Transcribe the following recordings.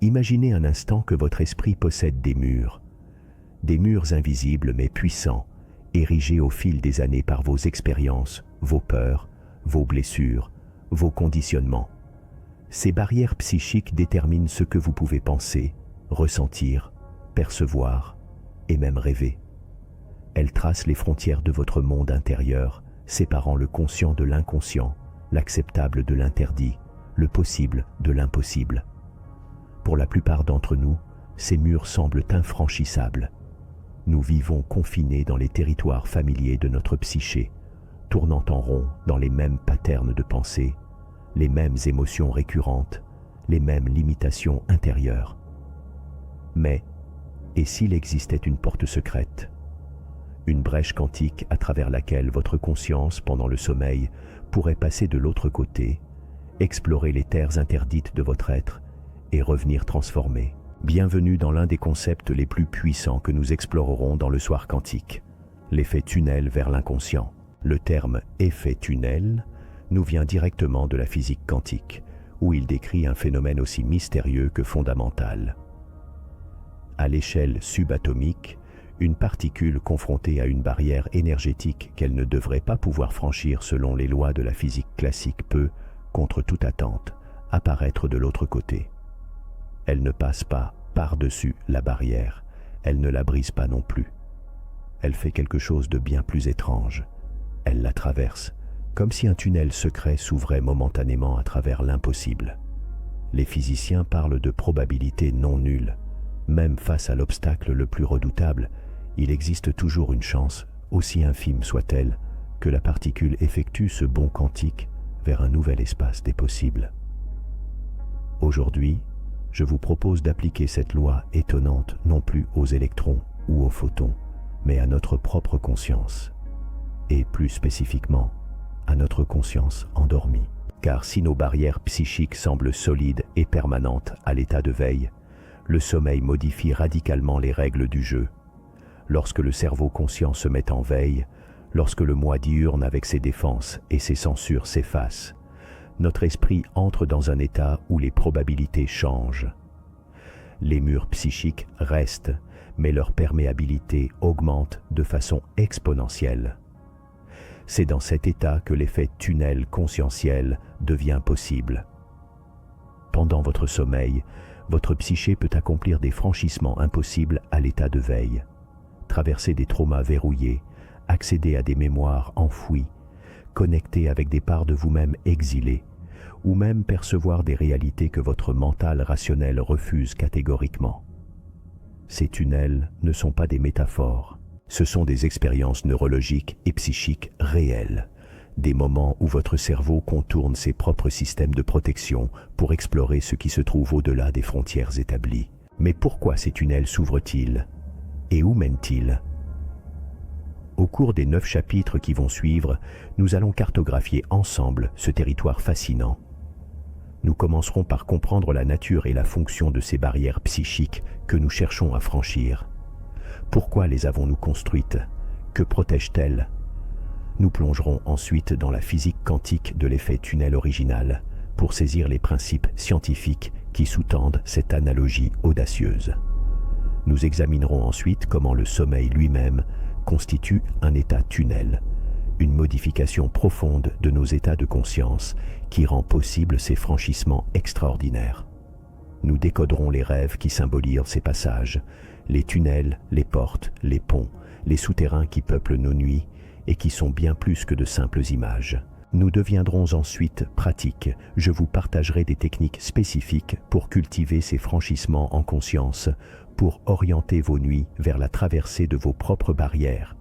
Imaginez un instant que votre esprit possède des murs invisibles mais puissants, érigés au fil des années par vos expériences, vos peurs, vos blessures, vos conditionnements. Ces barrières psychiques déterminent ce que vous pouvez penser, ressentir, percevoir et même rêver. Elles tracent les frontières de votre monde intérieur, séparant le conscient de l'inconscient, l'acceptable de l'interdit, le possible de l'impossible. Pour la plupart d'entre nous, ces murs semblent infranchissables. Nous vivons confinés dans les territoires familiers de notre psyché, tournant en rond dans les mêmes patterns de pensée, les mêmes émotions récurrentes, les mêmes limitations intérieures. Mais, et s'il existait une porte secrète, une brèche quantique à travers laquelle votre conscience, pendant le sommeil, pourrait passer de l'autre côté, explorer les terres interdites de votre être et revenir transformé. Bienvenue dans l'un des concepts les plus puissants que nous explorerons dans le soir quantique, l'effet tunnel vers l'inconscient. Le terme « effet tunnel » nous vient directement de la physique quantique, où il décrit un phénomène aussi mystérieux que fondamental. À l'échelle subatomique, une particule confrontée à une barrière énergétique qu'elle ne devrait pas pouvoir franchir selon les lois de la physique classique peut, contre toute attente, apparaître de l'autre côté. Elle ne passe pas par-dessus la barrière, elle ne la brise pas non plus. Elle fait quelque chose de bien plus étrange. Elle la traverse, comme si un tunnel secret s'ouvrait momentanément à travers l'impossible. Les physiciens parlent de probabilité non nulle. Même face à l'obstacle le plus redoutable, il existe toujours une chance, aussi infime soit-elle, que la particule effectue ce bond quantique vers un nouvel espace des possibles. Aujourd'hui, je vous propose d'appliquer cette loi étonnante non plus aux électrons ou aux photons, mais à notre propre conscience, et plus spécifiquement, à notre conscience endormie. Car si nos barrières psychiques semblent solides et permanentes à l'état de veille, le sommeil modifie radicalement les règles du jeu. Lorsque le cerveau conscient se met en veille, lorsque le moi diurne avec ses défenses et ses censures s'efface, notre esprit entre dans un état où les probabilités changent. Les murs psychiques restent, mais leur perméabilité augmente de façon exponentielle. C'est dans cet état que l'effet tunnel conscientiel devient possible. Pendant votre sommeil, votre psyché peut accomplir des franchissements impossibles à l'état de veille, traverser des traumas verrouillés, accéder à des mémoires enfouies, connecter avec des parts de vous-même exilées, ou même percevoir des réalités que votre mental rationnel refuse catégoriquement. Ces tunnels ne sont pas des métaphores, ce sont des expériences neurologiques et psychiques réelles, des moments où votre cerveau contourne ses propres systèmes de protection pour explorer ce qui se trouve au-delà des frontières établies. Mais pourquoi ces tunnels s'ouvrent-ils? Et où mènent-ils? Au cours des 9 chapitres qui vont suivre, nous allons cartographier ensemble ce territoire fascinant. Nous commencerons par comprendre la nature et la fonction de ces barrières psychiques que nous cherchons à franchir. Pourquoi les avons-nous construites? Que protègent-elles? Nous plongerons ensuite dans la physique quantique de l'effet tunnel original pour saisir les principes scientifiques qui sous-tendent cette analogie audacieuse. Nous examinerons ensuite comment le sommeil lui-même constitue un état tunnel, une modification profonde de nos états de conscience qui rend possible ces franchissements extraordinaires. Nous décoderons les rêves qui symbolisent ces passages, les tunnels, les portes, les ponts, les souterrains qui peuplent nos nuits et qui sont bien plus que de simples images. Nous deviendrons ensuite pratiques. Je vous partagerai des techniques spécifiques pour cultiver ces franchissements en conscience, pour orienter vos nuits vers la traversée de vos propres barrières.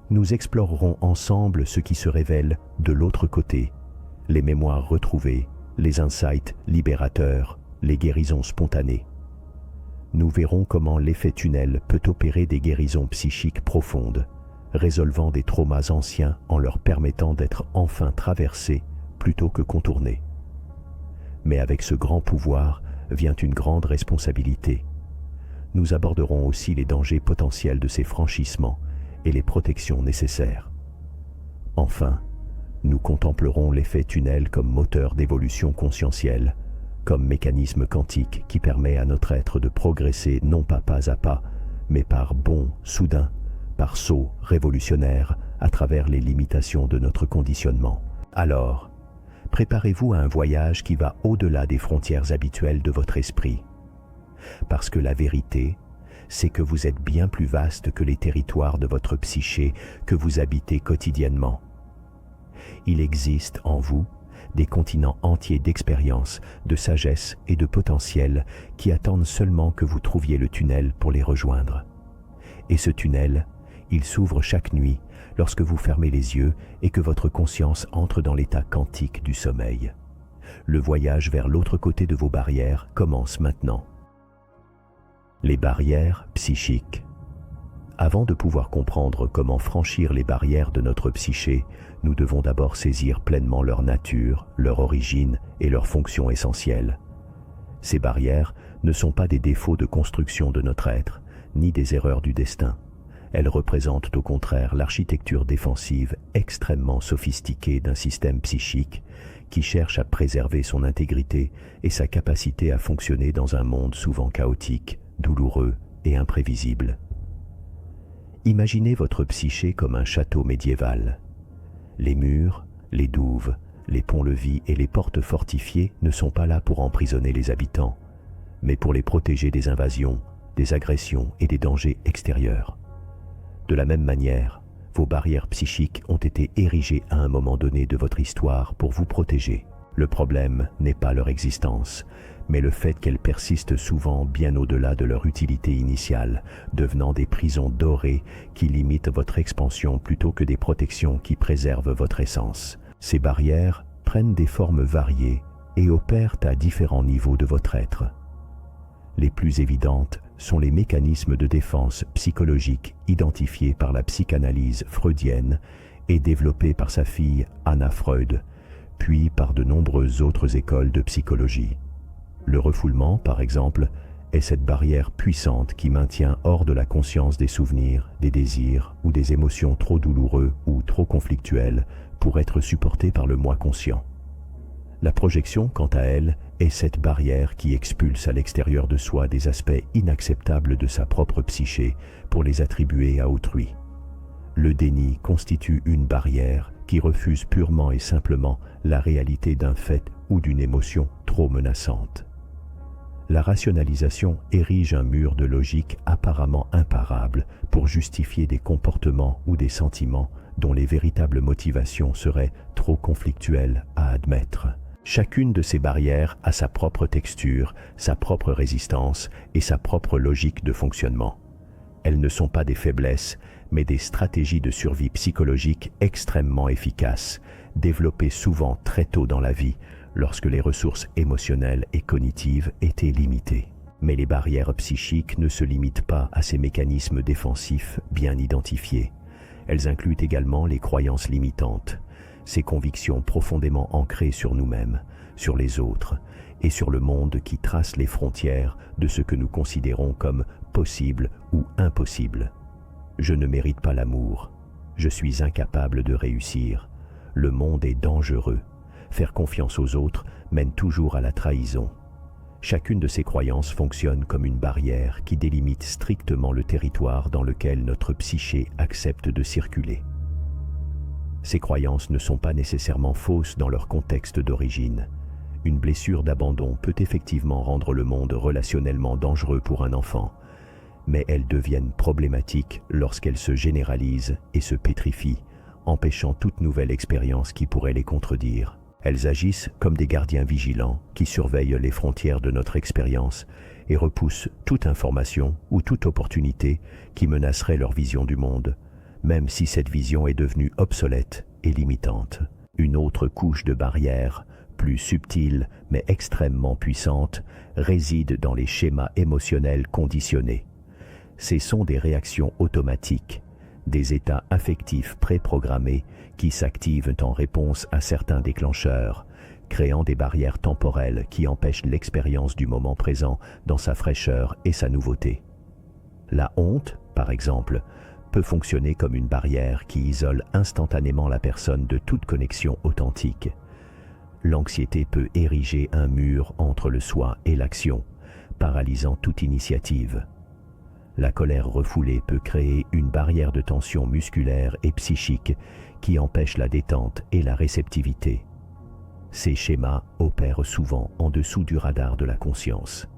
Nous explorerons ensemble ce qui se révèle de l'autre côté, les mémoires retrouvées, les insights libérateurs, les guérisons spontanées. Nous verrons comment l'effet tunnel peut opérer des guérisons psychiques profondes, résolvant des traumas anciens en leur permettant d'être enfin traversés plutôt que contournés. Mais avec ce grand pouvoir vient une grande responsabilité. Nous aborderons aussi les dangers potentiels de ces franchissements et les protections nécessaires. Enfin, nous contemplerons l'effet tunnel comme moteur d'évolution conscientielle, comme mécanisme quantique qui permet à notre être de progresser non pas à pas, mais par bonds soudains, par sauts révolutionnaires à travers les limitations de notre conditionnement. Alors, préparez-vous à un voyage qui va au-delà des frontières habituelles de votre esprit. Parce que la vérité, c'est que vous êtes bien plus vaste que les territoires de votre psyché que vous habitez quotidiennement. Il existe en vous des continents entiers d'expérience, de sagesse et de potentiel qui attendent seulement que vous trouviez le tunnel pour les rejoindre. Et ce tunnel, il s'ouvre chaque nuit lorsque vous fermez les yeux et que votre conscience entre dans l'état quantique du sommeil. Le voyage vers l'autre côté de vos barrières commence maintenant. Les barrières psychiques. Avant de pouvoir comprendre comment franchir les barrières de notre psyché, nous devons d'abord saisir pleinement leur nature, leur origine et leur fonction essentielle. Ces barrières ne sont pas des défauts de construction de notre être, ni des erreurs du destin. Elles représentent au contraire l'architecture défensive extrêmement sophistiquée d'un système psychique qui cherche à préserver son intégrité et sa capacité à fonctionner dans un monde souvent chaotique, douloureux et imprévisible. Imaginez votre psyché comme un château médiéval. Les murs, les douves, les ponts-levis et les portes fortifiées ne sont pas là pour emprisonner les habitants, mais pour les protéger des invasions, des agressions et des dangers extérieurs. De la même manière, vos barrières psychiques ont été érigées à un moment donné de votre histoire pour vous protéger. Le problème n'est pas leur existence, mais le fait qu'elles persistent souvent bien au-delà de leur utilité initiale, devenant des prisons dorées qui limitent votre expansion plutôt que des protections qui préservent votre essence. Ces barrières prennent des formes variées et opèrent à différents niveaux de votre être. Les plus évidentes sont les mécanismes de défense psychologique identifiés par la psychanalyse freudienne et développés par sa fille Anna Freud, puis par de nombreuses autres écoles de psychologie. Le refoulement, par exemple, est cette barrière puissante qui maintient hors de la conscience des souvenirs, des désirs ou des émotions trop douloureux ou trop conflictuelles pour être supportés par le moi conscient. La projection, quant à elle, est cette barrière qui expulse à l'extérieur de soi des aspects inacceptables de sa propre psyché pour les attribuer à autrui. Le déni constitue une barrière qui refuse purement et simplement la réalité d'un fait ou d'une émotion trop menaçante. La rationalisation érige un mur de logique apparemment imparable pour justifier des comportements ou des sentiments dont les véritables motivations seraient trop conflictuelles à admettre. Chacune de ces barrières a sa propre texture, sa propre résistance et sa propre logique de fonctionnement. Elles ne sont pas des faiblesses, mais des stratégies de survie psychologique extrêmement efficaces, développées souvent très tôt dans la vie, lorsque les ressources émotionnelles et cognitives étaient limitées. Mais les barrières psychiques ne se limitent pas à ces mécanismes défensifs bien identifiés. Elles incluent également les croyances limitantes, ces convictions profondément ancrées sur nous-mêmes, sur les autres et sur le monde qui trace les frontières de ce que nous considérons comme possible ou impossible. Je ne mérite pas l'amour. Je suis incapable de réussir. Le monde est dangereux. Faire confiance aux autres mène toujours à la trahison. Chacune de ces croyances fonctionne comme une barrière qui délimite strictement le territoire dans lequel notre psyché accepte de circuler. Ces croyances ne sont pas nécessairement fausses dans leur contexte d'origine. Une blessure d'abandon peut effectivement rendre le monde relationnellement dangereux pour un enfant, mais elles deviennent problématiques lorsqu'elles se généralisent et se pétrifient, empêchant toute nouvelle expérience qui pourrait les contredire. Elles agissent comme des gardiens vigilants qui surveillent les frontières de notre expérience et repoussent toute information ou toute opportunité qui menacerait leur vision du monde, même si cette vision est devenue obsolète et limitante. Une autre couche de barrière, plus subtile mais extrêmement puissante, réside dans les schémas émotionnels conditionnés. Ce sont des réactions automatiques, des états affectifs préprogrammés qui s'activent en réponse à certains déclencheurs, créant des barrières temporelles qui empêchent l'expérience du moment présent dans sa fraîcheur et sa nouveauté. La honte, par exemple, peut fonctionner comme une barrière qui isole instantanément la personne de toute connexion authentique. l'anxiété peut ériger un mur entre le soi et l'action, paralysant toute initiative. La colère refoulée peut créer une barrière de tension musculaire et psychique qui empêche la détente et la réceptivité. Ces schémas opèrent souvent en dessous du radar de la conscience,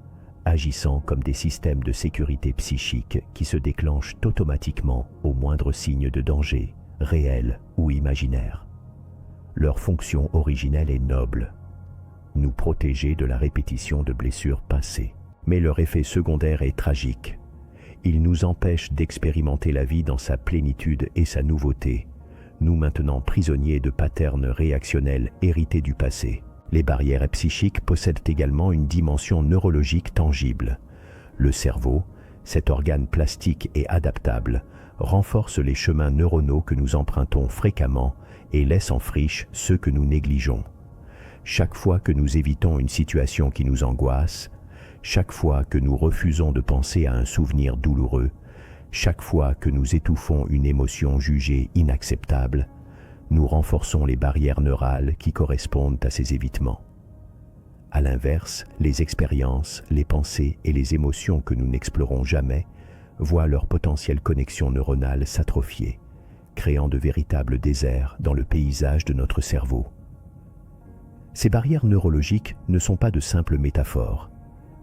agissant comme des systèmes de sécurité psychique qui se déclenchent automatiquement au moindre signe de danger, réel ou imaginaire. Leur fonction originelle est noble, nous protéger de la répétition de blessures passées. Mais leur effet secondaire est tragique. Il nous empêche d'expérimenter la vie dans sa plénitude et sa nouveauté, nous maintenant prisonniers de patterns réactionnels hérités du passé. Les barrières psychiques possèdent également une dimension neurologique tangible. Le cerveau, cet organe plastique et adaptable, renforce les chemins neuronaux que nous empruntons fréquemment et laisse en friche ceux que nous négligeons. Chaque fois que nous évitons une situation qui nous angoisse, chaque fois que nous refusons de penser à un souvenir douloureux, chaque fois que nous étouffons une émotion jugée inacceptable, nous renforçons les barrières neurales qui correspondent à ces évitements. À l'inverse, les expériences, les pensées et les émotions que nous n'explorons jamais voient leur potentielle connexion neuronale s'atrophier, créant de véritables déserts dans le paysage de notre cerveau. Ces barrières neurologiques ne sont pas de simples métaphores.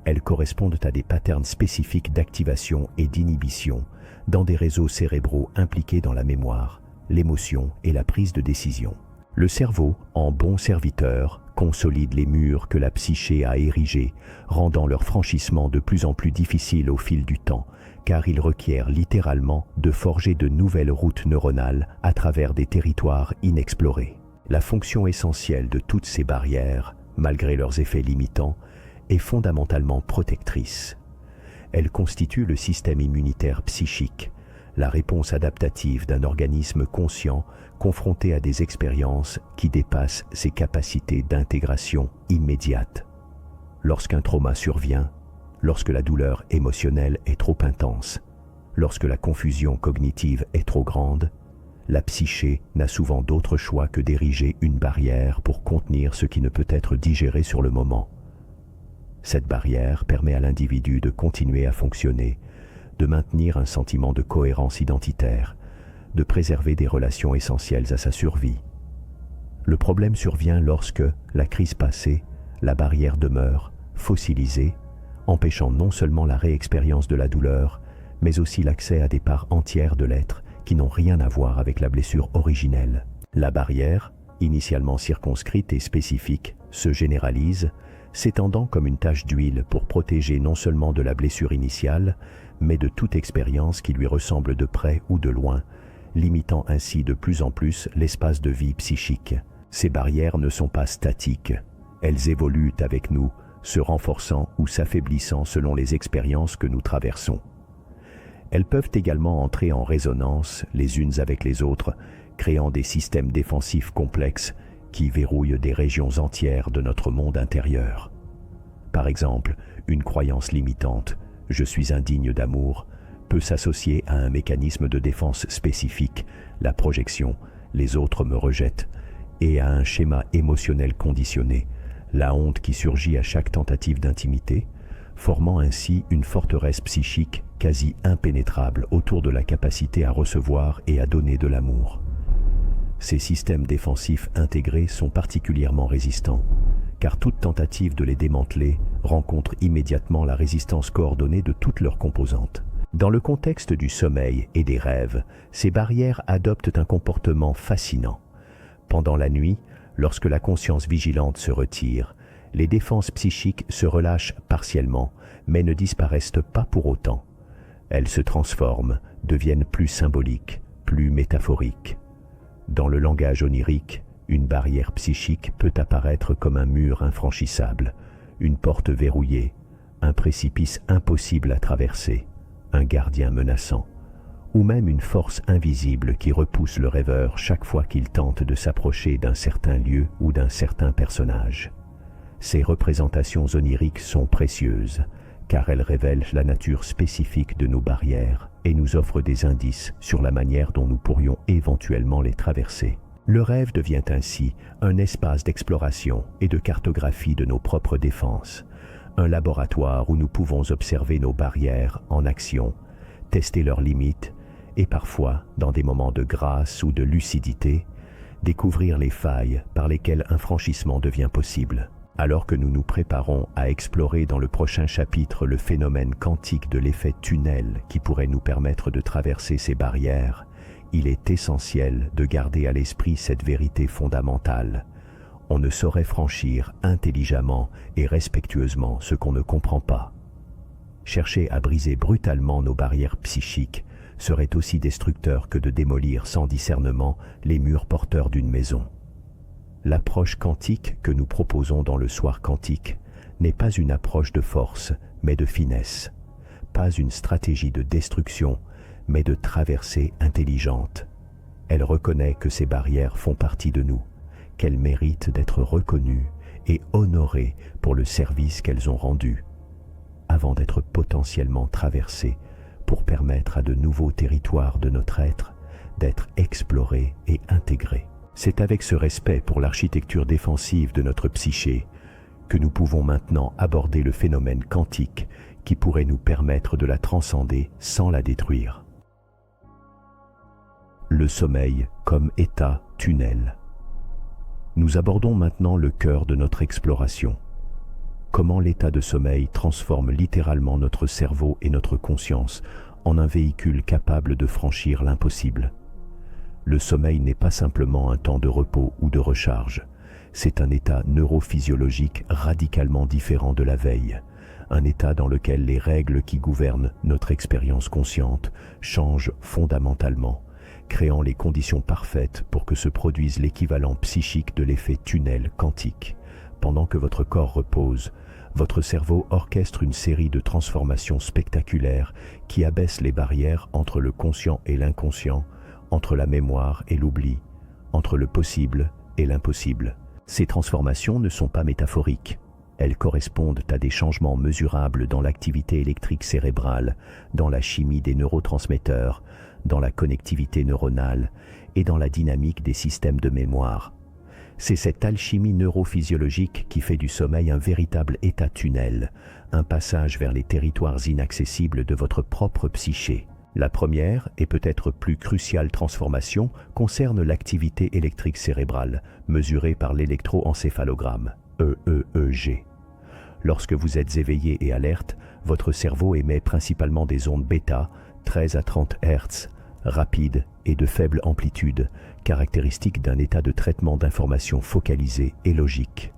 Elles correspondent à des patterns spécifiques d'activation et d'inhibition dans des réseaux cérébraux impliqués dans la mémoire, l'émotion et la prise de décision. Le cerveau, en bon serviteur, consolide les murs que la psyché a érigés, rendant leur franchissement de plus en plus difficile au fil du temps, car il requiert littéralement de forger de nouvelles routes neuronales à travers des territoires inexplorés. La fonction essentielle de toutes ces barrières, malgré leurs effets limitants, est fondamentalement protectrice. Elle constitue le système immunitaire psychique, la réponse adaptative d'un organisme conscient confronté à des expériences qui dépassent ses capacités d'intégration immédiate. Lorsqu'un trauma survient, lorsque la douleur émotionnelle est trop intense, lorsque la confusion cognitive est trop grande, la psyché n'a souvent d'autre choix que d'ériger une barrière pour contenir ce qui ne peut être digéré sur le moment. Cette barrière permet à l'individu de continuer à fonctionner, de maintenir un sentiment de cohérence identitaire, de préserver des relations essentielles à sa survie. Le problème survient lorsque, la crise passée, la barrière demeure, fossilisée, empêchant non seulement la réexpérience de la douleur, mais aussi l'accès à des parts entières de l'être qui n'ont rien à voir avec la blessure originelle. La barrière, initialement circonscrite et spécifique, se généralise, s'étendant comme une tache d'huile pour protéger non seulement de la blessure initiale, mais de toute expérience qui lui ressemble de près ou de loin, limitant ainsi de plus en plus l'espace de vie psychique. Ces barrières ne sont pas statiques, elles évoluent avec nous, se renforçant ou s'affaiblissant selon les expériences que nous traversons. Elles peuvent également entrer en résonance les unes avec les autres, créant des systèmes défensifs complexes qui verrouillent des régions entières de notre monde intérieur. Par exemple, une croyance limitante « je suis indigne d'amour » peut s'associer à un mécanisme de défense spécifique, la projection « les autres me rejettent » et à un schéma émotionnel conditionné, la honte qui surgit à chaque tentative d'intimité, formant ainsi une forteresse psychique quasi impénétrable autour de la capacité à recevoir et à donner de l'amour. Ces systèmes défensifs intégrés sont particulièrement résistants, car toute tentative de les démanteler rencontre immédiatement la résistance coordonnée de toutes leurs composantes. Dans le contexte du sommeil et des rêves, ces barrières adoptent un comportement fascinant. Pendant la nuit, lorsque la conscience vigilante se retire, les défenses psychiques se relâchent partiellement, mais ne disparaissent pas pour autant. Elles se transforment, deviennent plus symboliques, plus métaphoriques. Dans le langage onirique, une barrière psychique peut apparaître comme un mur infranchissable, une porte verrouillée, un précipice impossible à traverser, un gardien menaçant, ou même une force invisible qui repousse le rêveur chaque fois qu'il tente de s'approcher d'un certain lieu ou d'un certain personnage. Ces représentations oniriques sont précieuses, car elles révèlent la nature spécifique de nos barrières et nous offrent des indices sur la manière dont nous pourrions éventuellement les traverser. Le rêve devient ainsi un espace d'exploration et de cartographie de nos propres défenses, un laboratoire où nous pouvons observer nos barrières en action, tester leurs limites et parfois, dans des moments de grâce ou de lucidité, découvrir les failles par lesquelles un franchissement devient possible. Alors que nous nous préparons à explorer dans le prochain chapitre le phénomène quantique de l'effet tunnel qui pourrait nous permettre de traverser ces barrières, il est essentiel de garder à l'esprit cette vérité fondamentale. On ne saurait franchir intelligemment et respectueusement ce qu'on ne comprend pas. Chercher à briser brutalement nos barrières psychiques serait aussi destructeur que de démolir sans discernement les murs porteurs d'une maison. L'approche quantique que nous proposons dans le soir quantique n'est pas une approche de force, mais de finesse, pas une stratégie de destruction, mais de traversée intelligente. Elle reconnaît que ces barrières font partie de nous, qu'elles méritent d'être reconnues et honorées pour le service qu'elles ont rendu, avant d'être potentiellement traversées pour permettre à de nouveaux territoires de notre être d'être explorés et intégrés. C'est avec ce respect pour l'architecture défensive de notre psyché que nous pouvons maintenant aborder le phénomène quantique qui pourrait nous permettre de la transcender sans la détruire. Le sommeil comme état tunnel. Nous abordons maintenant le cœur de notre exploration. Comment l'état de sommeil transforme littéralement notre cerveau et notre conscience en un véhicule capable de franchir l'impossible. Le sommeil n'est pas simplement un temps de repos ou de recharge, c'est un état neurophysiologique radicalement différent de la veille, un état dans lequel les règles qui gouvernent notre expérience consciente changent fondamentalement, créant les conditions parfaites pour que se produise l'équivalent psychique de l'effet tunnel quantique. Pendant que votre corps repose, votre cerveau orchestre une série de transformations spectaculaires qui abaissent les barrières entre le conscient et l'inconscient, entre la mémoire et l'oubli, entre le possible et l'impossible. Ces transformations ne sont pas métaphoriques. Elles correspondent à des changements mesurables dans l'activité électrique cérébrale, dans la chimie des neurotransmetteurs, dans la connectivité neuronale et dans la dynamique des systèmes de mémoire. C'est cette alchimie neurophysiologique qui fait du sommeil un véritable état tunnel, un passage vers les territoires inaccessibles de votre propre psyché. La première et peut-être plus cruciale transformation concerne l'activité électrique cérébrale, mesurée par l'électroencéphalogramme, EEG. Lorsque vous êtes éveillé et alerte, votre cerveau émet principalement des ondes bêta, 13 à 30 Hz, rapides et de faible amplitude, caractéristiques d'un état de traitement d'informations focalisé et logique.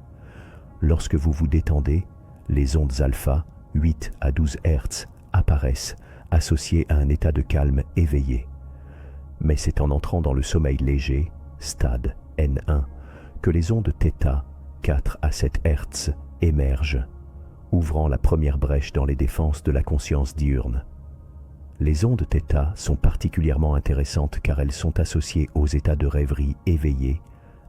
Lorsque vous vous détendez, les ondes alpha, 8 à 12 Hz, apparaissent, associées à un état de calme éveillé. Mais c'est en entrant dans le sommeil léger, stade N1, que les ondes θ, 4 à 7 Hz, émergent, ouvrant la première brèche dans les défenses de la conscience diurne. Les ondes θ sont particulièrement intéressantes car elles sont associées aux états de rêverie éveillés,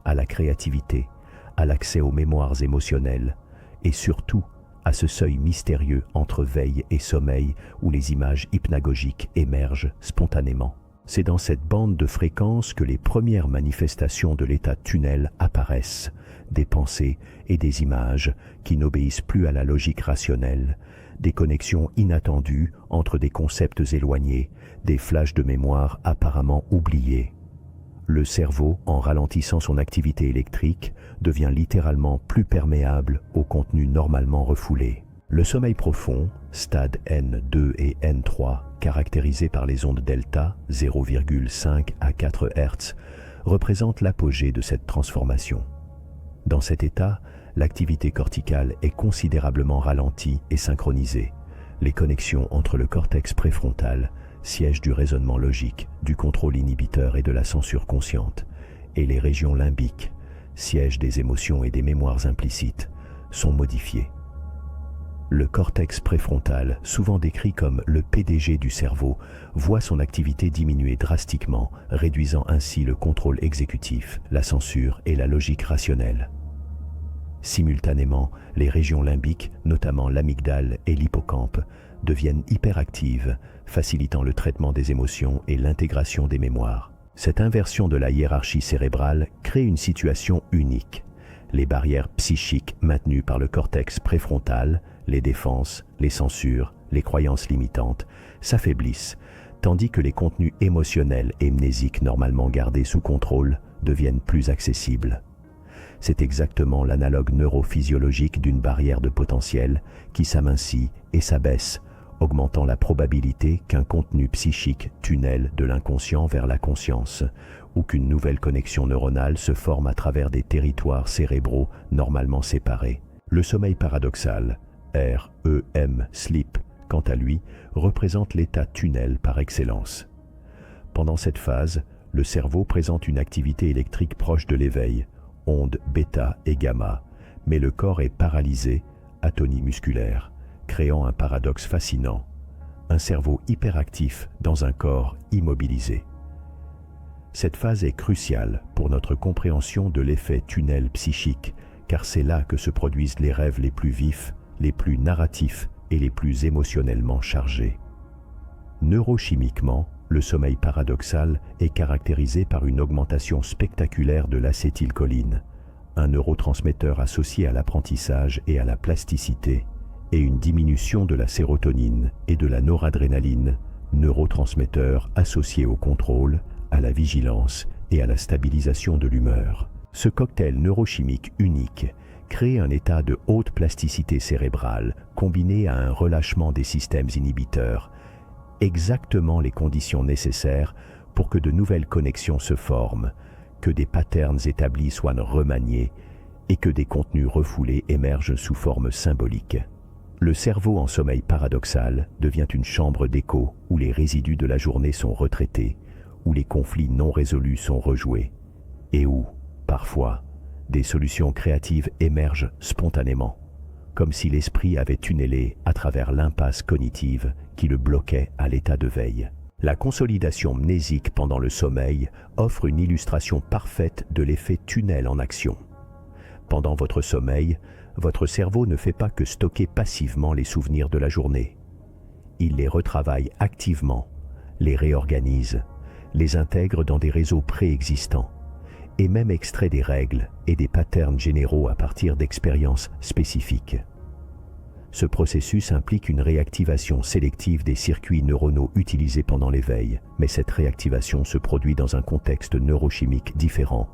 à la créativité, à l'accès aux mémoires émotionnelles et surtout à ce seuil mystérieux entre veille et sommeil où les images hypnagogiques émergent spontanément. C'est dans cette bande de fréquences que les premières manifestations de l'état tunnel apparaissent, des pensées et des images qui n'obéissent plus à la logique rationnelle, des connexions inattendues entre des concepts éloignés, des flashs de mémoire apparemment oubliés. Le cerveau, en ralentissant son activité électrique, devient littéralement plus perméable aux contenus normalement refoulés. Le sommeil profond, stade N2 et N3, caractérisé par les ondes delta, 0,5 à 4 Hz, représente l'apogée de cette transformation. Dans cet état, l'activité corticale est considérablement ralentie et synchronisée. Les connexions entre le cortex préfrontal, siège du raisonnement logique, du contrôle inhibiteur et de la censure consciente, et les régions limbiques, siège des émotions et des mémoires implicites, sont modifiées. Le cortex préfrontal, souvent décrit comme le PDG du cerveau, voit son activité diminuer drastiquement, réduisant ainsi le contrôle exécutif, la censure et la logique rationnelle. Simultanément, les régions limbiques, notamment l'amygdale et l'hippocampe, deviennent hyperactives, facilitant le traitement des émotions et l'intégration des mémoires. Cette inversion de la hiérarchie cérébrale crée une situation unique. Les barrières psychiques maintenues par le cortex préfrontal, les défenses, les censures, les croyances limitantes, s'affaiblissent, tandis que les contenus émotionnels et mnésiques normalement gardés sous contrôle deviennent plus accessibles. C'est exactement l'analogue neurophysiologique d'une barrière de potentiel qui s'amincit et s'abaisse, augmentant la probabilité qu'un contenu psychique tunnelle de l'inconscient vers la conscience, ou qu'une nouvelle connexion neuronale se forme à travers des territoires cérébraux normalement séparés. Le sommeil paradoxal, REM, sleep, quant à lui, représente l'état tunnel par excellence. Pendant cette phase, le cerveau présente une activité électrique proche de l'éveil, ondes bêta et gamma, mais le corps est paralysé, atonie musculaire, créant un paradoxe fascinant, un cerveau hyperactif dans un corps immobilisé. Cette phase est cruciale pour notre compréhension de l'effet tunnel psychique, car c'est là que se produisent les rêves les plus vifs, les plus narratifs et les plus émotionnellement chargés. Neurochimiquement, le sommeil paradoxal est caractérisé par une augmentation spectaculaire de l'acétylcholine, un neurotransmetteur associé à l'apprentissage et à la plasticité, et une diminution de la sérotonine et de la noradrénaline, neurotransmetteurs associés au contrôle, à la vigilance et à la stabilisation de l'humeur. Ce cocktail neurochimique unique crée un état de haute plasticité cérébrale combiné à un relâchement des systèmes inhibiteurs, exactement les conditions nécessaires pour que de nouvelles connexions se forment, que des patterns établis soient remaniés et que des contenus refoulés émergent sous forme symbolique. Le cerveau en sommeil paradoxal devient une chambre d'écho où les résidus de la journée sont retraités, où les conflits non résolus sont rejoués, et où, parfois, des solutions créatives émergent spontanément, comme si l'esprit avait tunnelé à travers l'impasse cognitive qui le bloquait à l'état de veille. La consolidation mnésique pendant le sommeil offre une illustration parfaite de l'effet tunnel en action. Pendant votre sommeil, votre cerveau ne fait pas que stocker passivement les souvenirs de la journée. Il les retravaille activement, les réorganise, les intègre dans des réseaux préexistants, et même extrait des règles et des patterns généraux à partir d'expériences spécifiques. Ce processus implique une réactivation sélective des circuits neuronaux utilisés pendant l'éveil, mais cette réactivation se produit dans un contexte neurochimique différent,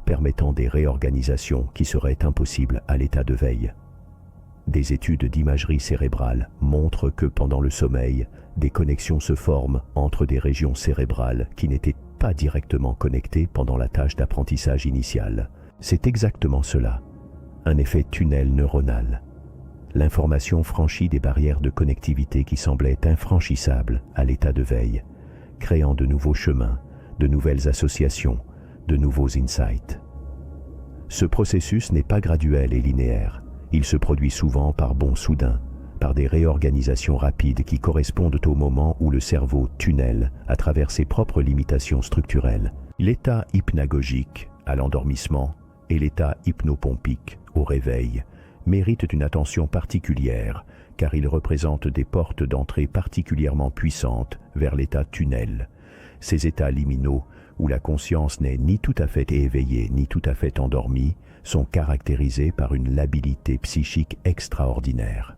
permettant des réorganisations qui seraient impossibles à l'état de veille. Des études d'imagerie cérébrale montrent que pendant le sommeil, des connexions se forment entre des régions cérébrales qui n'étaient pas directement connectées pendant la tâche d'apprentissage initiale. C'est exactement cela, un effet tunnel neuronal. L'information franchit des barrières de connectivité qui semblaient infranchissables à l'état de veille, créant de nouveaux chemins, de nouvelles associations, de nouveaux insights. Ce processus n'est pas graduel et linéaire. Il se produit souvent par bonds soudains, par des réorganisations rapides qui correspondent au moment où le cerveau tunnelle à travers ses propres limitations structurelles. L'état hypnagogique à l'endormissement et l'état hypnopompique au réveil méritent une attention particulière car ils représentent des portes d'entrée particulièrement puissantes vers l'état tunnel. Ces états liminaux où la conscience n'est ni tout à fait éveillée ni tout à fait endormie sont caractérisés par une labilité psychique extraordinaire.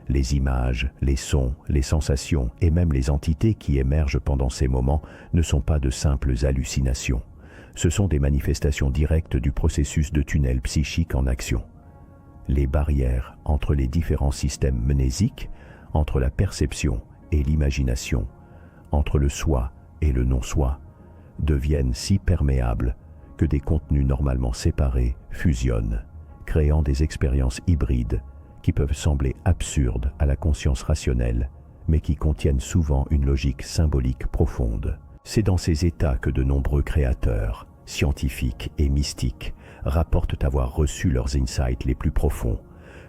Les images, les sons, les sensations et même les entités qui émergent pendant ces moments ne sont pas de simples hallucinations. Ce sont des manifestations directes du processus de tunnel psychique en action. Les barrières entre les différents systèmes mnésiques, entre la perception et l'imagination, entre le soi et le non-soi, deviennent si perméables que des contenus normalement séparés fusionnent, créant des expériences hybrides qui peuvent sembler absurdes à la conscience rationnelle, mais qui contiennent souvent une logique symbolique profonde. C'est dans ces états que de nombreux créateurs, scientifiques et mystiques, rapportent avoir reçu leurs insights les plus profonds,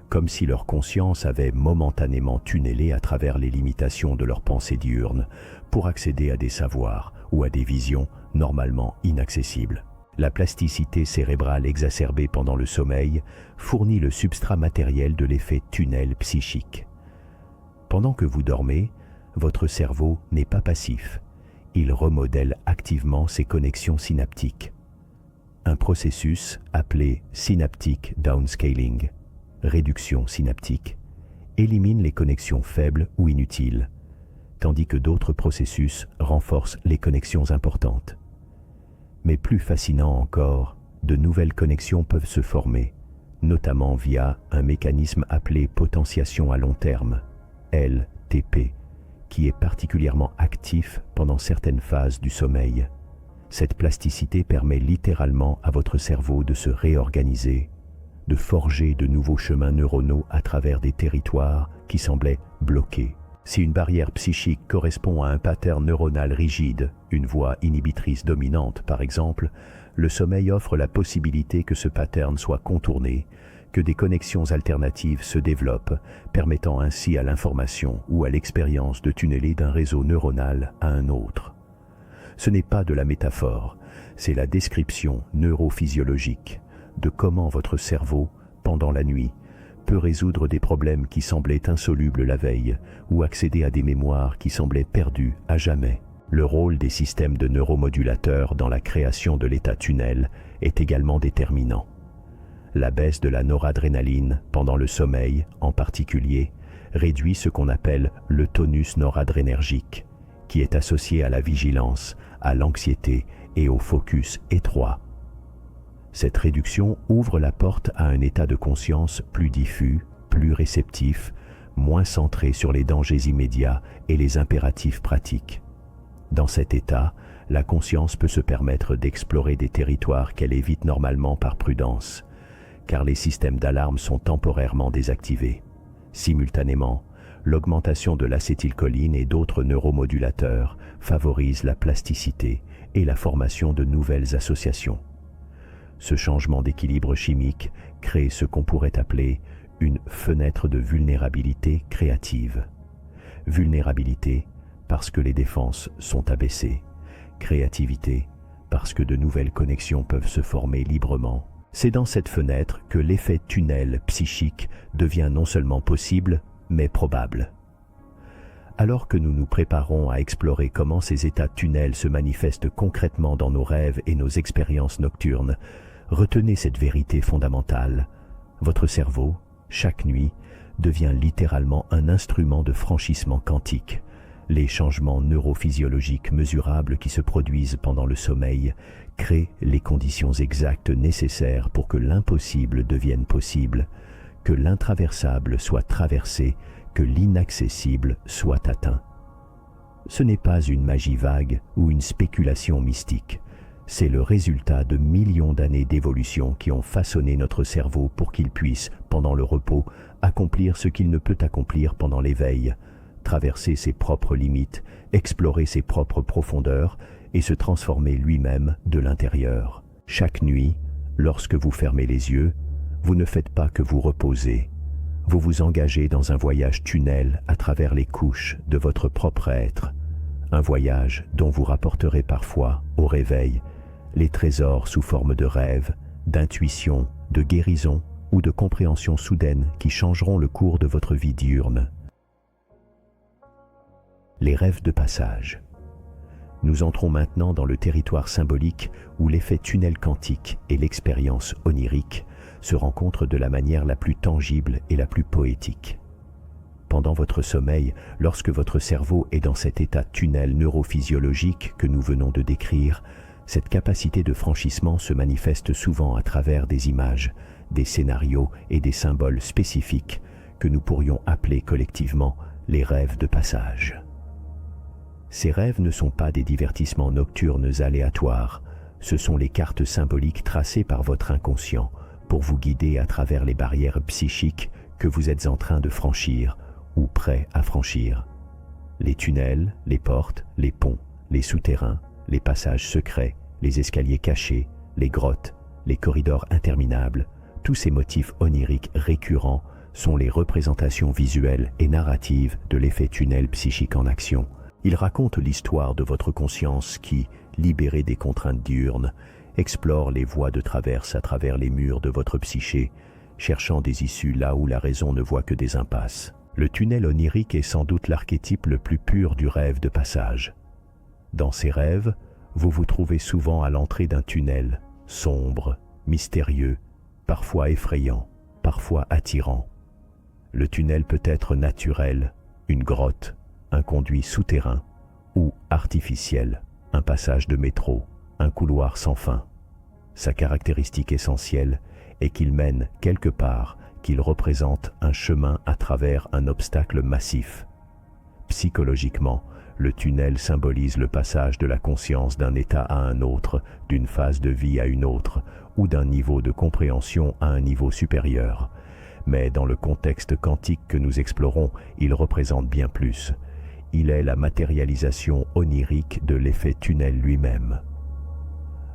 comme si leur conscience avait momentanément tunnelé à travers les limitations de leurs pensées diurnes pour accéder à des savoirs ou à des visions normalement inaccessibles. La plasticité cérébrale exacerbée pendant le sommeil fournit le substrat matériel de l'effet tunnel psychique. Pendant que vous dormez, votre cerveau n'est pas passif. il remodèle activement ses connexions synaptiques. Un processus appelé synaptic downscaling, réduction synaptique, élimine les connexions faibles ou inutiles, tandis que d'autres processus renforcent les connexions importantes. Mais plus fascinant encore, de nouvelles connexions peuvent se former, notamment via un mécanisme appelé potentiation à long terme, LTP, qui est particulièrement actif pendant certaines phases du sommeil. Cette plasticité permet littéralement à votre cerveau de se réorganiser, de forger de nouveaux chemins neuronaux à travers des territoires qui semblaient bloqués. Si une barrière psychique correspond à un pattern neuronal rigide, une voie inhibitrice dominante par exemple, le sommeil offre la possibilité que ce pattern soit contourné, que des connexions alternatives se développent, permettant ainsi à l'information ou à l'expérience de tunneler d'un réseau neuronal à un autre. Ce n'est pas de la métaphore, c'est la description neurophysiologique de comment votre cerveau, pendant la nuit, peut résoudre des problèmes qui semblaient insolubles la veille ou accéder à des mémoires qui semblaient perdues à jamais. Le rôle des systèmes de neuromodulateurs dans la création de l'état tunnel est également déterminant. La baisse de la noradrénaline pendant le sommeil, en particulier, réduit ce qu'on appelle le tonus noradrénergique, qui est associé à la vigilance, à l'anxiété et au focus étroit. Cette réduction ouvre la porte à un état de conscience plus diffus, plus réceptif, moins centré sur les dangers immédiats et les impératifs pratiques. Dans cet état, la conscience peut se permettre d'explorer des territoires qu'elle évite normalement par prudence, car les systèmes d'alarme sont temporairement désactivés. Simultanément, l'augmentation de l'acétylcholine et d'autres neuromodulateurs favorise la plasticité et la formation de nouvelles associations. Ce changement d'équilibre chimique crée ce qu'on pourrait appeler une fenêtre de vulnérabilité créative. Vulnérabilité parce que les défenses sont abaissées. Créativité parce que de nouvelles connexions peuvent se former librement. C'est dans cette fenêtre que l'effet tunnel psychique devient non seulement possible, mais probable. Alors que nous nous préparons à explorer comment ces états tunnels se manifestent concrètement dans nos rêves et nos expériences nocturnes, retenez cette vérité fondamentale. Votre cerveau, chaque nuit, devient littéralement un instrument de franchissement quantique. Les changements neurophysiologiques mesurables qui se produisent pendant le sommeil créent les conditions exactes nécessaires pour que l'impossible devienne possible, que l'intraversable soit traversé, que l'inaccessible soit atteint. Ce n'est pas une magie vague ou une spéculation mystique. C'est le résultat de millions d'années d'évolution qui ont façonné notre cerveau pour qu'il puisse, pendant le repos, accomplir ce qu'il ne peut accomplir pendant l'éveil, traverser ses propres limites, explorer ses propres profondeurs et se transformer lui-même de l'intérieur. Chaque nuit, lorsque vous fermez les yeux, vous ne faites pas que vous reposer. Vous vous engagez dans un voyage tunnel à travers les couches de votre propre être. Un voyage dont vous rapporterez parfois, au réveil, les trésors sous forme de rêves, d'intuition, de guérison ou de compréhension soudaine qui changeront le cours de votre vie diurne. Les rêves de passage. Nous entrons maintenant dans le territoire symbolique où l'effet tunnel quantique et l'expérience onirique se rencontrent de la manière la plus tangible et la plus poétique. Pendant votre sommeil, lorsque votre cerveau est dans cet état tunnel neurophysiologique que nous venons de décrire, cette capacité de franchissement se manifeste souvent à travers des images, des scénarios et des symboles spécifiques que nous pourrions appeler collectivement les rêves de passage. Ces rêves ne sont pas des divertissements nocturnes aléatoires, ce sont les cartes symboliques tracées par votre inconscient pour vous guider à travers les barrières psychiques que vous êtes en train de franchir ou prêt à franchir. Les tunnels, les portes, les ponts, les souterrains, les passages secrets, les escaliers cachés, les grottes, les corridors interminables, tous ces motifs oniriques récurrents sont les représentations visuelles et narratives de l'effet tunnel psychique en action. Ils racontent l'histoire de votre conscience qui, libérée des contraintes diurnes, explore les voies de traverse à travers les murs de votre psyché, cherchant des issues là où la raison ne voit que des impasses. Le tunnel onirique est sans doute l'archétype le plus pur du rêve de passage. Dans ces rêves, vous vous trouvez souvent à l'entrée d'un tunnel, sombre, mystérieux, parfois effrayant, parfois attirant. Le tunnel peut être naturel, une grotte, un conduit souterrain, ou artificiel, un passage de métro, un couloir sans fin. Sa caractéristique essentielle est qu'il mène quelque part, qu'il représente un chemin à travers un obstacle massif. Psychologiquement, le tunnel symbolise le passage de la conscience d'un état à un autre, d'une phase de vie à une autre, ou d'un niveau de compréhension à un niveau supérieur. Mais dans le contexte quantique que nous explorons, il représente bien plus. Il est la matérialisation onirique de l'effet tunnel lui-même.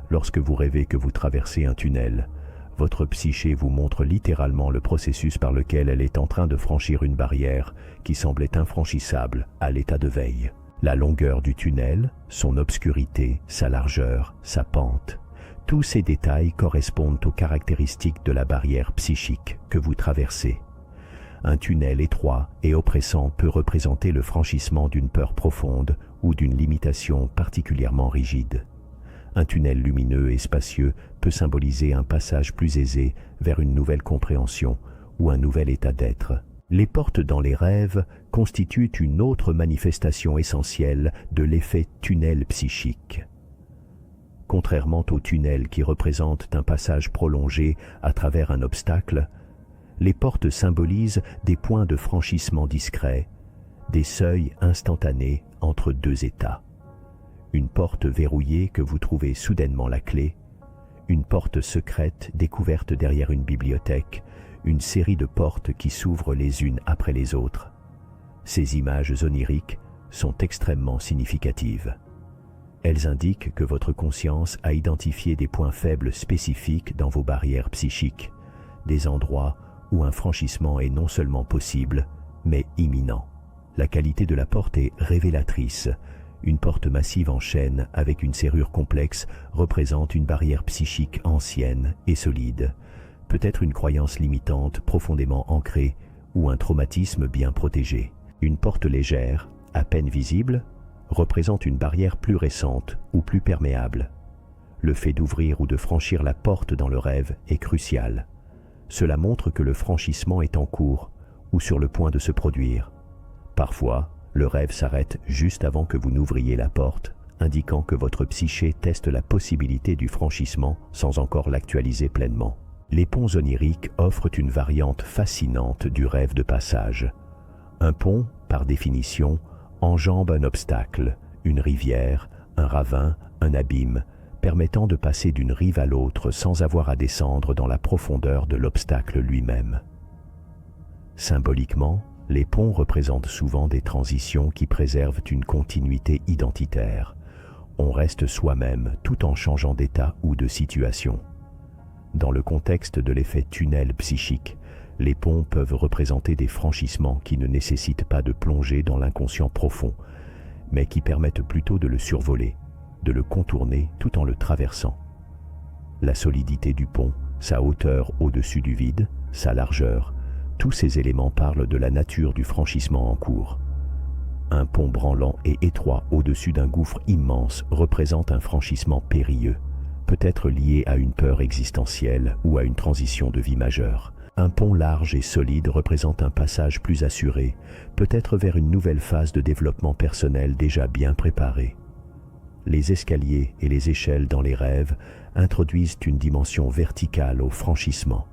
Lorsque vous rêvez que vous traversez un tunnel, votre psyché vous montre littéralement le processus par lequel elle est en train de franchir une barrière qui semblait infranchissable à l'état de veille. La longueur du tunnel, son obscurité, sa largeur, sa pente, tous ces détails correspondent aux caractéristiques de la barrière psychique que vous traversez. Un tunnel étroit et oppressant peut représenter le franchissement d'une peur profonde ou d'une limitation particulièrement rigide. Un tunnel lumineux et spacieux peut symboliser un passage plus aisé vers une nouvelle compréhension ou un nouvel état d'être. Les portes dans les rêves constituent une autre manifestation essentielle de l'effet tunnel psychique. Contrairement aux tunnels qui représentent un passage prolongé à travers un obstacle, les portes symbolisent des points de franchissement discrets, des seuils instantanés entre deux états. Une porte verrouillée que vous trouvez soudainement la clé, une porte secrète découverte derrière une bibliothèque, une série de portes qui s'ouvrent les unes après les autres. Ces images oniriques sont extrêmement significatives. Elles indiquent que votre conscience a identifié des points faibles spécifiques dans vos barrières psychiques, des endroits où un franchissement est non seulement possible, mais imminent. La qualité de la porte est révélatrice. Une porte massive en chêne avec une serrure complexe représente une barrière psychique ancienne et solide, peut-être une croyance limitante profondément ancrée ou un traumatisme bien protégé. Une porte légère, à peine visible, représente une barrière plus récente ou plus perméable. Le fait d'ouvrir ou de franchir la porte dans le rêve est crucial. Cela montre que le franchissement est en cours ou sur le point de se produire. Parfois, le rêve s'arrête juste avant que vous n'ouvriez la porte, indiquant que votre psyché teste la possibilité du franchissement sans encore l'actualiser pleinement. Les ponts oniriques offrent une variante fascinante du rêve de passage. Un pont, par définition, enjambe un obstacle, une rivière, un ravin, un abîme, permettant de passer d'une rive à l'autre sans avoir à descendre dans la profondeur de l'obstacle lui-même. Symboliquement, les ponts représentent souvent des transitions qui préservent une continuité identitaire. On reste soi-même tout en changeant d'état ou de situation. Dans le contexte de l'effet tunnel psychique, les ponts peuvent représenter des franchissements qui ne nécessitent pas de plonger dans l'inconscient profond, mais qui permettent plutôt de le survoler, de le contourner tout en le traversant. La solidité du pont, sa hauteur au-dessus du vide, sa largeur, tous ces éléments parlent de la nature du franchissement en cours. Un pont branlant et étroit au-dessus d'un gouffre immense représente un franchissement périlleux, peut-être lié à une peur existentielle ou à une transition de vie majeure. Un pont large et solide représente un passage plus assuré, peut-être vers une nouvelle phase de développement personnel déjà bien préparée. Les escaliers et les échelles dans les rêves introduisent une dimension verticale au franchissement.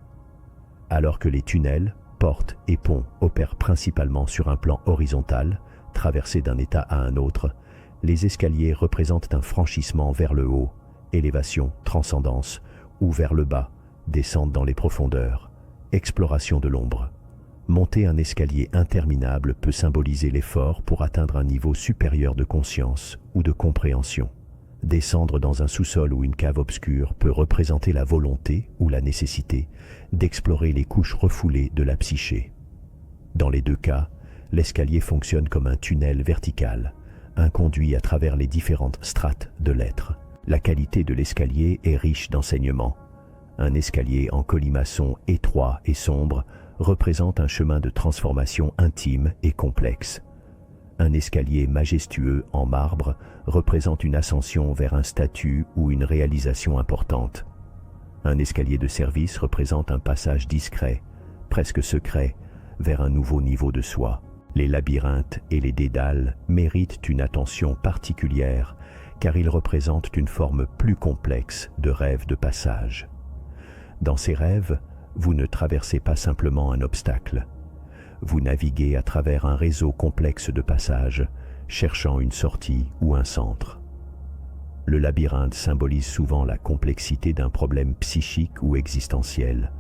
Alors que les tunnels, portes et ponts opèrent principalement sur un plan horizontal, traversé d'un état à un autre, les escaliers représentent un franchissement vers le haut, élévation, transcendance, ou vers le bas, descente dans les profondeurs, exploration de l'ombre. Monter un escalier interminable peut symboliser l'effort pour atteindre un niveau supérieur de conscience ou de compréhension. Descendre dans un sous-sol ou une cave obscure peut représenter la volonté ou la nécessité d'explorer les couches refoulées de la psyché. Dans les deux cas, l'escalier fonctionne comme un tunnel vertical, un conduit à travers les différentes strates de l'être. La qualité de l'escalier est riche d'enseignements. Un escalier en colimaçon étroit et sombre représente un chemin de transformation intime et complexe. Un escalier majestueux en marbre représente une ascension vers un statut ou une réalisation importante. Un escalier de service représente un passage discret, presque secret, vers un nouveau niveau de soi. Les labyrinthes et les dédales méritent une attention particulière car ils représentent une forme plus complexe de rêve de passage. Dans ces rêves, vous ne traversez pas simplement un obstacle. Vous naviguez à travers un réseau complexe de passages, cherchant une sortie ou un centre. Le labyrinthe symbolise souvent la complexité d'un problème psychique ou existentiel,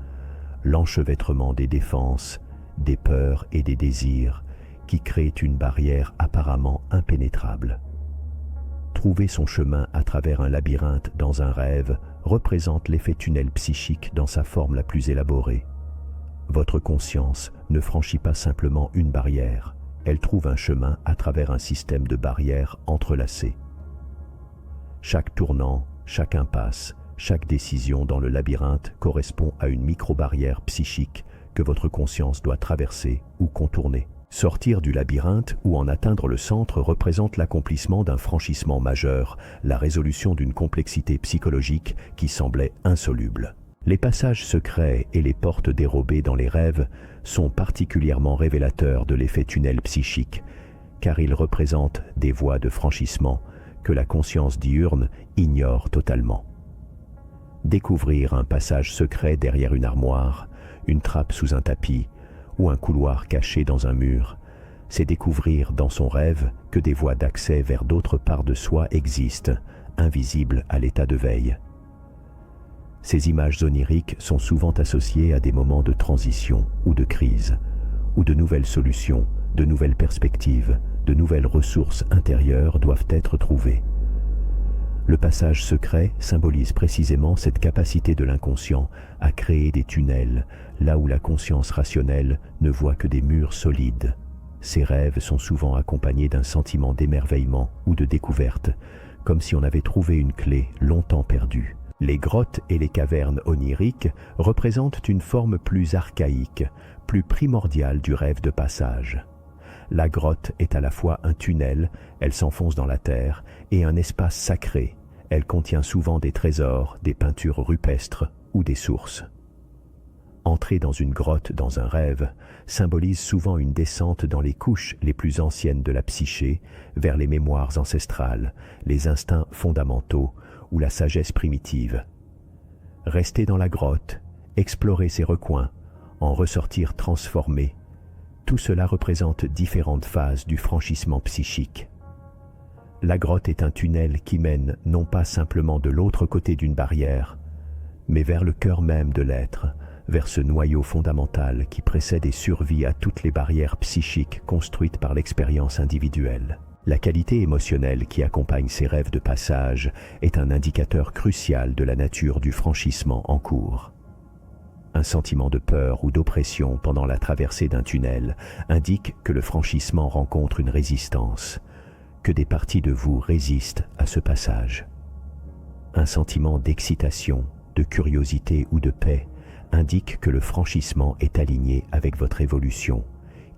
l'enchevêtrement des défenses, des peurs et des désirs qui créent une barrière apparemment impénétrable. Trouver son chemin à travers un labyrinthe dans un rêve représente l'effet tunnel psychique dans sa forme la plus élaborée. Votre conscience ne franchit pas simplement une barrière, elle trouve un chemin à travers un système de barrières entrelacées. Chaque tournant, chaque impasse, chaque décision dans le labyrinthe correspond à une micro-barrière psychique que votre conscience doit traverser ou contourner. Sortir du labyrinthe ou en atteindre le centre représente l'accomplissement d'un franchissement majeur, la résolution d'une complexité psychologique qui semblait insoluble. Les passages secrets et les portes dérobées dans les rêves sont particulièrement révélateurs de l'effet tunnel psychique, car ils représentent des voies de franchissement que la conscience diurne ignore totalement. Découvrir un passage secret derrière une armoire, une trappe sous un tapis ou un couloir caché dans un mur, c'est découvrir dans son rêve que des voies d'accès vers d'autres parts de soi existent, invisibles à l'état de veille. Ces images oniriques sont souvent associées à des moments de transition ou de crise, où de nouvelles solutions, de nouvelles perspectives, de nouvelles ressources intérieures doivent être trouvées. Le passage secret symbolise précisément cette capacité de l'inconscient à créer des tunnels, là où la conscience rationnelle ne voit que des murs solides. Ces rêves sont souvent accompagnés d'un sentiment d'émerveillement ou de découverte, comme si on avait trouvé une clé longtemps perdue. Les grottes et les cavernes oniriques représentent une forme plus archaïque, plus primordiale du rêve de passage. La grotte est à la fois un tunnel, elle s'enfonce dans la terre, et un espace sacré. Elle contient souvent des trésors, des peintures rupestres ou des sources. Entrer dans une grotte dans un rêve symbolise souvent une descente dans les couches les plus anciennes de la psyché, vers les mémoires ancestrales, les instincts fondamentaux ou la sagesse primitive. Rester dans la grotte, explorer ses recoins, en ressortir transformé, tout cela représente différentes phases du franchissement psychique. La grotte est un tunnel qui mène non pas simplement de l'autre côté d'une barrière, mais vers le cœur même de l'être, vers ce noyau fondamental qui précède et survit à toutes les barrières psychiques construites par l'expérience individuelle. La qualité émotionnelle qui accompagne ces rêves de passage est un indicateur crucial de la nature du franchissement en cours. Un sentiment de peur ou d'oppression pendant la traversée d'un tunnel indique que le franchissement rencontre une résistance, que des parties de vous résistent à ce passage. Un sentiment d'excitation, de curiosité ou de paix indique que le franchissement est aligné avec votre évolution,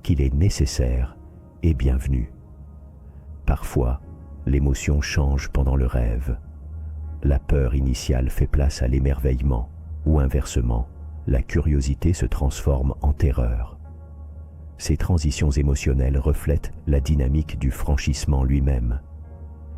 qu'il est nécessaire et bienvenu. Parfois, l'émotion change pendant le rêve. La peur initiale fait place à l'émerveillement ou inversement, la curiosité se transforme en terreur. Ces transitions émotionnelles reflètent la dynamique du franchissement lui-même.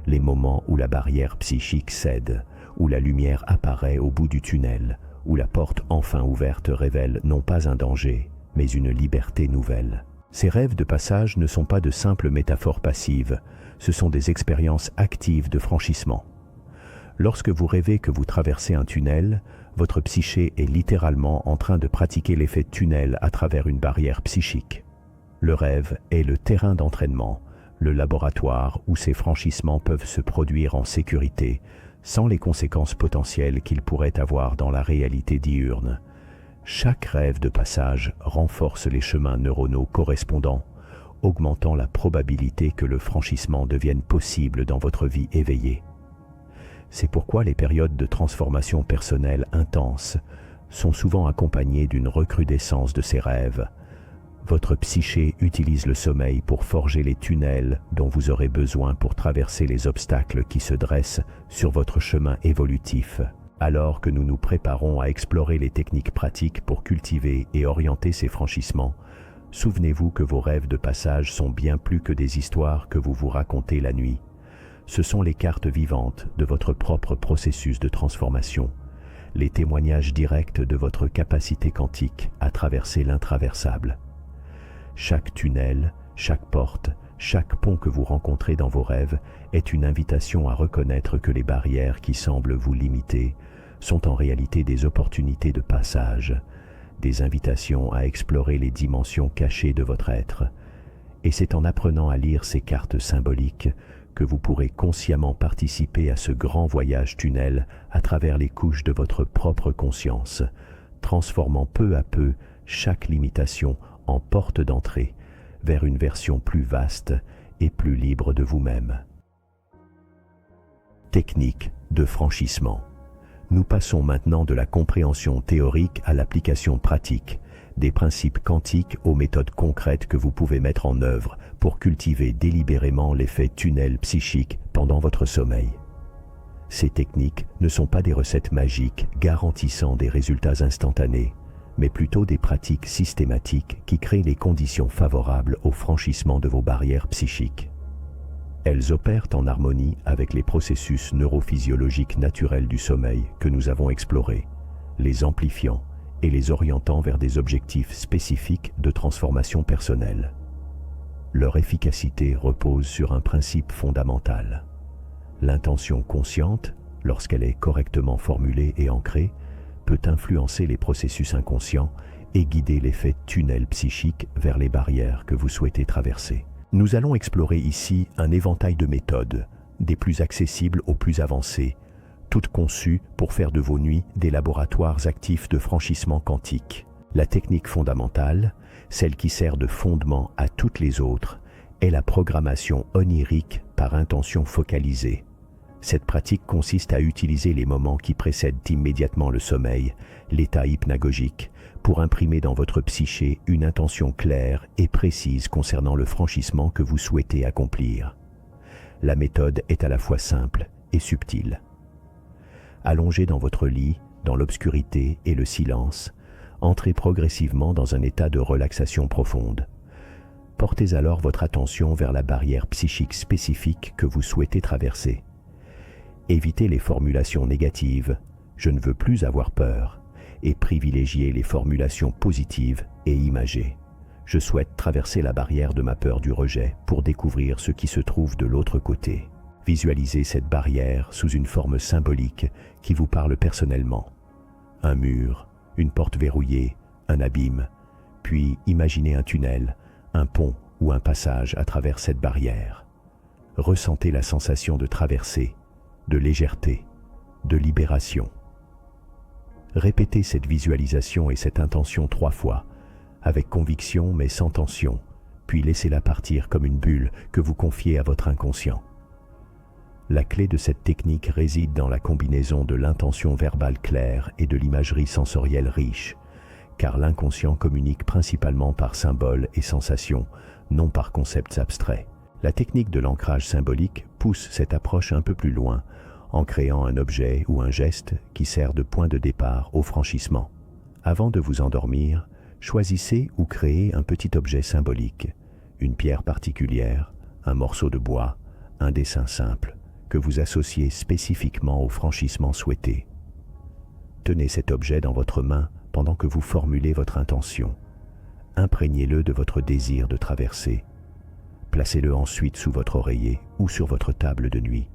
Les moments où la barrière psychique cède, où la lumière apparaît au bout du tunnel, où la porte enfin ouverte révèle non pas un danger, mais une liberté nouvelle. Ces rêves de passage ne sont pas de simples métaphores passives, ce sont des expériences actives de franchissement. Lorsque vous rêvez que vous traversez un tunnel, votre psyché est littéralement en train de pratiquer l'effet tunnel à travers une barrière psychique. Le rêve est le terrain d'entraînement, le laboratoire où ces franchissements peuvent se produire en sécurité, sans les conséquences potentielles qu'ils pourraient avoir dans la réalité diurne. Chaque rêve de passage renforce les chemins neuronaux correspondants, augmentant la probabilité que le franchissement devienne possible dans votre vie éveillée. C'est pourquoi les périodes de transformation personnelle intenses sont souvent accompagnées d'une recrudescence de ces rêves, Votre psyché utilise le sommeil pour forger les tunnels dont vous aurez besoin pour traverser les obstacles qui se dressent sur votre chemin évolutif. Alors que nous nous préparons à explorer les techniques pratiques pour cultiver et orienter ces franchissements, souvenez-vous que vos rêves de passage sont bien plus que des histoires que vous vous racontez la nuit. Ce sont les cartes vivantes de votre propre processus de transformation, les témoignages directs de votre capacité quantique à traverser l'intraversable. Chaque tunnel, chaque porte, chaque pont que vous rencontrez dans vos rêves est une invitation à reconnaître que les barrières qui semblent vous limiter sont en réalité des opportunités de passage, des invitations à explorer les dimensions cachées de votre être. Et c'est en apprenant à lire ces cartes symboliques que vous pourrez consciemment participer à ce grand voyage tunnel à travers les couches de votre propre conscience, transformant peu à peu chaque limitation en porte d'entrée vers une version plus vaste et plus libre de vous-même. Technique de franchissement. Nous passons maintenant de la compréhension théorique à l'application pratique, des principes quantiques aux méthodes concrètes que vous pouvez mettre en œuvre pour cultiver délibérément l'effet tunnel psychique pendant votre sommeil. Ces techniques ne sont pas des recettes magiques garantissant des résultats instantanés, mais plutôt des pratiques systématiques qui créent les conditions favorables au franchissement de vos barrières psychiques. Elles opèrent en harmonie avec les processus neurophysiologiques naturels du sommeil que nous avons explorés, les amplifiant et les orientant vers des objectifs spécifiques de transformation personnelle. Leur efficacité repose sur un principe fondamental. L'intention consciente, lorsqu'elle est correctement formulée et ancrée, peut influencer les processus inconscients et guider l'effet tunnel psychique vers les barrières que vous souhaitez traverser. Nous allons explorer ici un éventail de méthodes, des plus accessibles aux plus avancées, toutes conçues pour faire de vos nuits des laboratoires actifs de franchissement quantique. La technique fondamentale, celle qui sert de fondement à toutes les autres, est la programmation onirique par intention focalisée. Cette pratique consiste à utiliser les moments qui précèdent immédiatement le sommeil, l'état hypnagogique, pour imprimer dans votre psyché une intention claire et précise concernant le franchissement que vous souhaitez accomplir. La méthode est à la fois simple et subtile. Allongé dans votre lit, dans l'obscurité et le silence, entrez progressivement dans un état de relaxation profonde. Portez alors votre attention vers la barrière psychique spécifique que vous souhaitez traverser. Évitez les formulations négatives « je ne veux plus avoir peur » et privilégiez les formulations positives et imagées. Je souhaite traverser la barrière de ma peur du rejet pour découvrir ce qui se trouve de l'autre côté. Visualisez cette barrière sous une forme symbolique qui vous parle personnellement. Un mur, une porte verrouillée, un abîme, puis imaginez un tunnel, un pont ou un passage à travers cette barrière. Ressentez la sensation de traversée, de légèreté, de libération. Répétez cette visualisation et cette intention 3 fois, avec conviction mais sans tension, puis laissez-la partir comme une bulle que vous confiez à votre inconscient. La clé de cette technique réside dans la combinaison de l'intention verbale claire et de l'imagerie sensorielle riche, car l'inconscient communique principalement par symboles et sensations, non par concepts abstraits. La technique de l'ancrage symbolique pousse cette approche un peu plus loin, en créant un objet ou un geste qui sert de point de départ au franchissement. Avant de vous endormir, choisissez ou créez un petit objet symbolique, une pierre particulière, un morceau de bois, un dessin simple, que vous associez spécifiquement au franchissement souhaité. Tenez cet objet dans votre main pendant que vous formulez votre intention. Imprégnez-le de votre désir de traverser. Placez-le ensuite sous votre oreiller ou sur votre table de nuit.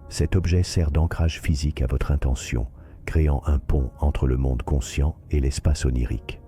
Cet objet sert d'ancrage physique à votre intention, créant un pont entre le monde conscient et l'espace onirique.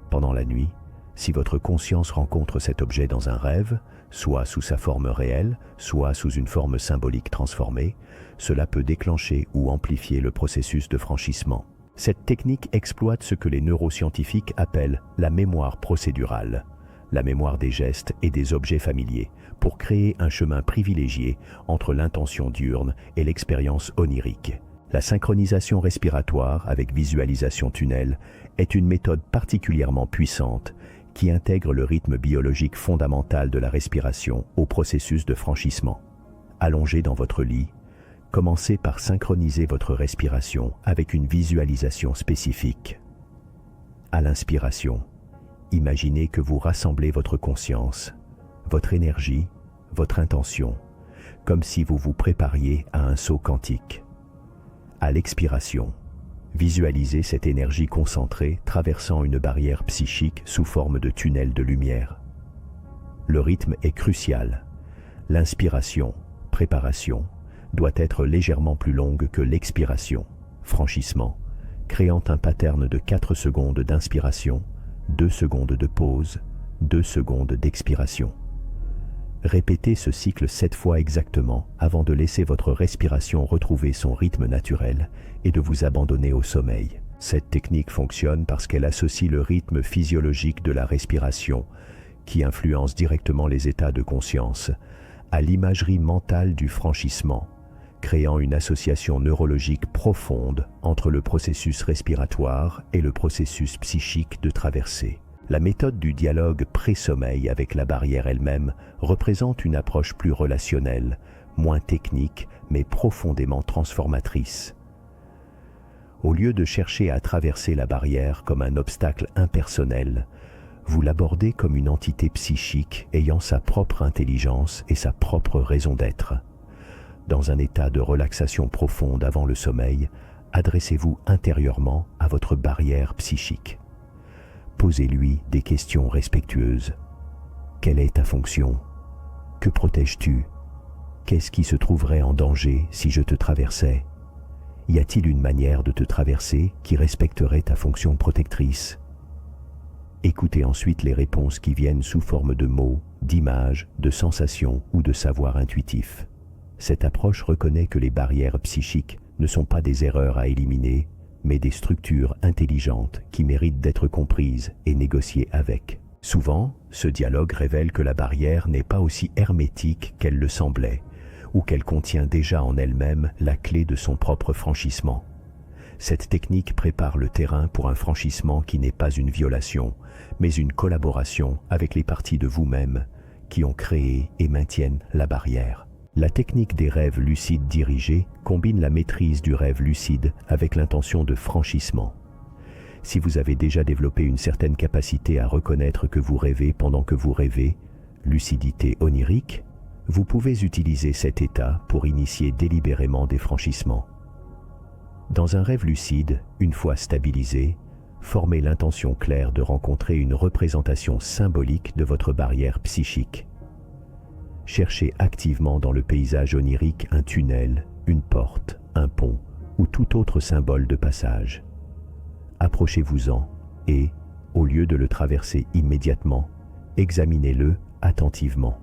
Pendant la nuit, si votre conscience rencontre cet objet dans un rêve, soit sous sa forme réelle, soit sous une forme symbolique transformée, cela peut déclencher ou amplifier le processus de franchissement. Cette technique exploite ce que les neuroscientifiques appellent la mémoire procédurale, la mémoire des gestes et des objets familiers, pour créer un chemin privilégié entre l'intention diurne et l'expérience onirique. La synchronisation respiratoire avec visualisation tunnel est une méthode particulièrement puissante qui intègre le rythme biologique fondamental de la respiration au processus de franchissement. Allongé dans votre lit, commencez par synchroniser votre respiration avec une visualisation spécifique. À l'inspiration, imaginez que vous rassemblez votre conscience, votre énergie, votre intention, comme si vous vous prépariez à un saut quantique. À l'expiration, visualisez cette énergie concentrée traversant une barrière psychique sous forme de tunnel de lumière. Le rythme est crucial. L'inspiration, préparation, doit être légèrement plus longue que l'expiration, franchissement, créant un pattern de 4 secondes d'inspiration, 2 secondes de pause, 2 secondes d'expiration. Répétez ce cycle 7 fois exactement avant de laisser votre respiration retrouver son rythme naturel et de vous abandonner au sommeil. Cette technique fonctionne parce qu'elle associe le rythme physiologique de la respiration, qui influence directement les états de conscience, à l'imagerie mentale du franchissement, créant une association neurologique profonde entre le processus respiratoire et le processus psychique de traversée. La méthode du dialogue pré-sommeil avec la barrière elle-même représente une approche plus relationnelle, moins technique, mais profondément transformatrice. Au lieu de chercher à traverser la barrière comme un obstacle impersonnel, vous l'abordez comme une entité psychique ayant sa propre intelligence et sa propre raison d'être. Dans un état de relaxation profonde avant le sommeil, adressez-vous intérieurement à votre barrière psychique. Posez-lui des questions respectueuses. Quelle est ta fonction? Que protèges-tu? Qu'est-ce qui se trouverait en danger si je te traversais? Y a-t-il une manière de te traverser qui respecterait ta fonction protectrice? Écoutez ensuite les réponses qui viennent sous forme de mots, d'images, de sensations ou de savoir intuitif. Cette approche reconnaît que les barrières psychiques ne sont pas des erreurs à éliminer, mais des structures intelligentes qui méritent d'être comprises et négociées avec. Souvent, ce dialogue révèle que la barrière n'est pas aussi hermétique qu'elle le semblait, ou qu'elle contient déjà en elle-même la clé de son propre franchissement. Cette technique prépare le terrain pour un franchissement qui n'est pas une violation, mais une collaboration avec les parties de vous-même qui ont créé et maintiennent la barrière. La technique des rêves lucides dirigés combine la maîtrise du rêve lucide avec l'intention de franchissement. Si vous avez déjà développé une certaine capacité à reconnaître que vous rêvez pendant que vous rêvez, lucidité onirique, vous pouvez utiliser cet état pour initier délibérément des franchissements. Dans un rêve lucide, une fois stabilisé, formez l'intention claire de rencontrer une représentation symbolique de votre barrière psychique. Cherchez activement dans le paysage onirique un tunnel, une porte, un pont ou tout autre symbole de passage. Approchez-vous-en et, au lieu de le traverser immédiatement, examinez-le attentivement.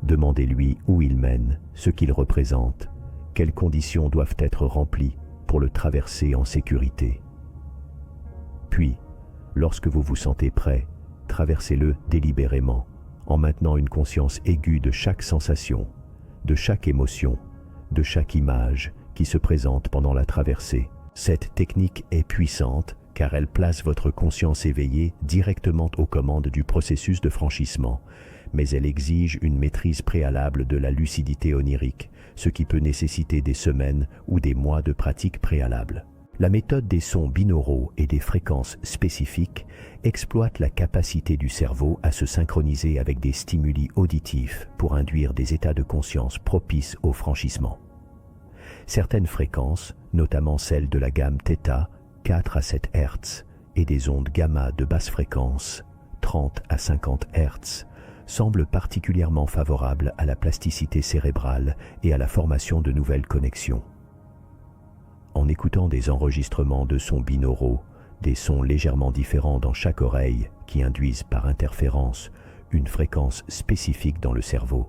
Demandez-lui où il mène, ce qu'il représente, quelles conditions doivent être remplies pour le traverser en sécurité. Puis, lorsque vous vous sentez prêt, traversez-le délibérément, en maintenant une conscience aiguë de chaque sensation, de chaque émotion, de chaque image qui se présente pendant la traversée. Cette technique est puissante car elle place votre conscience éveillée directement aux commandes du processus de franchissement, mais elle exige une maîtrise préalable de la lucidité onirique, ce qui peut nécessiter des semaines ou des mois de pratique préalable. La méthode des sons binauraux et des fréquences spécifiques exploite la capacité du cerveau à se synchroniser avec des stimuli auditifs pour induire des états de conscience propices au franchissement. Certaines fréquences, notamment celles de la gamme θ, 4 à 7 Hz, et des ondes gamma de basse fréquence, 30 à 50 Hz, semblent particulièrement favorables à la plasticité cérébrale et à la formation de nouvelles connexions. En écoutant des enregistrements de sons binauraux, des sons légèrement différents dans chaque oreille qui induisent par interférence une fréquence spécifique dans le cerveau,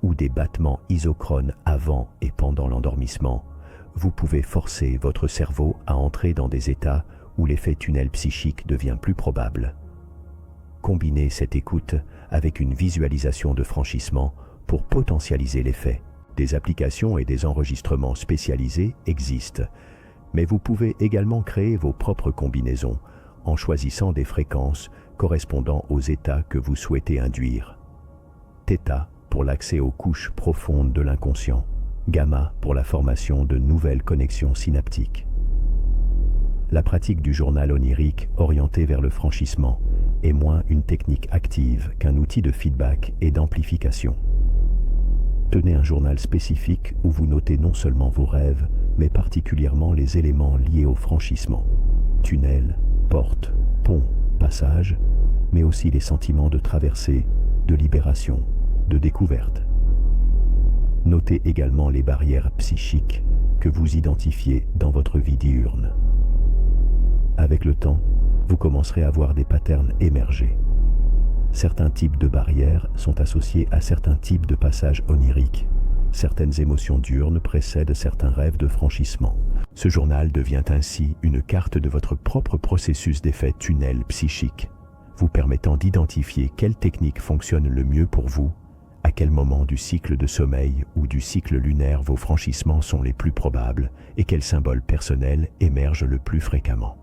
ou des battements isochrones avant et pendant l'endormissement, vous pouvez forcer votre cerveau à entrer dans des états où l'effet tunnel psychique devient plus probable. Combinez cette écoute avec une visualisation de franchissement pour potentialiser l'effet. Des applications et des enregistrements spécialisés existent, mais vous pouvez également créer vos propres combinaisons en choisissant des fréquences correspondant aux états que vous souhaitez induire. Theta pour l'accès aux couches profondes de l'inconscient. Gamma pour la formation de nouvelles connexions synaptiques. La pratique du journal onirique orienté vers le franchissement est moins une technique active qu'un outil de feedback et d'amplification. Tenez un journal spécifique où vous notez non seulement vos rêves, mais particulièrement les éléments liés au franchissement. Tunnels, portes, ponts, passages, mais aussi les sentiments de traversée, de libération, de découverte. Notez également les barrières psychiques que vous identifiez dans votre vie diurne. Avec le temps, vous commencerez à voir des patterns émerger. Certains types de barrières sont associés à certains types de passages oniriques. Certaines émotions diurnes précèdent certains rêves de franchissement. Ce journal devient ainsi une carte de votre propre processus d'effet tunnel psychique, vous permettant d'identifier quelle technique fonctionne le mieux pour vous, à quel moment du cycle de sommeil ou du cycle lunaire vos franchissements sont les plus probables et quels symboles personnels émergent le plus fréquemment.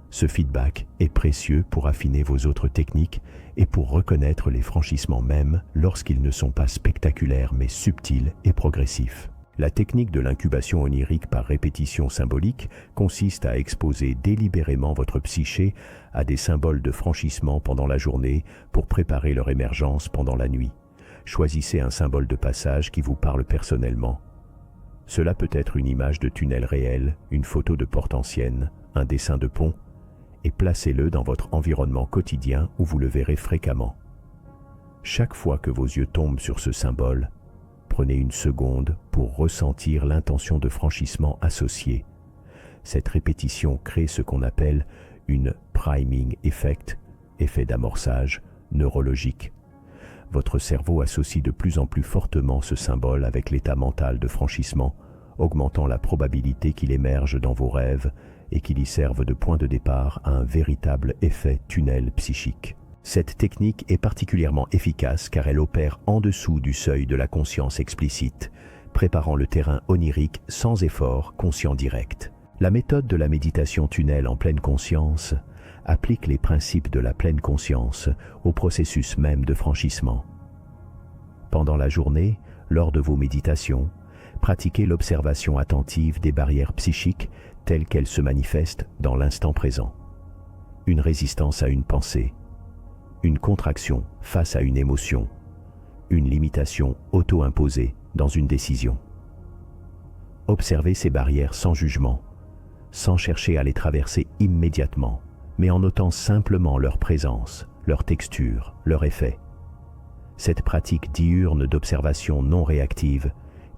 Ce feedback est précieux pour affiner vos autres techniques et pour reconnaître les franchissements même lorsqu'ils ne sont pas spectaculaires mais subtils et progressifs. La technique de l'incubation onirique par répétition symbolique consiste à exposer délibérément votre psyché à des symboles de franchissement pendant la journée pour préparer leur émergence pendant la nuit. Choisissez un symbole de passage qui vous parle personnellement. Cela peut être une image de tunnel réel, une photo de porte ancienne, un dessin de pont, et placez-le dans votre environnement quotidien où vous le verrez fréquemment. Chaque fois que vos yeux tombent sur ce symbole, prenez une seconde pour ressentir l'intention de franchissement associée. Cette répétition crée ce qu'on appelle une priming effect, effet d'amorçage neurologique. Votre cerveau associe de plus en plus fortement ce symbole avec l'état mental de franchissement, augmentant la probabilité qu'il émerge dans vos rêves et qu'il y serve de point de départ à un véritable effet tunnel psychique. Cette technique est particulièrement efficace car elle opère en dessous du seuil de la conscience explicite, préparant le terrain onirique sans effort conscient direct. La méthode de la méditation tunnel en pleine conscience applique les principes de la pleine conscience au processus même de franchissement. Pendant la journée, lors de vos méditations, pratiquez l'observation attentive des barrières psychiques telles qu'elles se manifestent dans l'instant présent. Une résistance à une pensée, une contraction face à une émotion, une limitation auto-imposée dans une décision. Observez ces barrières sans jugement, sans chercher à les traverser immédiatement, mais en notant simplement leur présence, leur texture, leur effet. Cette pratique diurne d'observation non réactive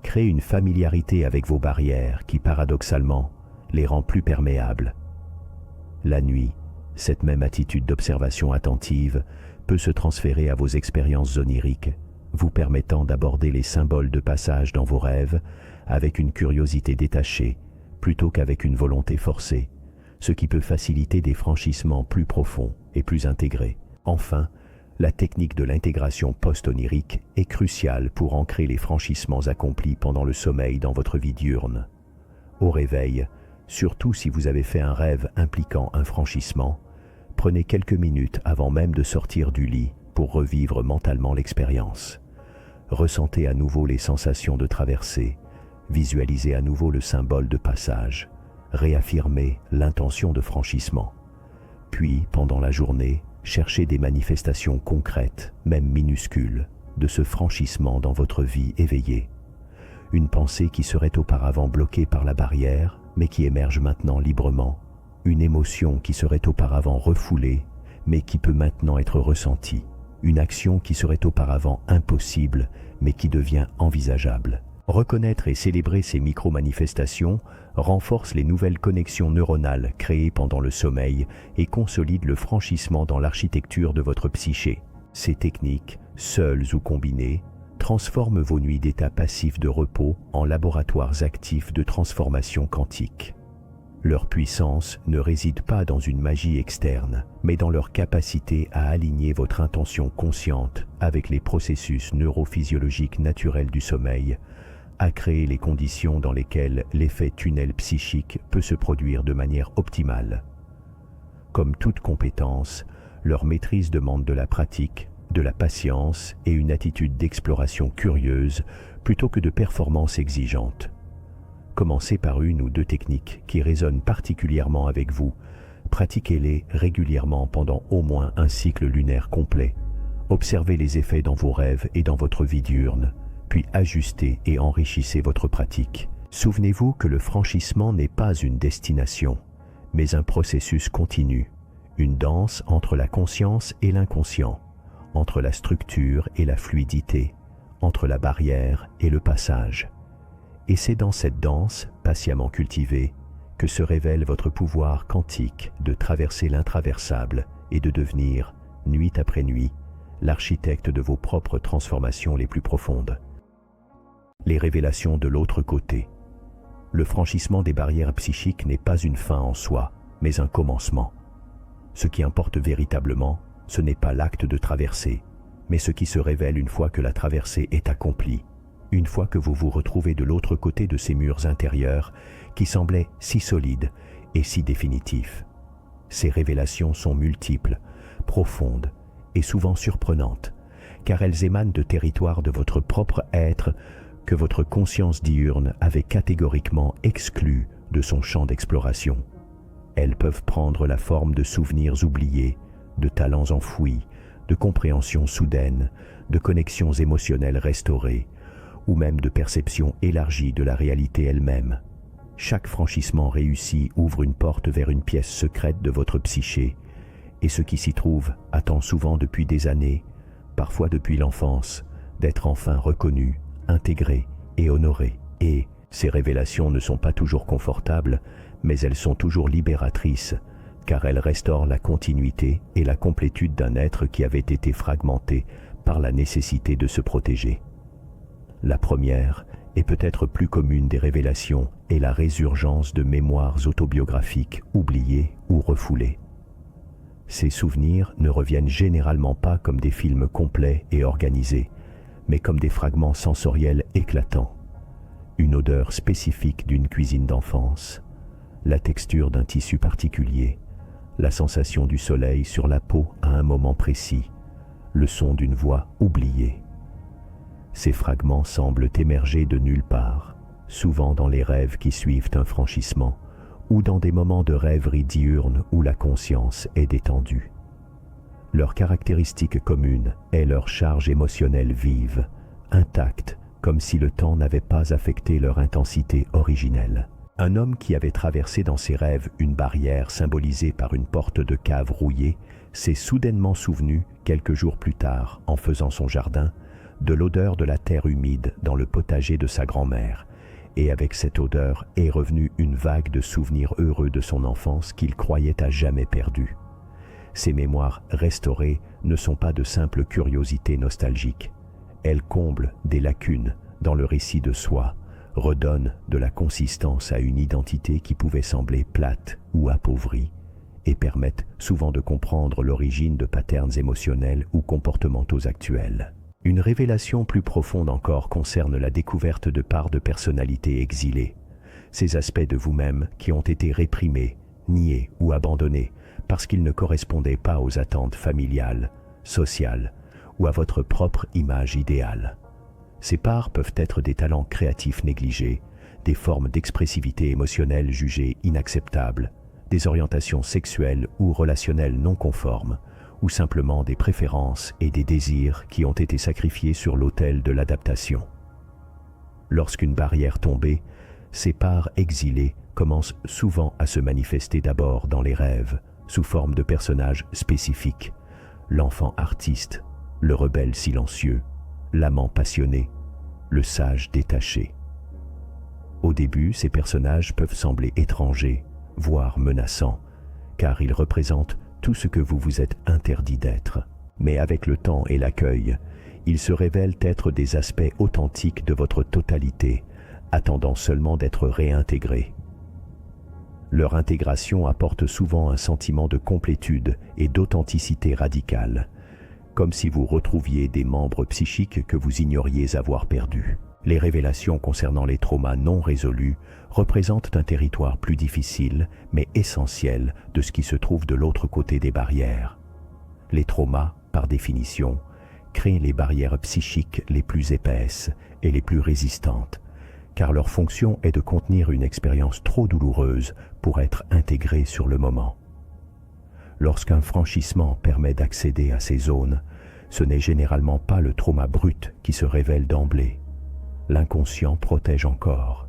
crée une familiarité avec vos barrières qui, paradoxalement, les rend plus perméables. La nuit, cette même attitude d'observation attentive peut se transférer à vos expériences oniriques, vous permettant d'aborder les symboles de passage dans vos rêves avec une curiosité détachée plutôt qu'avec une volonté forcée, ce qui peut faciliter des franchissements plus profonds et plus intégrés. Enfin, la technique de l'intégration post-onirique est cruciale pour ancrer les franchissements accomplis pendant le sommeil dans votre vie diurne. Au réveil, surtout si vous avez fait un rêve impliquant un franchissement, prenez quelques minutes avant même de sortir du lit pour revivre mentalement l'expérience. Ressentez à nouveau les sensations de traversée, visualisez à nouveau le symbole de passage, réaffirmez l'intention de franchissement. Puis, pendant la journée, cherchez des manifestations concrètes, même minuscules, de ce franchissement dans votre vie éveillée. Une pensée qui serait auparavant bloquée par la barrière, mais qui émerge maintenant librement. Une émotion qui serait auparavant refoulée, mais qui peut maintenant être ressentie. Une action qui serait auparavant impossible, mais qui devient envisageable. Reconnaître et célébrer ces micro-manifestations renforce les nouvelles connexions neuronales créées pendant le sommeil et consolide le franchissement dans l'architecture de votre psyché. Ces techniques, seules ou combinées, transforment vos nuits d'état passif de repos en laboratoires actifs de transformation quantique. Leur puissance ne réside pas dans une magie externe, mais dans leur capacité à aligner votre intention consciente avec les processus neurophysiologiques naturels du sommeil, à créer les conditions dans lesquelles l'effet tunnel psychique peut se produire de manière optimale. Comme toute compétence, Leur maîtrise demande de la pratique, de la patience et une attitude d'exploration curieuse plutôt que de performance exigeante. Commencez par une ou deux techniques qui résonnent particulièrement avec vous. Pratiquez-les régulièrement pendant au moins un cycle lunaire complet. Observez les effets dans vos rêves et dans votre vie diurne, puis ajustez et enrichissez votre pratique. Souvenez-vous que le franchissement n'est pas une destination, mais un processus continu, une danse entre la conscience et l'inconscient, entre la structure et la fluidité, entre la barrière et le passage. Et c'est dans cette danse, patiemment cultivée, que se révèle votre pouvoir quantique de traverser l'intraversable et de devenir, nuit après nuit, l'architecte de vos propres transformations les plus profondes. Les révélations de l'autre côté. Le franchissement des barrières psychiques n'est pas une fin en soi, mais un commencement. Ce qui importe véritablement, ce n'est pas l'acte de traverser, mais ce qui se révèle une fois que la traversée est accomplie, une fois que vous vous retrouvez de l'autre côté de ces murs intérieurs qui semblaient si solides et si définitifs. Ces révélations sont multiples, profondes et souvent surprenantes, car elles émanent de territoires de votre propre être que votre conscience diurne avait catégoriquement exclus de son champ d'exploration. Elles peuvent prendre la forme de souvenirs oubliés, de talents enfouis, de compréhensions soudaines, de connexions émotionnelles restaurées, ou même de perceptions élargies de la réalité elle-même. Chaque franchissement réussi ouvre une porte vers une pièce secrète de votre psyché, et ce qui s'y trouve attend souvent depuis des années, parfois depuis l'enfance, d'être enfin reconnu, intégré et honoré. Et ces révélations ne sont pas toujours confortables, mais elles sont toujours libératrices, car elles restaurent la continuité et la complétude d'un être qui avait été fragmenté par la nécessité de se protéger. La première, et peut-être plus commune des révélations, est la résurgence de mémoires autobiographiques oubliées ou refoulées. Ces souvenirs ne reviennent généralement pas comme des films complets et organisés, mais comme des fragments sensoriels éclatants. Une odeur spécifique d'une cuisine d'enfance, la texture d'un tissu particulier, la sensation du soleil sur la peau à un moment précis, le son d'une voix oubliée. Ces fragments semblent émerger de nulle part, souvent dans les rêves qui suivent un franchissement, ou dans des moments de rêverie diurne où la conscience est détendue. Leur caractéristique commune est leur charge émotionnelle vive, intacte, comme si le temps n'avait pas affecté leur intensité originelle. Un homme qui avait traversé dans ses rêves une barrière symbolisée par une porte de cave rouillée s'est soudainement souvenu, quelques jours plus tard, en faisant son jardin, de l'odeur de la terre humide dans le potager de sa grand-mère, et avec cette odeur est revenue une vague de souvenirs heureux de son enfance qu'il croyait à jamais perdue. Ces mémoires restaurées ne sont pas de simples curiosités nostalgiques. Elles comblent des lacunes dans le récit de soi, redonnent de la consistance à une identité qui pouvait sembler plate ou appauvrie, et permettent souvent de comprendre l'origine de patterns émotionnels ou comportementaux actuels. Une révélation plus profonde encore concerne la découverte de parts de personnalité exilées, ces aspects de vous-même qui ont été réprimés, niés ou abandonnés parce qu'ils ne correspondaient pas aux attentes familiales, sociales ou à votre propre image idéale. Ces parts peuvent être des talents créatifs négligés, des formes d'expressivité émotionnelle jugées inacceptables, des orientations sexuelles ou relationnelles non conformes, ou simplement des préférences et des désirs qui ont été sacrifiés sur l'autel de l'adaptation. Lorsqu'une barrière tombée, ces parts exilées commencent souvent à se manifester d'abord dans les rêves, sous forme de personnages spécifiques, l'enfant artiste, le rebelle silencieux, l'amant passionné, le sage détaché. Au début, ces personnages peuvent sembler étrangers, voire menaçants, car ils représentent tout ce que vous vous êtes interdit d'être. Mais avec le temps et l'accueil, ils se révèlent être des aspects authentiques de votre totalité, attendant seulement d'être réintégrés. Leur intégration apporte souvent un sentiment de complétude et d'authenticité radicale, comme si vous retrouviez des membres psychiques que vous ignoriez avoir perdus. Les révélations concernant les traumas non résolus représentent un territoire plus difficile, mais essentiel, de ce qui se trouve de l'autre côté des barrières. Les traumas, par définition, créent les barrières psychiques les plus épaisses et les plus résistantes, car leur fonction est de contenir une expérience trop douloureuse pour être intégrée sur le moment. Lorsqu'un franchissement permet d'accéder à ces zones, ce n'est généralement pas le trauma brut qui se révèle d'emblée. L'inconscient protège encore,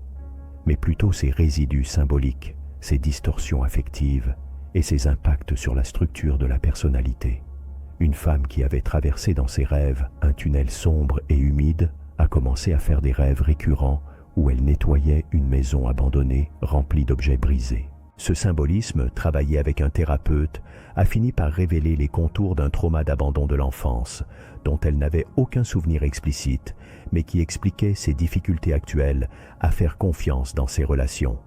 mais plutôt ses résidus symboliques, ses distorsions affectives et ses impacts sur la structure de la personnalité. Une femme qui avait traversé dans ses rêves un tunnel sombre et humide a commencé à faire des rêves récurrents où elle nettoyait une maison abandonnée remplie d'objets brisés. Ce symbolisme, travaillé avec un thérapeute, a fini par révéler les contours d'un trauma d'abandon de l'enfance, dont elle n'avait aucun souvenir explicite, mais qui expliquait ses difficultés actuelles à faire confiance dans ses relations.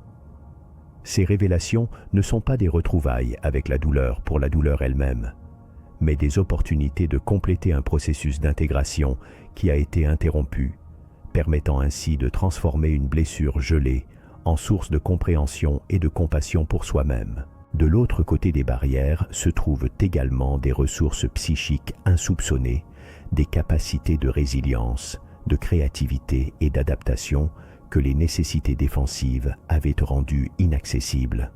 Ces révélations ne sont pas des retrouvailles avec la douleur pour la douleur elle-même, mais des opportunités de compléter un processus d'intégration qui a été interrompu, permettant ainsi de transformer une blessure gelée en source de compréhension et de compassion pour soi-même. De l'autre côté des barrières se trouvent également des ressources psychiques insoupçonnées, des capacités de résilience, de créativité et d'adaptation que les nécessités défensives avaient rendues inaccessibles.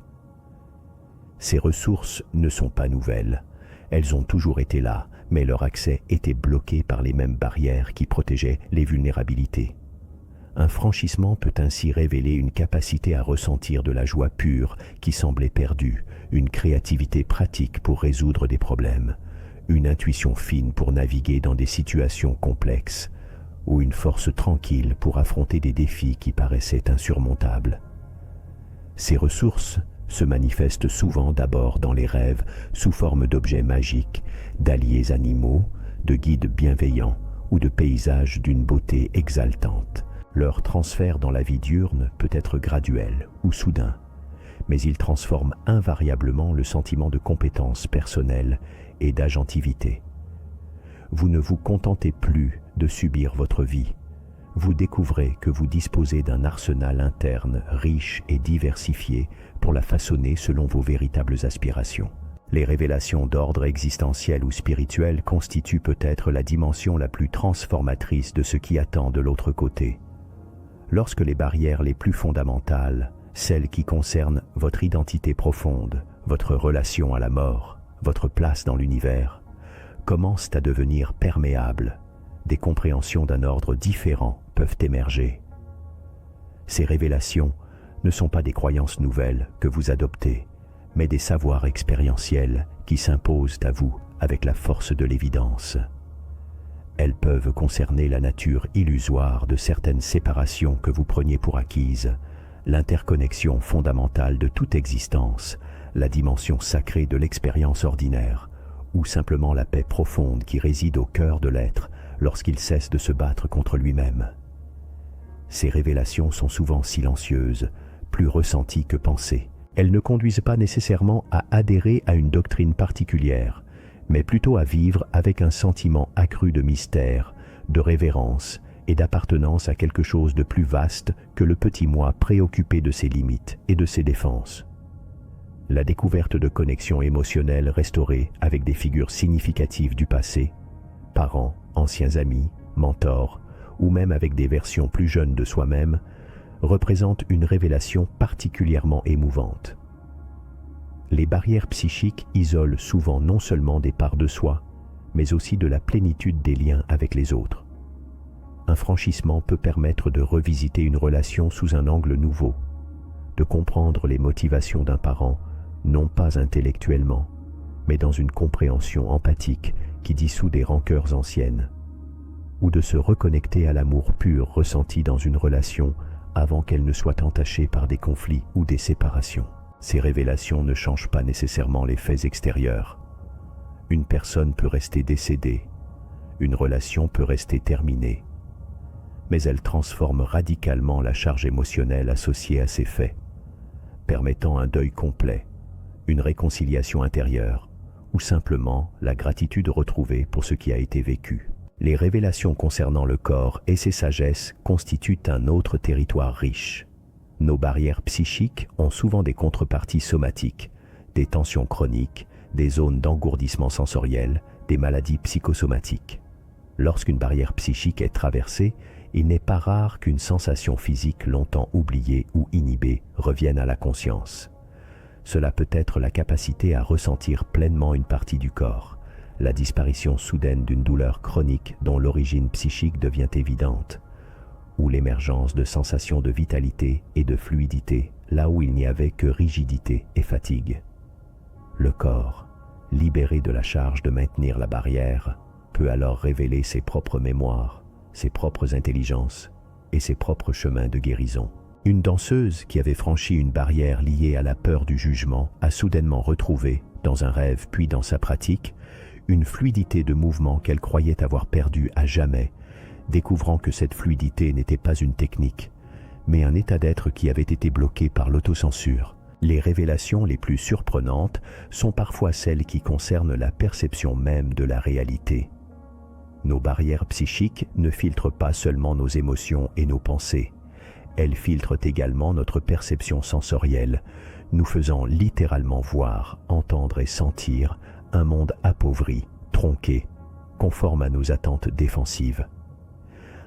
Ces ressources ne sont pas nouvelles. Elles ont toujours été là, mais leur accès était bloqué par les mêmes barrières qui protégeaient les vulnérabilités. Un franchissement peut ainsi révéler une capacité à ressentir de la joie pure qui semblait perdue, une créativité pratique pour résoudre des problèmes, une intuition fine pour naviguer dans des situations complexes, ou une force tranquille pour affronter des défis qui paraissaient insurmontables. Ces ressources se manifestent souvent d'abord dans les rêves sous forme d'objets magiques, d'alliés animaux, de guides bienveillants ou de paysages d'une beauté exaltante. Leur transfert dans la vie diurne peut être graduel ou soudain, mais il transforme invariablement le sentiment de compétence personnelle et d'agentivité. Vous ne vous contentez plus de subir votre vie. Vous découvrez que vous disposez d'un arsenal interne riche et diversifié pour la façonner selon vos véritables aspirations. Les révélations d'ordre existentiel ou spirituel constituent peut-être la dimension la plus transformatrice de ce qui attend de l'autre côté. Lorsque les barrières les plus fondamentales, celles qui concernent votre identité profonde, votre relation à la mort, votre place dans l'univers, commencent à devenir perméables, des compréhensions d'un ordre différent peuvent émerger. Ces révélations ne sont pas des croyances nouvelles que vous adoptez, mais des savoirs expérientiels qui s'imposent à vous avec la force de l'évidence. Elles peuvent concerner la nature illusoire de certaines séparations que vous preniez pour acquises, l'interconnexion fondamentale de toute existence, la dimension sacrée de l'expérience ordinaire, ou simplement la paix profonde qui réside au cœur de l'être lorsqu'il cesse de se battre contre lui-même. Ces révélations sont souvent silencieuses, plus ressenties que pensées. Elles ne conduisent pas nécessairement à adhérer à une doctrine particulière, mais plutôt à vivre avec un sentiment accru de mystère, de révérence et d'appartenance à quelque chose de plus vaste que le petit moi préoccupé de ses limites et de ses défenses. La découverte de connexions émotionnelles restaurées avec des figures significatives du passé, parents, anciens amis, mentors, ou même avec des versions plus jeunes de soi-même, représente une révélation particulièrement émouvante. Les barrières psychiques isolent souvent non seulement des parts de soi, mais aussi de la plénitude des liens avec les autres. Un franchissement peut permettre de revisiter une relation sous un angle nouveau, de comprendre les motivations d'un parent, non pas intellectuellement, mais dans une compréhension empathique qui dissout des rancœurs anciennes, ou de se reconnecter à l'amour pur ressenti dans une relation avant qu'elle ne soit entachée par des conflits ou des séparations. Ces révélations ne changent pas nécessairement les faits extérieurs. Une personne peut rester décédée, une relation peut rester terminée, mais elle transforme radicalement la charge émotionnelle associée à ces faits, permettant un deuil complet, une réconciliation intérieure, ou simplement la gratitude retrouvée pour ce qui a été vécu. Les révélations concernant le corps et ses sagesses constituent un autre territoire riche. Nos barrières psychiques ont souvent des contreparties somatiques, des tensions chroniques, des zones d'engourdissement sensoriel, des maladies psychosomatiques. Lorsqu'une barrière psychique est traversée, il n'est pas rare qu'une sensation physique longtemps oubliée ou inhibée revienne à la conscience. Cela peut être la capacité à ressentir pleinement une partie du corps, la disparition soudaine d'une douleur chronique dont l'origine psychique devient évidente, ou l'émergence de sensations de vitalité et de fluidité là où il n'y avait que rigidité et fatigue. Le corps, libéré de la charge de maintenir la barrière, peut alors révéler ses propres mémoires, ses propres intelligences et ses propres chemins de guérison. Une danseuse qui avait franchi une barrière liée à la peur du jugement a soudainement retrouvé, dans un rêve puis dans sa pratique, une fluidité de mouvement qu'elle croyait avoir perdue à jamais, découvrant que cette fluidité n'était pas une technique, mais un état d'être qui avait été bloqué par l'autocensure. Les révélations les plus surprenantes sont parfois celles qui concernent la perception même de la réalité. Nos barrières psychiques ne filtrent pas seulement nos émotions et nos pensées. Elles filtrent également notre perception sensorielle, nous faisant littéralement voir, entendre et sentir un monde appauvri, tronqué, conforme à nos attentes défensives.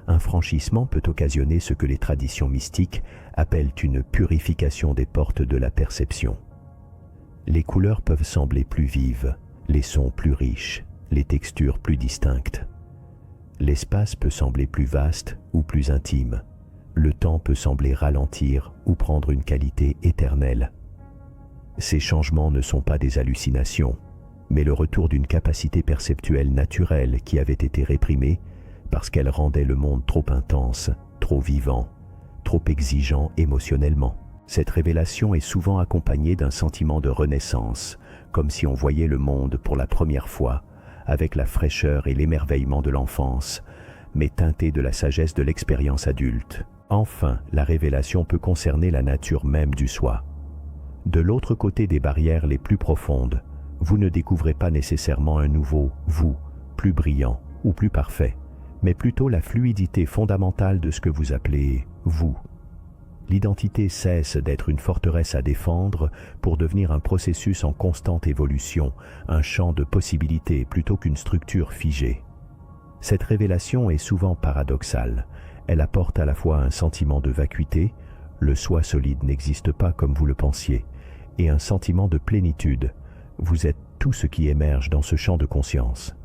Un franchissement peut occasionner ce que les traditions mystiques appellent une purification des portes de la perception. Les couleurs peuvent sembler plus vives, les sons plus riches, les textures plus distinctes. L'espace peut sembler plus vaste ou plus intime. Le temps peut sembler ralentir ou prendre une qualité éternelle. Ces changements ne sont pas des hallucinations, mais le retour d'une capacité perceptuelle naturelle qui avait été réprimée parce qu'elle rendait le monde trop intense, trop vivant, trop exigeant émotionnellement. Cette révélation est souvent accompagnée d'un sentiment de renaissance, comme si on voyait le monde pour la première fois, avec la fraîcheur et l'émerveillement de l'enfance, mais teinté de la sagesse de l'expérience adulte. Enfin, la révélation peut concerner la nature même du soi. De l'autre côté des barrières les plus profondes, vous ne découvrez pas nécessairement un nouveau vous, plus brillant ou plus parfait, mais plutôt la fluidité fondamentale de ce que vous appelez vous. L'identité cesse d'être une forteresse à défendre pour devenir un processus en constante évolution, un champ de possibilités plutôt qu'une structure figée. Cette révélation est souvent paradoxale. Elle apporte à la fois un sentiment de vacuité, le soi solide n'existe pas comme vous le pensiez, et un sentiment de plénitude. Vous êtes tout ce qui émerge dans ce champ de conscience.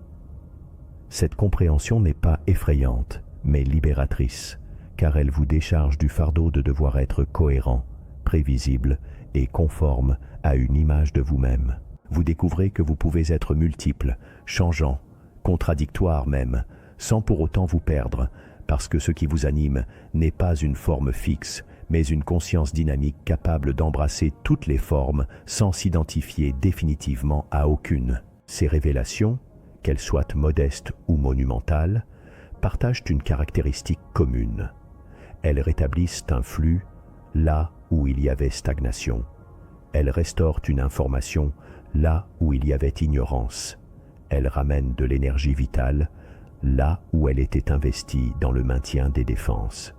Cette compréhension n'est pas effrayante, mais libératrice, car elle vous décharge du fardeau de devoir être cohérent, prévisible et conforme à une image de vous-même. Vous découvrez que vous pouvez être multiple, changeant, contradictoire même, sans pour autant vous perdre, parce que ce qui vous anime n'est pas une forme fixe, mais une conscience dynamique capable d'embrasser toutes les formes sans s'identifier définitivement à aucune. Ces révélations, qu'elles soient modestes ou monumentales, partagent une caractéristique commune. Elles rétablissent un flux là où il y avait stagnation. Elles restaurent une information là où il y avait ignorance. Elles ramènent de l'énergie vitale là où elle était investie dans le maintien des défenses.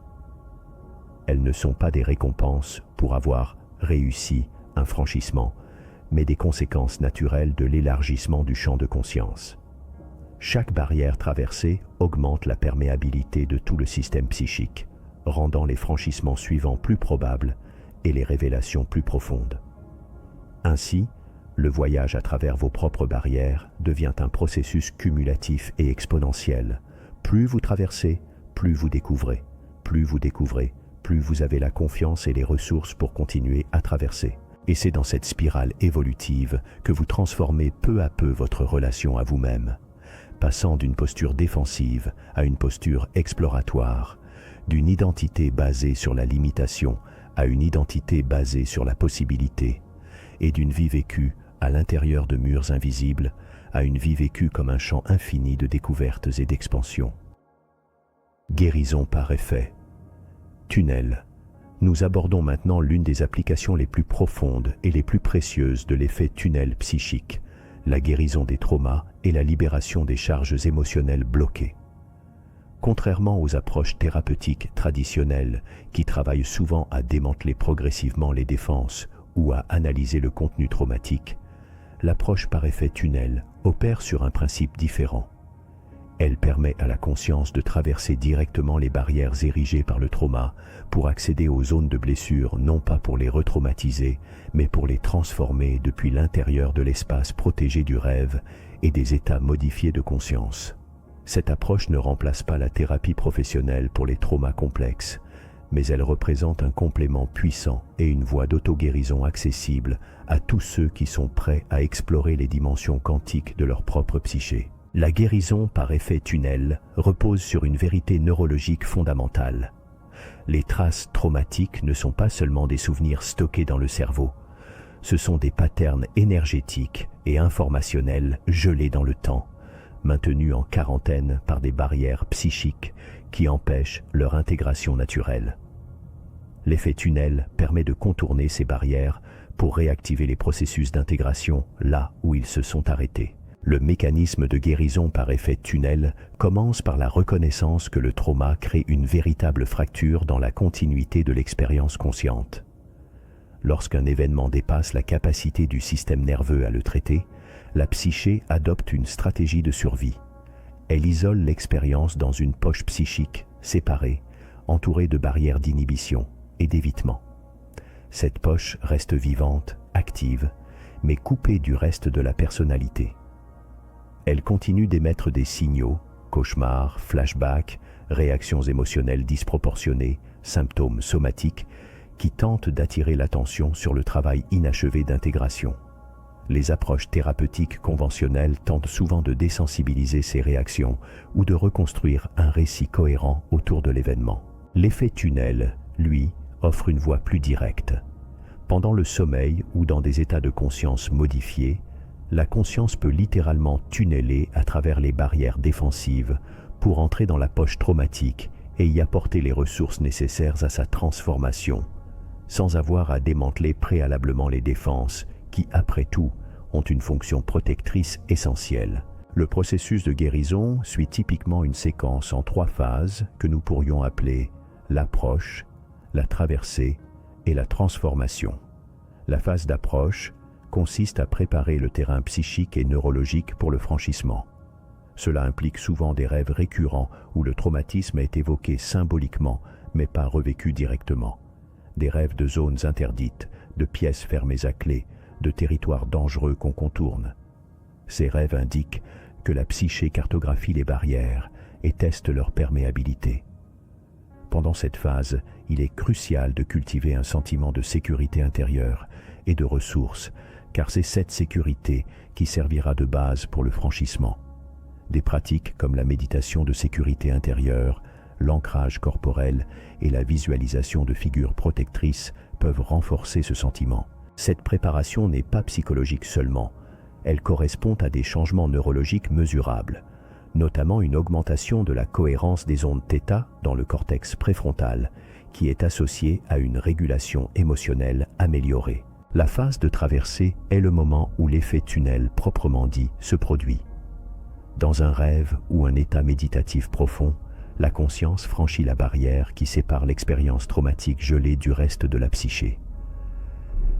Elles ne sont pas des récompenses pour avoir réussi un franchissement, mais des conséquences naturelles de l'élargissement du champ de conscience. Chaque barrière traversée augmente la perméabilité de tout le système psychique, rendant les franchissements suivants plus probables et les révélations plus profondes. Ainsi, le voyage à travers vos propres barrières devient un processus cumulatif et exponentiel. Plus vous traversez, plus vous découvrez. Plus vous découvrez, plus vous avez la confiance et les ressources pour continuer à traverser. Et c'est dans cette spirale évolutive que vous transformez peu à peu votre relation à vous-même, passant d'une posture défensive à une posture exploratoire, d'une identité basée sur la limitation à une identité basée sur la possibilité, et d'une vie vécue à l'intérieur de murs invisibles à une vie vécue comme un champ infini de découvertes et d'expansion. Guérison par effet. Tunnel. Nous abordons maintenant l'une des applications les plus profondes et les plus précieuses de l'effet tunnel psychique, la guérison des traumas et la libération des charges émotionnelles bloquées. Contrairement aux approches thérapeutiques traditionnelles qui travaillent souvent à démanteler progressivement les défenses ou à analyser le contenu traumatique, l'approche par effet tunnel opère sur un principe différent. Elle permet à la conscience de traverser directement les barrières érigées par le trauma pour accéder aux zones de blessure, non pas pour les retraumatiser, mais pour les transformer depuis l'intérieur de l'espace protégé du rêve et des états modifiés de conscience. Cette approche ne remplace pas la thérapie professionnelle pour les traumas complexes, mais elle représente un complément puissant et une voie d'auto-guérison accessible à tous ceux qui sont prêts à explorer les dimensions quantiques de leur propre psyché. La guérison par effet tunnel repose sur une vérité neurologique fondamentale. Les traces traumatiques ne sont pas seulement des souvenirs stockés dans le cerveau, ce sont des patterns énergétiques et informationnels gelés dans le temps, maintenus en quarantaine par des barrières psychiques qui empêchent leur intégration naturelle. L'effet tunnel permet de contourner ces barrières pour réactiver les processus d'intégration là où ils se sont arrêtés. Le mécanisme de guérison par effet tunnel commence par la reconnaissance que le trauma crée une véritable fracture dans la continuité de l'expérience consciente. Lorsqu'un événement dépasse la capacité du système nerveux à le traiter, la psyché adopte une stratégie de survie. Elle isole l'expérience dans une poche psychique, séparée, entourée de barrières d'inhibition et d'évitement. Cette poche reste vivante, active, mais coupée du reste de la personnalité. Elle continue d'émettre des signaux, cauchemars, flashbacks, réactions émotionnelles disproportionnées, symptômes somatiques, qui tentent d'attirer l'attention sur le travail inachevé d'intégration. Les approches thérapeutiques conventionnelles tentent souvent de désensibiliser ces réactions ou de reconstruire un récit cohérent autour de l'événement. L'effet tunnel, lui, offre une voie plus directe. Pendant le sommeil ou dans des états de conscience modifiés, la conscience peut littéralement tunneler à travers les barrières défensives pour entrer dans la poche traumatique et y apporter les ressources nécessaires à sa transformation, sans avoir à démanteler préalablement les défenses qui, après tout, ont une fonction protectrice essentielle. Le processus de guérison suit typiquement une séquence en 3 phases que nous pourrions appeler l'approche, la traversée et la transformation. La phase d'approche consiste à préparer le terrain psychique et neurologique pour le franchissement. Cela implique souvent des rêves récurrents où le traumatisme est évoqué symboliquement mais pas revécu directement. Des rêves de zones interdites, de pièces fermées à clé, de territoires dangereux qu'on contourne. Ces rêves indiquent que la psyché cartographie les barrières et teste leur perméabilité. Pendant cette phase, il est crucial de cultiver un sentiment de sécurité intérieure et de ressources, car c'est cette sécurité qui servira de base pour le franchissement. Des pratiques comme la méditation de sécurité intérieure, l'ancrage corporel et la visualisation de figures protectrices peuvent renforcer ce sentiment. Cette préparation n'est pas psychologique seulement, elle correspond à des changements neurologiques mesurables, notamment une augmentation de la cohérence des ondes θ dans le cortex préfrontal, qui est associée à une régulation émotionnelle améliorée. La phase de traversée est le moment où l'effet tunnel proprement dit se produit. Dans un rêve ou un état méditatif profond, la conscience franchit la barrière qui sépare l'expérience traumatique gelée du reste de la psyché.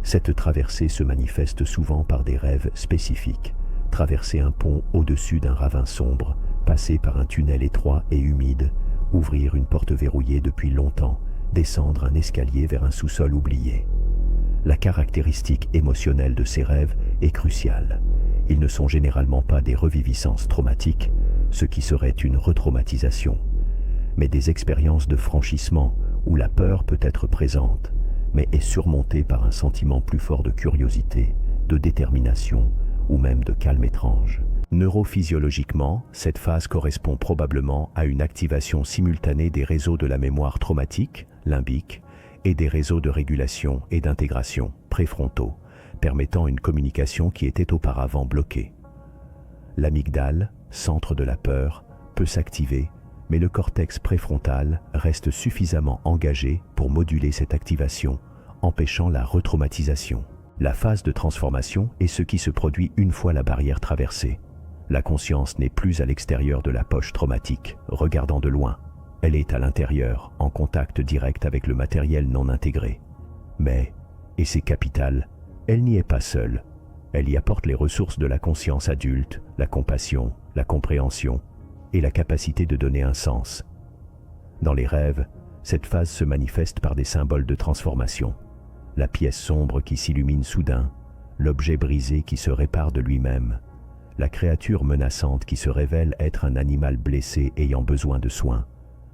Cette traversée se manifeste souvent par des rêves spécifiques. Traverser un pont au-dessus d'un ravin sombre, passer par un tunnel étroit et humide, ouvrir une porte verrouillée depuis longtemps, descendre un escalier vers un sous-sol oublié. La caractéristique émotionnelle de ces rêves est cruciale. Ils ne sont généralement pas des reviviscences traumatiques, ce qui serait une retraumatisation, mais des expériences de franchissement où la peur peut être présente, mais est surmontée par un sentiment plus fort de curiosité, de détermination ou même de calme étrange. Neurophysiologiquement, cette phase correspond probablement à une activation simultanée des réseaux de la mémoire traumatique, limbique, et des réseaux de régulation et d'intégration, préfrontaux, permettant une communication qui était auparavant bloquée. L'amygdale, centre de la peur, peut s'activer, mais le cortex préfrontal reste suffisamment engagé pour moduler cette activation, empêchant la retraumatisation. La phase de transformation est ce qui se produit une fois la barrière traversée. La conscience n'est plus à l'extérieur de la poche traumatique, regardant de loin. Elle est à l'intérieur, en contact direct avec le matériel non intégré. Mais, et c'est capital, elle n'y est pas seule. Elle y apporte les ressources de la conscience adulte, la compassion, la compréhension et la capacité de donner un sens. Dans les rêves, cette phase se manifeste par des symboles de transformation. La pièce sombre qui s'illumine soudain, l'objet brisé qui se répare de lui-même, la créature menaçante qui se révèle être un animal blessé ayant besoin de soins,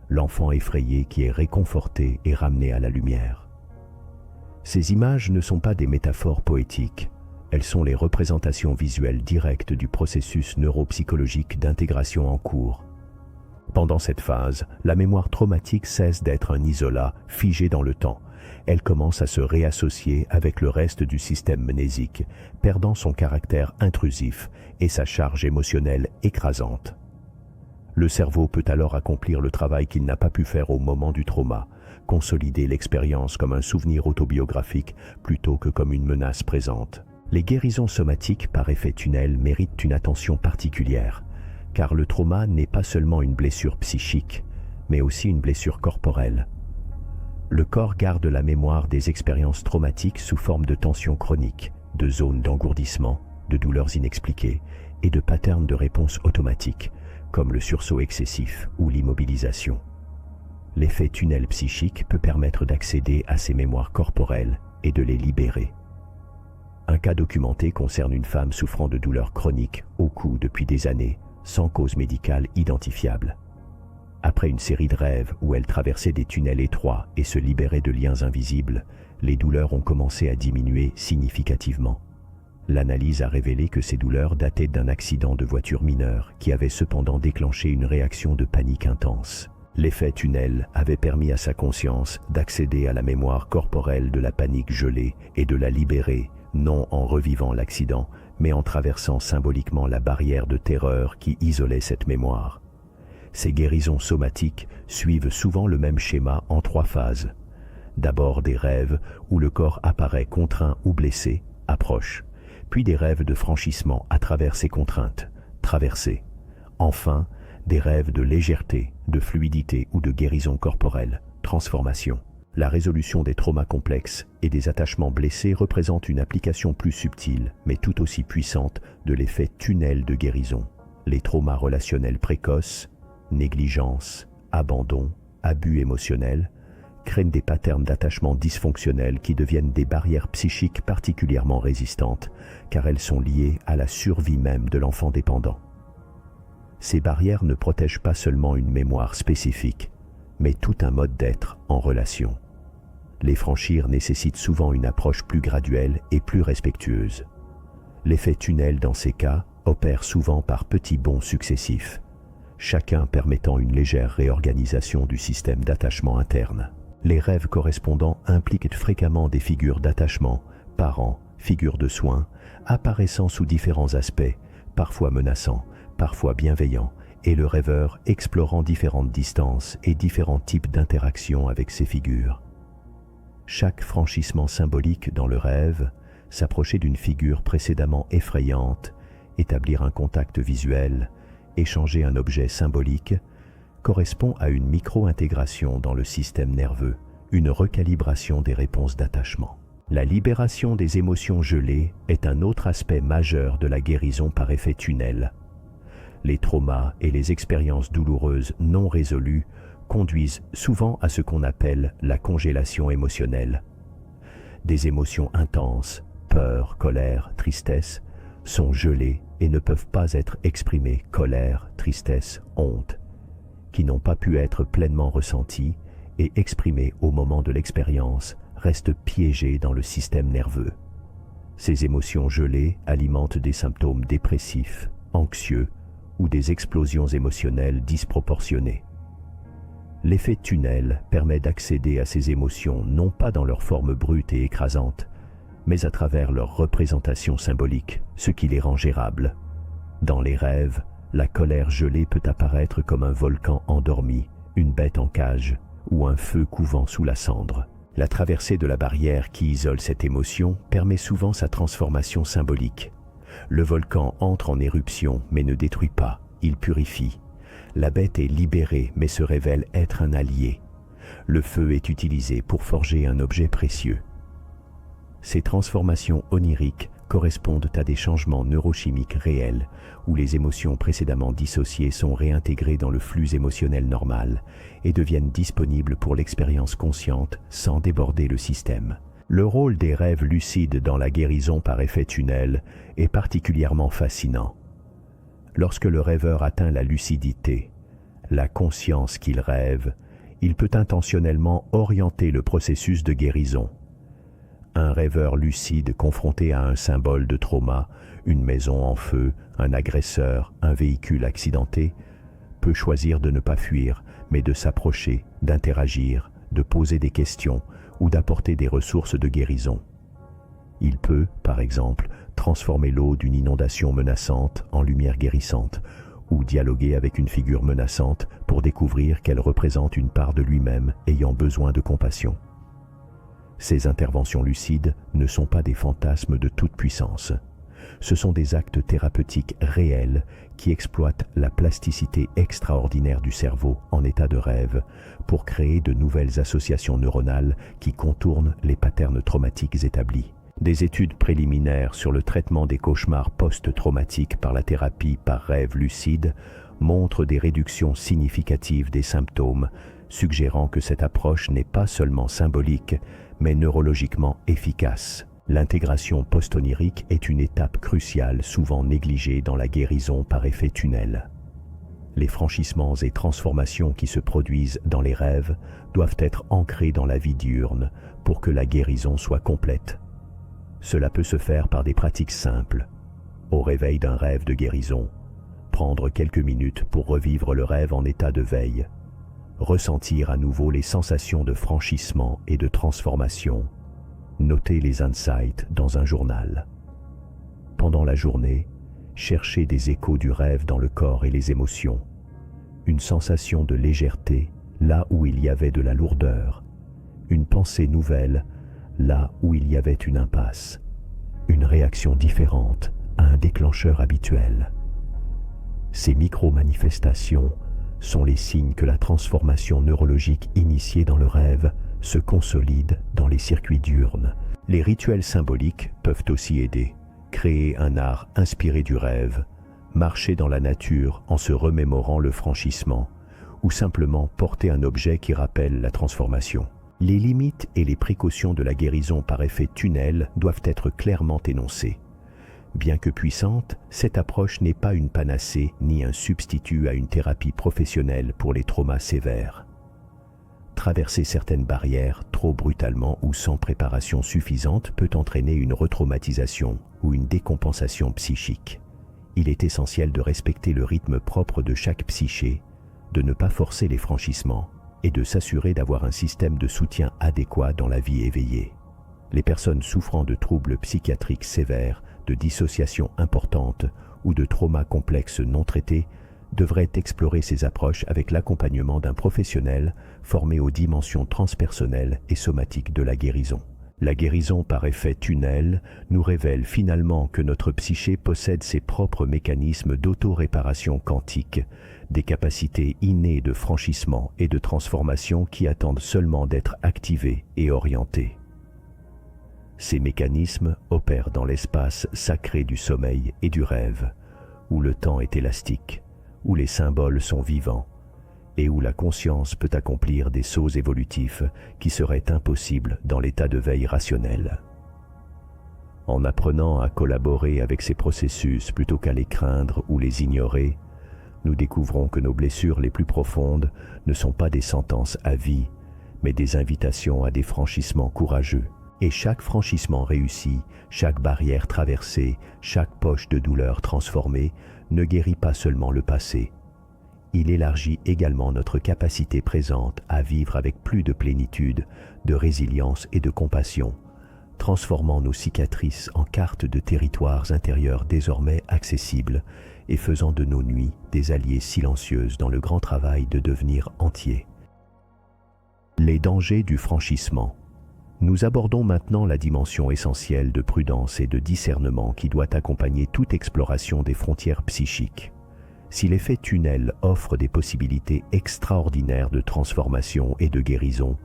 l'enfant effrayé qui est réconforté et ramené à la lumière. Ces images ne sont pas des métaphores poétiques, elles sont les représentations visuelles directes du processus neuropsychologique d'intégration en cours. Pendant cette phase, la mémoire traumatique cesse d'être un isolat figé dans le temps. Elle commence à se réassocier avec le reste du système mnésique, perdant son caractère intrusif et sa charge émotionnelle écrasante. Le cerveau peut alors accomplir le travail qu'il n'a pas pu faire au moment du trauma, consolider l'expérience comme un souvenir autobiographique plutôt que comme une menace présente. Les guérisons somatiques par effet tunnel méritent une attention particulière, car le trauma n'est pas seulement une blessure psychique, mais aussi une blessure corporelle. Le corps garde la mémoire des expériences traumatiques sous forme de tensions chroniques, de zones d'engourdissement, de douleurs inexpliquées et de patterns de réponse automatiques, comme le sursaut excessif ou l'immobilisation. L'effet tunnel psychique peut permettre d'accéder à ces mémoires corporelles et de les libérer. Un cas documenté concerne une femme souffrant de douleurs chroniques au cou depuis des années, sans cause médicale identifiable. Après une série de rêves où elle traversait des tunnels étroits et se libérait de liens invisibles, les douleurs ont commencé à diminuer significativement. L'analyse a révélé que ces douleurs dataient d'un accident de voiture mineur qui avait cependant déclenché une réaction de panique intense. L'effet tunnel avait permis à sa conscience d'accéder à la mémoire corporelle de la panique gelée et de la libérer, non en revivant l'accident, mais en traversant symboliquement la barrière de terreur qui isolait cette mémoire. Ces guérisons somatiques suivent souvent le même schéma en 3 phases. D'abord des rêves où le corps apparaît contraint ou blessé, approche, puis des rêves de franchissement à travers ces contraintes, traversée. Enfin, des rêves de légèreté, de fluidité ou de guérison corporelle, transformation. La résolution des traumas complexes et des attachements blessés représente une application plus subtile, mais tout aussi puissante, de l'effet tunnel de guérison. Les traumas relationnels précoces, négligence, abandon, abus émotionnels, créent des patterns d'attachement dysfonctionnels qui deviennent des barrières psychiques particulièrement résistantes, car elles sont liées à la survie même de l'enfant dépendant. Ces barrières ne protègent pas seulement une mémoire spécifique, mais tout un mode d'être en relation. Les franchir nécessite souvent une approche plus graduelle et plus respectueuse. L'effet tunnel dans ces cas opère souvent par petits bonds successifs, chacun permettant une légère réorganisation du système d'attachement interne. Les rêves correspondants impliquent fréquemment des figures d'attachement, parents, figures de soins, apparaissant sous différents aspects, parfois menaçants, parfois bienveillants, et le rêveur explorant différentes distances et différents types d'interactions avec ces figures. Chaque franchissement symbolique dans le rêve, s'approcher d'une figure précédemment effrayante, établir un contact visuel, échanger un objet symbolique, correspond à une micro-intégration dans le système nerveux, une recalibration des réponses d'attachement. La libération des émotions gelées est un autre aspect majeur de la guérison par effet tunnel. Les traumas et les expériences douloureuses non résolues conduisent souvent à ce qu'on appelle la congélation émotionnelle. Des émotions intenses, peur, colère, tristesse, sont gelées et ne peuvent pas être exprimées, colère, tristesse, honte, qui n'ont pas pu être pleinement ressenties et exprimées au moment de l'expérience, restent piégées dans le système nerveux. Ces émotions gelées alimentent des symptômes dépressifs, anxieux ou des explosions émotionnelles disproportionnées. L'effet tunnel permet d'accéder à ces émotions non pas dans leur forme brute et écrasante, mais à travers leur représentation symbolique, ce qui les rend gérables. Dans les rêves, la colère gelée peut apparaître comme un volcan endormi, une bête en cage ou un feu couvant sous la cendre. La traversée de la barrière qui isole cette émotion permet souvent sa transformation symbolique. Le volcan entre en éruption mais ne détruit pas, il purifie. La bête est libérée mais se révèle être un allié. Le feu est utilisé pour forger un objet précieux. Ces transformations oniriques correspondent à des changements neurochimiques réels où les émotions précédemment dissociées sont réintégrées dans le flux émotionnel normal et deviennent disponibles pour l'expérience consciente sans déborder le système. Le rôle des rêves lucides dans la guérison par effet tunnel est particulièrement fascinant. Lorsque le rêveur atteint la lucidité, la conscience qu'il rêve, il peut intentionnellement orienter le processus de guérison. Un rêveur lucide confronté à un symbole de trauma, une maison en feu, un agresseur, un véhicule accidenté, peut choisir de ne pas fuir, mais de s'approcher, d'interagir, de poser des questions ou d'apporter des ressources de guérison. Il peut, par exemple, transformer l'eau d'une inondation menaçante en lumière guérissante, ou dialoguer avec une figure menaçante pour découvrir qu'elle représente une part de lui-même ayant besoin de compassion. Ces interventions lucides ne sont pas des fantasmes de toute puissance. Ce sont des actes thérapeutiques réels qui exploitent la plasticité extraordinaire du cerveau en état de rêve pour créer de nouvelles associations neuronales qui contournent les patterns traumatiques établis. Des études préliminaires sur le traitement des cauchemars post-traumatiques par la thérapie par rêve lucide montrent des réductions significatives des symptômes, suggérant que cette approche n'est pas seulement symbolique, mais neurologiquement efficace. L'intégration post-onirique est une étape cruciale souvent négligée dans la guérison par effet tunnel. Les franchissements et transformations qui se produisent dans les rêves doivent être ancrés dans la vie diurne pour que la guérison soit complète. Cela peut se faire par des pratiques simples. Au réveil d'un rêve de guérison, prendre quelques minutes pour revivre le rêve en état de veille, ressentir à nouveau les sensations de franchissement et de transformation, noter les insights dans un journal. Pendant la journée, chercher des échos du rêve dans le corps et les émotions, une sensation de légèreté là où il y avait de la lourdeur, une pensée nouvelle là où il y avait une impasse, une réaction différente à un déclencheur habituel. Ces micro-manifestations sont les signes que la transformation neurologique initiée dans le rêve se consolide dans les circuits diurnes. Les rituels symboliques peuvent aussi aider. Créer un art inspiré du rêve, marcher dans la nature en se remémorant le franchissement, ou simplement porter un objet qui rappelle la transformation. Les limites et les précautions de la guérison par effet tunnel doivent être clairement énoncées. Bien que puissante, cette approche n'est pas une panacée ni un substitut à une thérapie professionnelle pour les traumas sévères. Traverser certaines barrières trop brutalement ou sans préparation suffisante peut entraîner une retraumatisation ou une décompensation psychique. Il est essentiel de respecter le rythme propre de chaque psyché, de ne pas forcer les franchissements et de s'assurer d'avoir un système de soutien adéquat dans la vie éveillée. Les personnes souffrant de troubles psychiatriques sévères, de dissociation importante ou de traumas complexes non traités devraient explorer ces approches avec l'accompagnement d'un professionnel formé aux dimensions transpersonnelles et somatiques de la guérison. La guérison par effet tunnel nous révèle finalement que notre psyché possède ses propres mécanismes d'auto-réparation quantique, des capacités innées de franchissement et de transformation qui attendent seulement d'être activées et orientées. Ces mécanismes opèrent dans l'espace sacré du sommeil et du rêve, où le temps est élastique, où les symboles sont vivants, et où la conscience peut accomplir des sauts évolutifs qui seraient impossibles dans l'état de veille rationnel. En apprenant à collaborer avec ces processus plutôt qu'à les craindre ou les ignorer, nous découvrons que nos blessures les plus profondes ne sont pas des sentences à vie, mais des invitations à des franchissements courageux. Et chaque franchissement réussi, chaque barrière traversée, chaque poche de douleur transformée ne guérit pas seulement le passé. Il élargit également notre capacité présente à vivre avec plus de plénitude, de résilience et de compassion, transformant nos cicatrices en cartes de territoires intérieurs désormais accessibles et faisant de nos nuits des alliées silencieuses dans le grand travail de devenir entier. Les dangers du franchissement. Nous abordons maintenant la dimension essentielle de prudence et de discernement qui doit accompagner toute exploration des frontières psychiques. Si l'effet tunnel offre des possibilités extraordinaires de transformation et de guérison,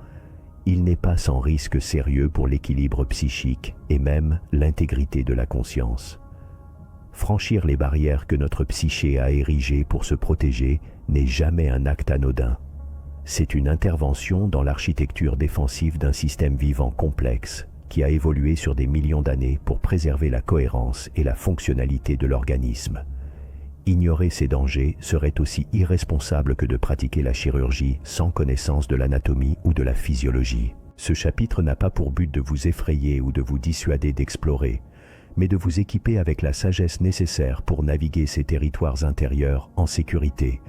il n'est pas sans risque sérieux pour l'équilibre psychique et même l'intégrité de la conscience. Franchir les barrières que notre psyché a érigées pour se protéger n'est jamais un acte anodin. C'est une intervention dans l'architecture défensive d'un système vivant complexe qui a évolué sur des millions d'années pour préserver la cohérence et la fonctionnalité de l'organisme. Ignorer ces dangers serait aussi irresponsable que de pratiquer la chirurgie sans connaissance de l'anatomie ou de la physiologie. Ce chapitre n'a pas pour but de vous effrayer ou de vous dissuader d'explorer, mais de vous équiper avec la sagesse nécessaire pour naviguer ces territoires intérieurs en sécurité,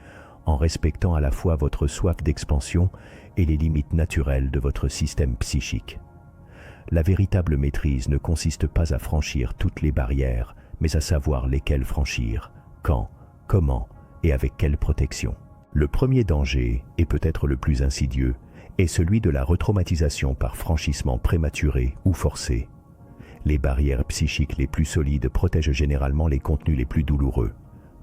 en respectant à la fois votre soif d'expansion et les limites naturelles de votre système psychique. La véritable maîtrise ne consiste pas à franchir toutes les barrières, mais à savoir lesquelles franchir, quand, comment et avec quelle protection. Le premier danger, et peut-être le plus insidieux, est celui de la retraumatisation par franchissement prématuré ou forcé. Les barrières psychiques les plus solides protègent généralement les contenus les plus douloureux.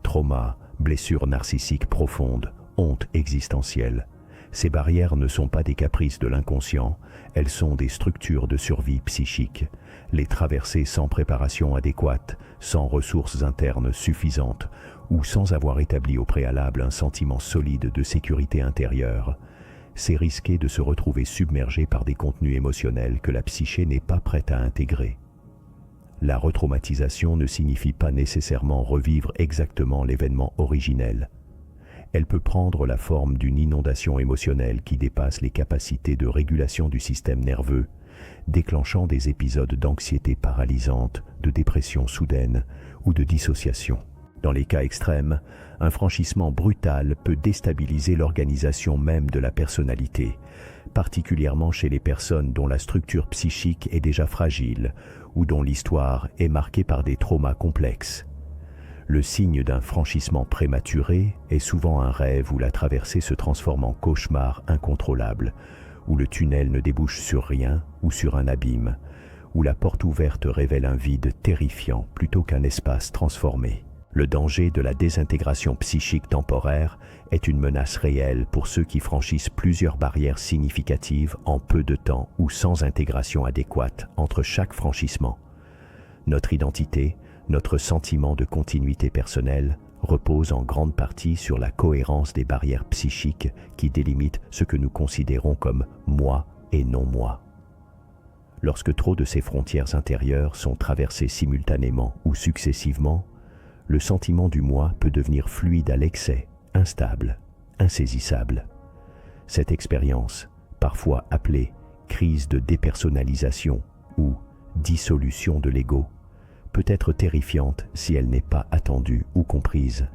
Trauma, blessures narcissiques profondes, honte existentielle. Ces barrières ne sont pas des caprices de l'inconscient, elles sont des structures de survie psychique. Les traverser sans préparation adéquate, sans ressources internes suffisantes ou sans avoir établi au préalable un sentiment solide de sécurité intérieure, c'est risquer de se retrouver submergé par des contenus émotionnels que la psyché n'est pas prête à intégrer. La retraumatisation ne signifie pas nécessairement revivre exactement l'événement originel. Elle peut prendre la forme d'une inondation émotionnelle qui dépasse les capacités de régulation du système nerveux, déclenchant des épisodes d'anxiété paralysante, de dépression soudaine ou de dissociation. Dans les cas extrêmes, un franchissement brutal peut déstabiliser l'organisation même de la personnalité, particulièrement chez les personnes dont la structure psychique est déjà fragile ou dont l'histoire est marquée par des traumas complexes. Le signe d'un franchissement prématuré est souvent un rêve où la traversée se transforme en cauchemar incontrôlable, où le tunnel ne débouche sur rien ou sur un abîme, où la porte ouverte révèle un vide terrifiant plutôt qu'un espace transformé. Le danger de la désintégration psychique temporaire est une menace réelle pour ceux qui franchissent plusieurs barrières significatives en peu de temps ou sans intégration adéquate entre chaque franchissement. Notre identité, notre sentiment de continuité personnelle repose en grande partie sur la cohérence des barrières psychiques qui délimitent ce que nous considérons comme moi et non moi. Lorsque trop de ces frontières intérieures sont traversées simultanément ou successivement, le sentiment du moi peut devenir fluide à l'excès, instable, insaisissable. Cette expérience, parfois appelée crise de dépersonnalisation ou dissolution de l'ego, peut être terrifiante si elle n'est pas attendue ou comprise.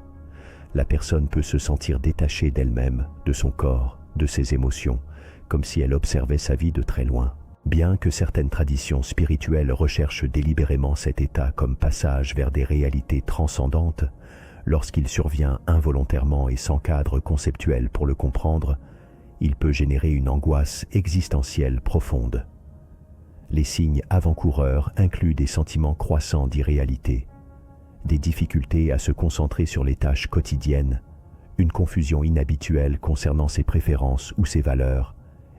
La personne peut se sentir détachée d'elle-même, de son corps, de ses émotions, comme si elle observait sa vie de très loin. Bien que certaines traditions spirituelles recherchent délibérément cet état comme passage vers des réalités transcendantes, lorsqu'il survient involontairement et sans cadre conceptuel pour le comprendre, il peut générer une angoisse existentielle profonde. Les signes avant-coureurs incluent des sentiments croissants d'irréalité, des difficultés à se concentrer sur les tâches quotidiennes, une confusion inhabituelle concernant ses préférences ou ses valeurs,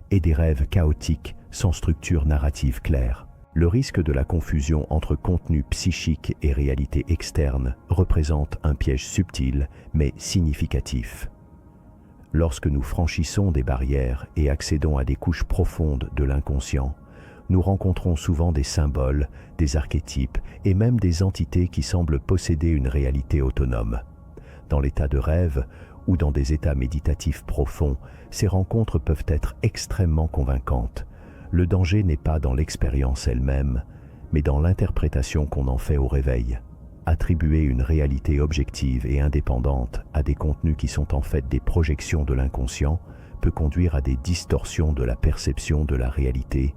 et des rêves chaotiques sans structure narrative claire. Le risque de la confusion entre contenu psychique et réalité externe représente un piège subtil mais significatif. Lorsque nous franchissons des barrières et accédons à des couches profondes de l'inconscient, nous rencontrons souvent des symboles, des archétypes et même des entités qui semblent posséder une réalité autonome. Dans l'état de rêve ou dans des états méditatifs profonds, ces rencontres peuvent être extrêmement convaincantes. Le danger n'est pas dans l'expérience elle-même, mais dans l'interprétation qu'on en fait au réveil. Attribuer une réalité objective et indépendante à des contenus qui sont en fait des projections de l'inconscient peut conduire à des distorsions de la perception de la réalité,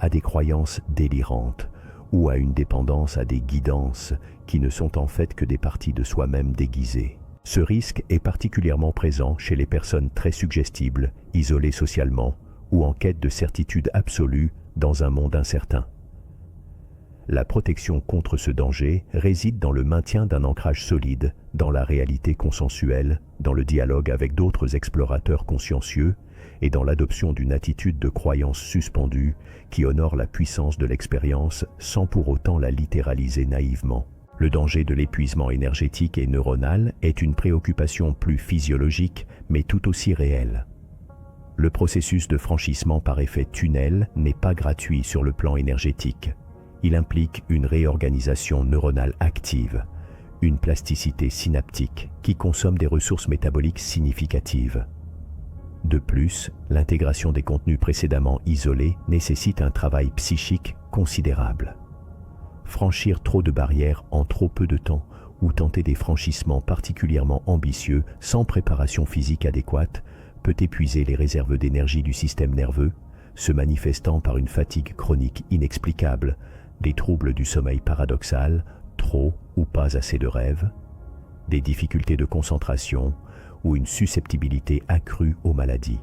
à des croyances délirantes ou à une dépendance à des guidances qui ne sont en fait que des parties de soi-même déguisées. Ce risque est particulièrement présent chez les personnes très suggestibles, isolées socialement ou en quête de certitude absolue dans un monde incertain. La protection contre ce danger réside dans le maintien d'un ancrage solide dans la réalité consensuelle, dans le dialogue avec d'autres explorateurs consciencieux et dans l'adoption d'une attitude de croyance suspendue qui honore la puissance de l'expérience sans pour autant la littéraliser naïvement. Le danger de l'épuisement énergétique et neuronal est une préoccupation plus physiologique, mais tout aussi réelle. Le processus de franchissement par effet tunnel n'est pas gratuit sur le plan énergétique. Il implique une réorganisation neuronale active, une plasticité synaptique qui consomme des ressources métaboliques significatives. De plus, l'intégration des contenus précédemment isolés nécessite un travail psychique considérable. Franchir trop de barrières en trop peu de temps ou tenter des franchissements particulièrement ambitieux sans préparation physique adéquate peut épuiser les réserves d'énergie du système nerveux, se manifestant par une fatigue chronique inexplicable, des troubles du sommeil paradoxal, trop ou pas assez de rêves, des difficultés de concentration ou une susceptibilité accrue aux maladies.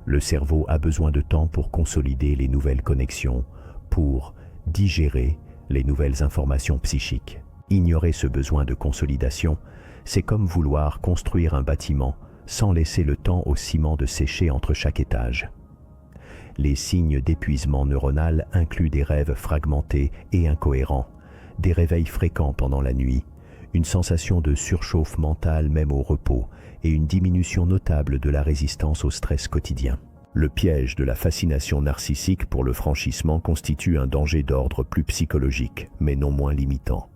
Le cerveau a besoin de temps pour consolider les nouvelles connexions, pour digérer les nouvelles informations psychiques. Ignorer ce besoin de consolidation, c'est comme vouloir construire un bâtiment sans laisser le temps au ciment de sécher entre chaque étage. Les signes d'épuisement neuronal incluent des rêves fragmentés et incohérents, des réveils fréquents pendant la nuit, une sensation de surchauffe mentale même au repos et une diminution notable de la résistance au stress quotidien. Le piège de la fascination narcissique pour le franchissement constitue un danger d'ordre plus psychologique, mais non moins limitant.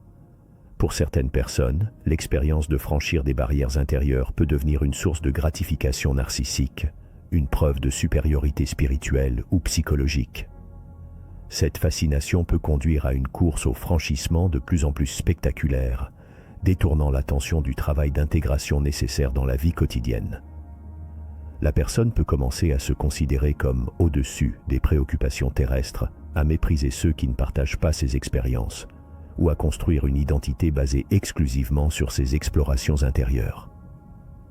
Pour certaines personnes, l'expérience de franchir des barrières intérieures peut devenir une source de gratification narcissique, une preuve de supériorité spirituelle ou psychologique. Cette fascination peut conduire à une course au franchissement de plus en plus spectaculaire, détournant l'attention du travail d'intégration nécessaire dans la vie quotidienne. La personne peut commencer à se considérer comme au-dessus des préoccupations terrestres, à mépriser ceux qui ne partagent pas ses expériences, ou à construire une identité basée exclusivement sur ses explorations intérieures.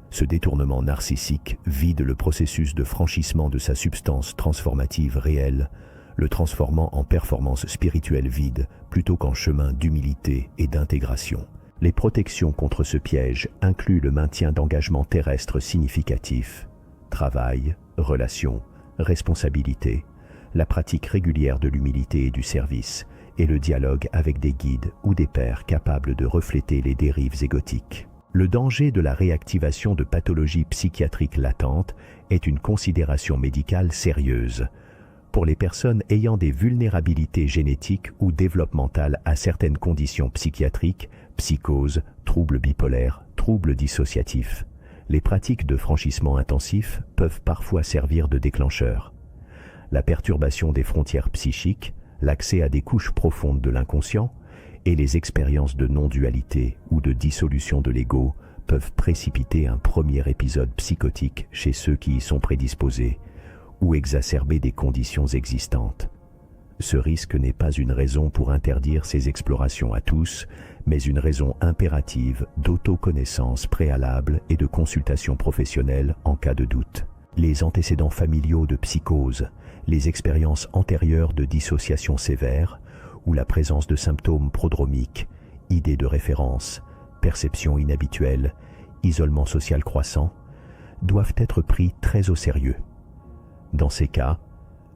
Ce détournement narcissique vide le processus de franchissement de sa substance transformative réelle, le transformant en performance spirituelle vide plutôt qu'en chemin d'humilité et d'intégration. Les protections contre ce piège incluent le maintien d'engagements terrestres significatifs, travail, relations, responsabilité, la pratique régulière de l'humilité et du service, et le dialogue avec des guides ou des pairs capables de refléter les dérives égotiques. Le danger de la réactivation de pathologies psychiatriques latentes est une considération médicale sérieuse. Pour les personnes ayant des vulnérabilités génétiques ou développementales à certaines conditions psychiatriques, psychose, troubles bipolaires, troubles dissociatifs, les pratiques de franchissement intensif peuvent parfois servir de déclencheur. La perturbation des frontières psychiques, l'accès à des couches profondes de l'inconscient et les expériences de non-dualité ou de dissolution de l'ego peuvent précipiter un premier épisode psychotique chez ceux qui y sont prédisposés ou exacerber des conditions existantes. Ce risque n'est pas une raison pour interdire ces explorations à tous, mais une raison impérative d'autoconnaissance préalable et de consultation professionnelle en cas de doute. Les antécédents familiaux de psychose, les expériences antérieures de dissociation sévère ou la présence de symptômes prodromiques, idées de référence, perceptions inhabituelles, isolement social croissant, doivent être pris très au sérieux. Dans ces cas,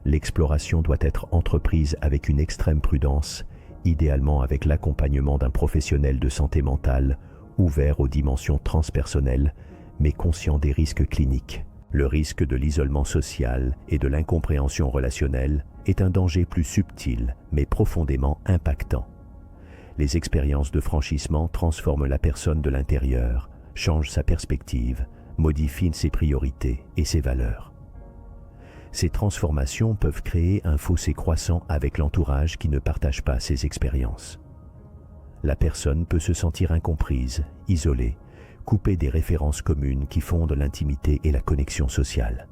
l'exploration doit être entreprise avec une extrême prudence, idéalement avec l'accompagnement d'un professionnel de santé mentale, ouvert aux dimensions transpersonnelles, mais conscient des risques cliniques. Le risque de l'isolement social et de l'incompréhension relationnelle est un danger plus subtil, mais profondément impactant. Les expériences de franchissement transforment la personne de l'intérieur, changent sa perspective, modifient ses priorités et ses valeurs. Ces transformations peuvent créer un fossé croissant avec l'entourage qui ne partage pas ces expériences. La personne peut se sentir incomprise, isolée, coupée des références communes qui fondent l'intimité et la connexion sociale.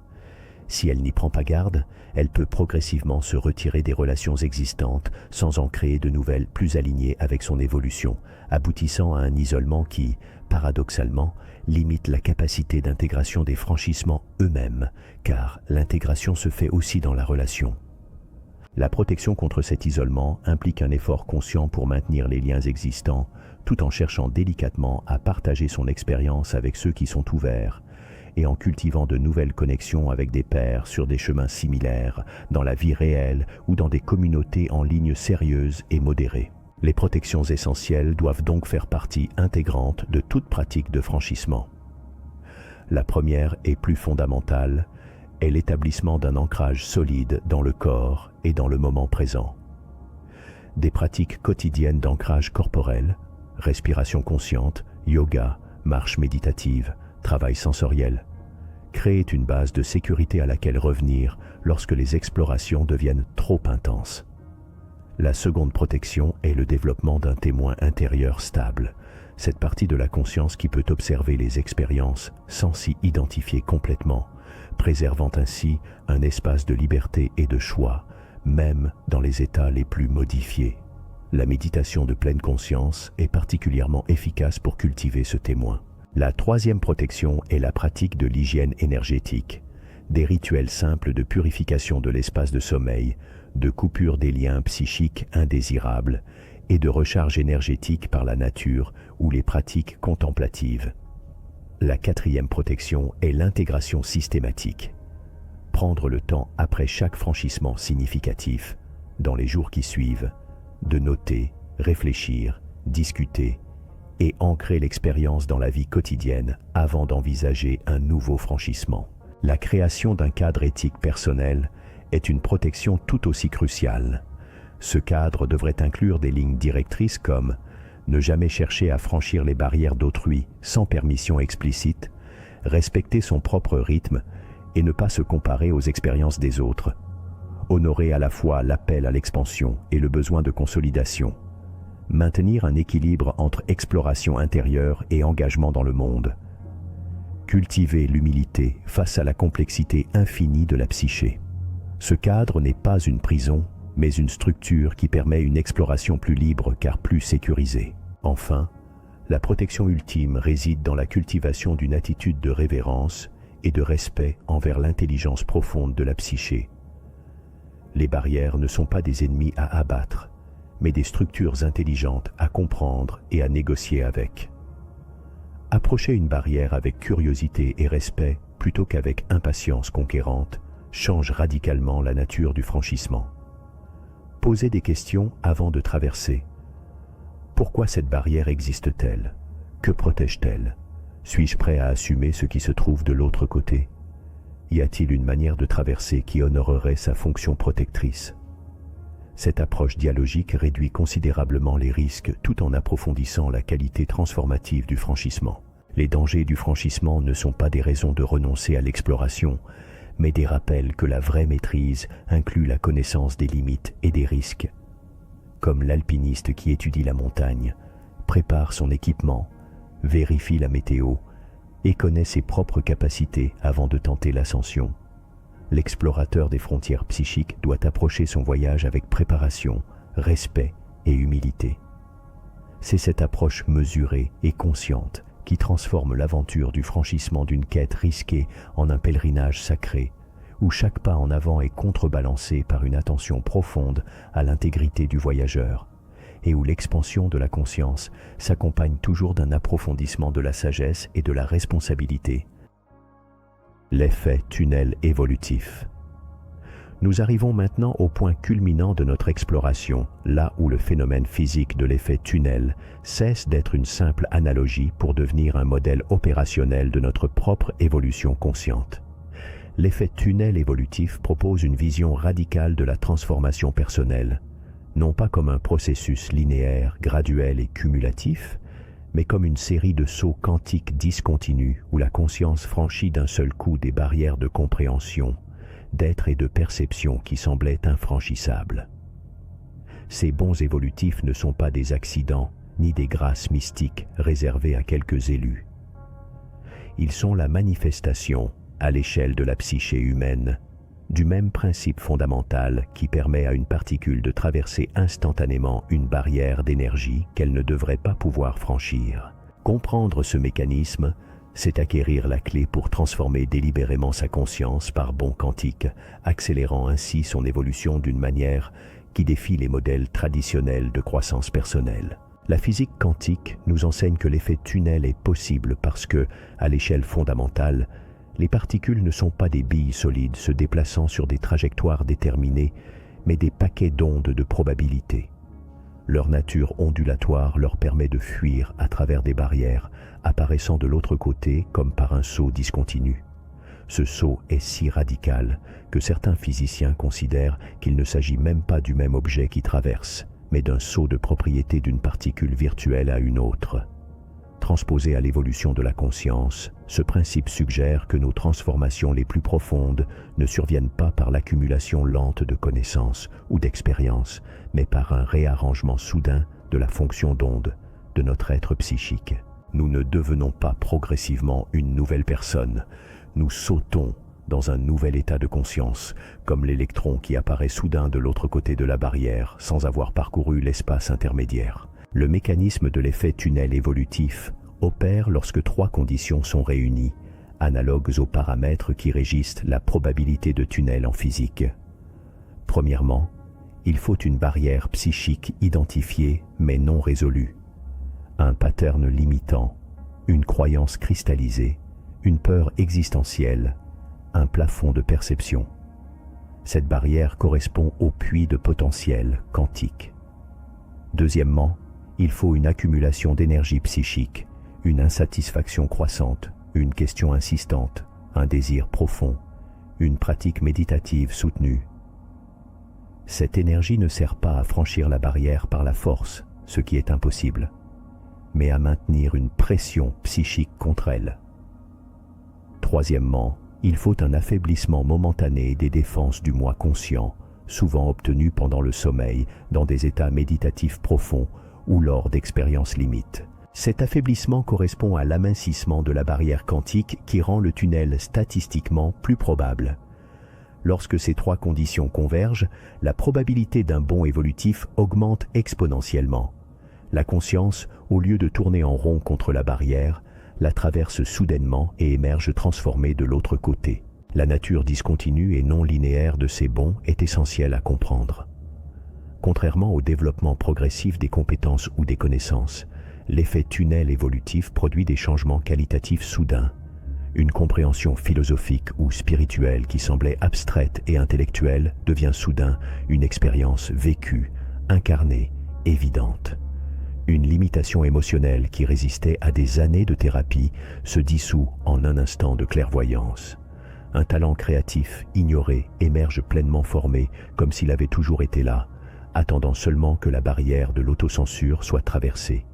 Si elle n'y prend pas garde, elle peut progressivement se retirer des relations existantes sans en créer de nouvelles plus alignées avec son évolution, aboutissant à un isolement qui, paradoxalement, limite la capacité d'intégration des franchissements eux-mêmes, car l'intégration se fait aussi dans la relation. La protection contre cet isolement implique un effort conscient pour maintenir les liens existants, tout en cherchant délicatement à partager son expérience avec ceux qui sont ouverts, et en cultivant de nouvelles connexions avec des pairs sur des chemins similaires, dans la vie réelle ou dans des communautés en ligne sérieuses et modérées. Les protections essentielles doivent donc faire partie intégrante de toute pratique de franchissement. La première et plus fondamentale est l'établissement d'un ancrage solide dans le corps et dans le moment présent. Des pratiques quotidiennes d'ancrage corporel, respiration consciente, yoga, marche méditative, travail sensoriel, créent une base de sécurité à laquelle revenir lorsque les explorations deviennent trop intenses. La seconde protection est le développement d'un témoin intérieur stable, cette partie de la conscience qui peut observer les expériences sans s'y identifier complètement, préservant ainsi un espace de liberté et de choix, même dans les états les plus modifiés. La méditation de pleine conscience est particulièrement efficace pour cultiver ce témoin. La troisième protection est la pratique de l'hygiène énergétique, des rituels simples de purification de l'espace de sommeil, de coupure des liens psychiques indésirables et de recharge énergétique par la nature ou les pratiques contemplatives. La quatrième protection est l'intégration systématique. Prendre le temps après chaque franchissement significatif, dans les jours qui suivent, de noter, réfléchir, discuter et ancrer l'expérience dans la vie quotidienne avant d'envisager un nouveau franchissement. La création d'un cadre éthique personnel est une protection tout aussi cruciale. Ce cadre devrait inclure des lignes directrices comme ne jamais chercher à franchir les barrières d'autrui sans permission explicite, respecter son propre rythme et ne pas se comparer aux expériences des autres, honorer à la fois l'appel à l'expansion et le besoin de consolidation, maintenir un équilibre entre exploration intérieure et engagement dans le monde, cultiver l'humilité face à la complexité infinie de la psyché. Ce cadre n'est pas une prison, mais une structure qui permet une exploration plus libre car plus sécurisée. Enfin, la protection ultime réside dans la cultivation d'une attitude de révérence et de respect envers l'intelligence profonde de la psyché. Les barrières ne sont pas des ennemis à abattre, mais des structures intelligentes à comprendre et à négocier avec. Approcher une barrière avec curiosité et respect plutôt qu'avec impatience conquérante change radicalement la nature du franchissement. Posez des questions avant de traverser. Pourquoi cette barrière existe-t-elle? Que protège-t-elle? Suis-je prêt à assumer ce qui se trouve de l'autre côté? Y a-t-il une manière de traverser qui honorerait sa fonction protectrice? Cette approche dialogique réduit considérablement les risques tout en approfondissant la qualité transformative du franchissement. Les dangers du franchissement ne sont pas des raisons de renoncer à l'exploration, mais des rappels que la vraie maîtrise inclut la connaissance des limites et des risques. Comme l'alpiniste qui étudie la montagne, prépare son équipement, vérifie la météo et connaît ses propres capacités avant de tenter l'ascension. L'explorateur des frontières psychiques doit approcher son voyage avec préparation, respect et humilité. C'est cette approche mesurée et consciente qui transforme l'aventure du franchissement d'une quête risquée en un pèlerinage sacré, où chaque pas en avant est contrebalancé par une attention profonde à l'intégrité du voyageur, et où l'expansion de la conscience s'accompagne toujours d'un approfondissement de la sagesse et de la responsabilité. L'effet tunnel évolutif. Nous arrivons maintenant au point culminant de notre exploration, là où le phénomène physique de l'effet tunnel cesse d'être une simple analogie pour devenir un modèle opérationnel de notre propre évolution consciente. L'effet tunnel évolutif propose une vision radicale de la transformation personnelle, non pas comme un processus linéaire, graduel et cumulatif, mais comme une série de sauts quantiques discontinus où la conscience franchit d'un seul coup des barrières de compréhension, d'être et de perception qui semblaient infranchissables. Ces bonds évolutifs ne sont pas des accidents ni des grâces mystiques réservées à quelques élus. Ils sont la manifestation, à l'échelle de la psyché humaine, du même principe fondamental qui permet à une particule de traverser instantanément une barrière d'énergie qu'elle ne devrait pas pouvoir franchir. Comprendre ce mécanisme, c'est acquérir la clé pour transformer délibérément sa conscience par bond quantique, accélérant ainsi son évolution d'une manière qui défie les modèles traditionnels de croissance personnelle. La physique quantique nous enseigne que l'effet tunnel est possible parce que, à l'échelle fondamentale, Les particules ne sont pas des billes solides se déplaçant sur des trajectoires déterminées, mais des paquets d'ondes de probabilité. Leur nature ondulatoire leur permet de fuir à travers des barrières, apparaissant de l'autre côté comme par un saut discontinu. Ce saut est si radical que certains physiciens considèrent qu'il ne s'agit même pas du même objet qui traverse, mais d'un saut de propriété d'une particule virtuelle à une autre. Transposé à l'évolution de la conscience, ce principe suggère que nos transformations les plus profondes ne surviennent pas par l'accumulation lente de connaissances ou d'expériences, mais par un réarrangement soudain de la fonction d'onde de notre être psychique. Nous ne devenons pas progressivement une nouvelle personne, nous sautons dans un nouvel état de conscience, comme l'électron qui apparaît soudain de l'autre côté de la barrière sans avoir parcouru l'espace intermédiaire. Le mécanisme de l'effet tunnel évolutif opère lorsque trois conditions sont réunies, analogues aux paramètres qui régissent la probabilité de tunnel en physique. Premièrement, il faut une barrière psychique identifiée mais non résolue, un pattern limitant, une croyance cristallisée, une peur existentielle, un plafond de perception. Cette barrière correspond au puits de potentiel quantique. Deuxièmement, il faut une accumulation d'énergie psychique, une insatisfaction croissante, une question insistante, un désir profond, une pratique méditative soutenue. Cette énergie ne sert pas à franchir la barrière par la force, ce qui est impossible, mais à maintenir une pression psychique contre elle. Troisièmement, il faut un affaiblissement momentané des défenses du moi conscient, souvent obtenu pendant le sommeil, dans des états méditatifs profonds ou lors d'expériences limites. Cet affaiblissement correspond à l'amincissement de la barrière quantique qui rend le tunnel statistiquement plus probable. Lorsque ces trois conditions convergent, la probabilité d'un bond évolutif augmente exponentiellement. La conscience, au lieu de tourner en rond contre la barrière, la traverse soudainement et émerge transformée de l'autre côté. La nature discontinue et non linéaire de ces bonds est essentielle à comprendre. Contrairement au développement progressif des compétences ou des connaissances, l'effet tunnel évolutif produit des changements qualitatifs soudains. Une compréhension philosophique ou spirituelle qui semblait abstraite et intellectuelle devient soudain une expérience vécue, incarnée, évidente. Une limitation émotionnelle qui résistait à des années de thérapie se dissout en un instant de clairvoyance. Un talent créatif, ignoré, émerge pleinement formé, comme s'il avait toujours été là, attendant seulement que la barrière de l'autocensure soit traversée.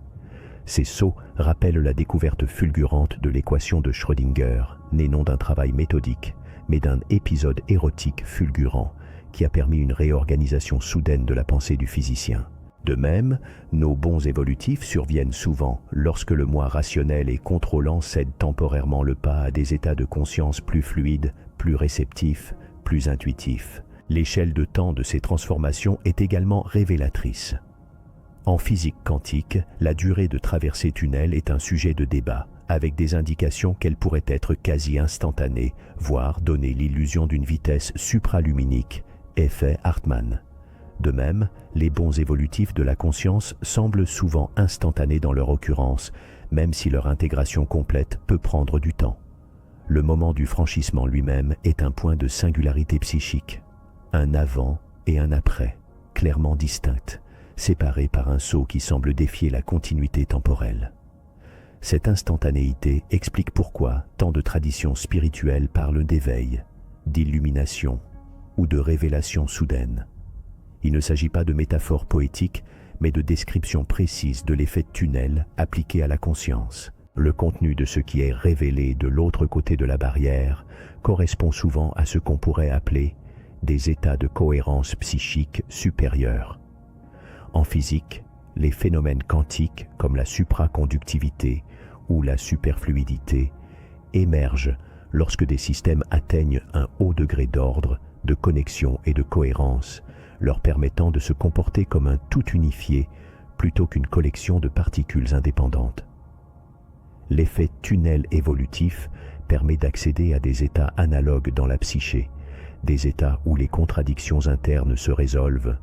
Ces sauts rappellent la découverte fulgurante de l'équation de Schrödinger, née non d'un travail méthodique, mais d'un épisode érotique fulgurant qui a permis une réorganisation soudaine de la pensée du physicien. De même, nos bonds évolutifs surviennent souvent lorsque le moi rationnel et contrôlant cède temporairement le pas à des états de conscience plus fluides, plus réceptifs, plus intuitifs. L'échelle de temps de ces transformations est également révélatrice. En physique quantique, la durée de traversée tunnel est un sujet de débat, avec des indications qu'elle pourrait être quasi instantanée, voire donner l'illusion d'une vitesse supraluminique, effet Hartmann. De même, les bonds évolutifs de la conscience semblent souvent instantanés dans leur occurrence, même si leur intégration complète peut prendre du temps. Le moment du franchissement lui-même est un point de singularité psychique, un avant et un après, clairement distincts, séparés par un saut qui semble défier la continuité temporelle. Cette instantanéité explique pourquoi tant de traditions spirituelles parlent d'éveil, d'illumination ou de révélation soudaine. Il ne s'agit pas de métaphores poétiques, mais de descriptions précises de l'effet de tunnel appliqué à la conscience. Le contenu de ce qui est révélé de l'autre côté de la barrière correspond souvent à ce qu'on pourrait appeler des états de cohérence psychique supérieure. En physique, les phénomènes quantiques comme la supraconductivité ou la superfluidité émergent lorsque des systèmes atteignent un haut degré d'ordre, de connexion et de cohérence, leur permettant de se comporter comme un tout unifié plutôt qu'une collection de particules indépendantes. L'effet tunnel évolutif permet d'accéder à des états analogues dans la psyché, des états où les contradictions internes se résolvent,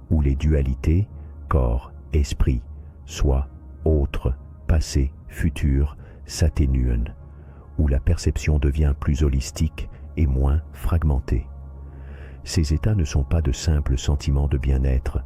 où les dualités, corps, esprit, soi, autre, passé, futur, s'atténuent, où la perception devient plus holistique et moins fragmentée. Ces états ne sont pas de simples sentiments de bien-être,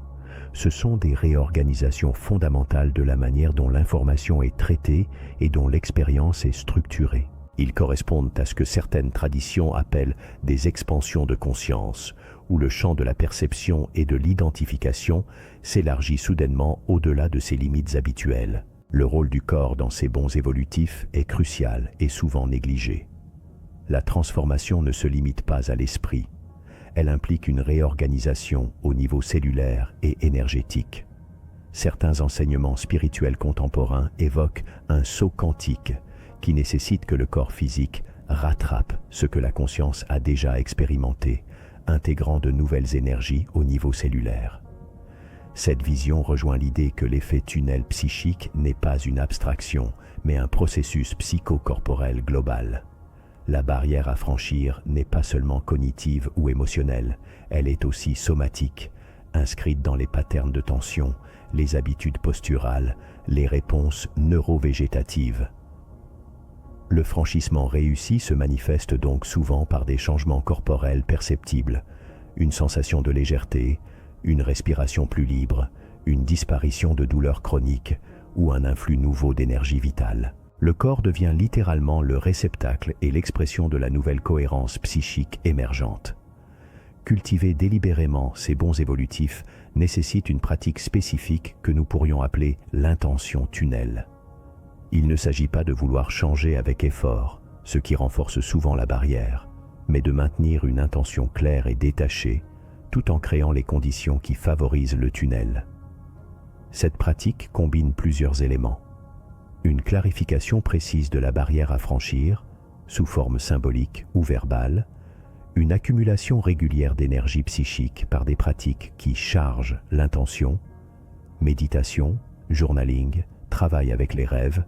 ce sont des réorganisations fondamentales de la manière dont l'information est traitée et dont l'expérience est structurée. Ils correspondent à ce que certaines traditions appellent des expansions de conscience, où le champ de la perception et de l'identification s'élargit soudainement au-delà de ses limites habituelles. Le rôle du corps dans ces bonds évolutifs est crucial et souvent négligé. La transformation ne se limite pas à l'esprit. Elle implique une réorganisation au niveau cellulaire et énergétique. Certains enseignements spirituels contemporains évoquent un saut quantique qui nécessite que le corps physique rattrape ce que la conscience a déjà expérimenté, intégrant de nouvelles énergies au niveau cellulaire. Cette vision rejoint l'idée que l'effet tunnel psychique n'est pas une abstraction, mais un processus psychocorporel global. La barrière à franchir n'est pas seulement cognitive ou émotionnelle, elle est aussi somatique, inscrite dans les patterns de tension, les habitudes posturales, les réponses neurovégétatives. Le franchissement réussi se manifeste donc souvent par des changements corporels perceptibles, une sensation de légèreté, une respiration plus libre, une disparition de douleurs chroniques ou un influx nouveau d'énergie vitale. Le corps devient littéralement le réceptacle et l'expression de la nouvelle cohérence psychique émergente. Cultiver délibérément ces bons évolutifs nécessite une pratique spécifique que nous pourrions appeler l'intention tunnel. Il ne s'agit pas de vouloir changer avec effort, ce qui renforce souvent la barrière, mais de maintenir une intention claire et détachée, tout en créant les conditions qui favorisent le tunnel. Cette pratique combine plusieurs éléments. Une clarification précise de la barrière à franchir, sous forme symbolique ou verbale, une accumulation régulière d'énergie psychique par des pratiques qui chargent l'intention, méditation, journaling, travail avec les rêves,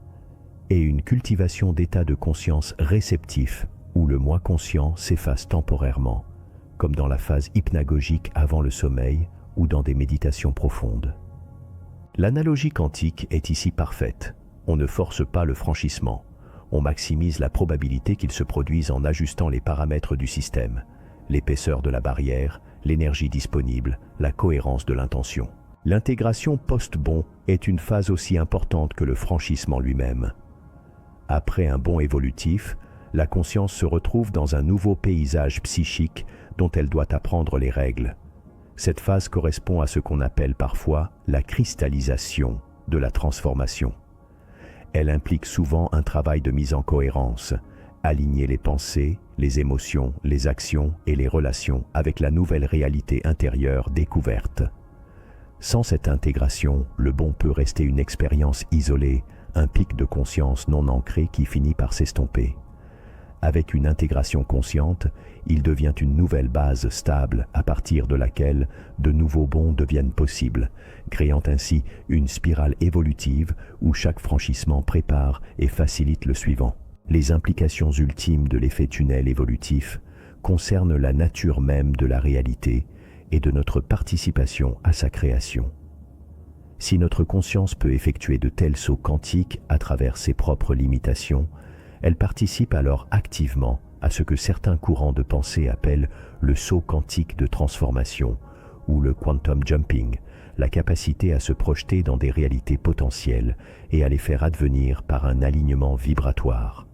et une cultivation d'états de conscience réceptifs où le moi conscient s'efface temporairement, comme dans la phase hypnagogique avant le sommeil ou dans des méditations profondes. L'analogie quantique est ici parfaite. On ne force pas le franchissement, on maximise la probabilité qu'il se produise en ajustant les paramètres du système, l'épaisseur de la barrière, l'énergie disponible, la cohérence de l'intention. L'intégration post-bond est une phase aussi importante que le franchissement lui-même. Après un bond évolutif, la conscience se retrouve dans un nouveau paysage psychique dont elle doit apprendre les règles. Cette phase correspond à ce qu'on appelle parfois la cristallisation de la transformation. Elle implique souvent un travail de mise en cohérence, aligner les pensées, les émotions, les actions et les relations avec la nouvelle réalité intérieure découverte. Sans cette intégration, le bond peut rester une expérience isolée, un pic de conscience non ancré qui finit par s'estomper. Avec une intégration consciente, il devient une nouvelle base stable à partir de laquelle de nouveaux bonds deviennent possibles, créant ainsi une spirale évolutive où chaque franchissement prépare et facilite le suivant. Les implications ultimes de l'effet tunnel évolutif concernent la nature même de la réalité et de notre participation à sa création. Si notre conscience peut effectuer de tels sauts quantiques à travers ses propres limitations, elle participe alors activement à ce que certains courants de pensée appellent le saut quantique de transformation ou le quantum jumping, la capacité à se projeter dans des réalités potentielles et à les faire advenir par un alignement vibratoire.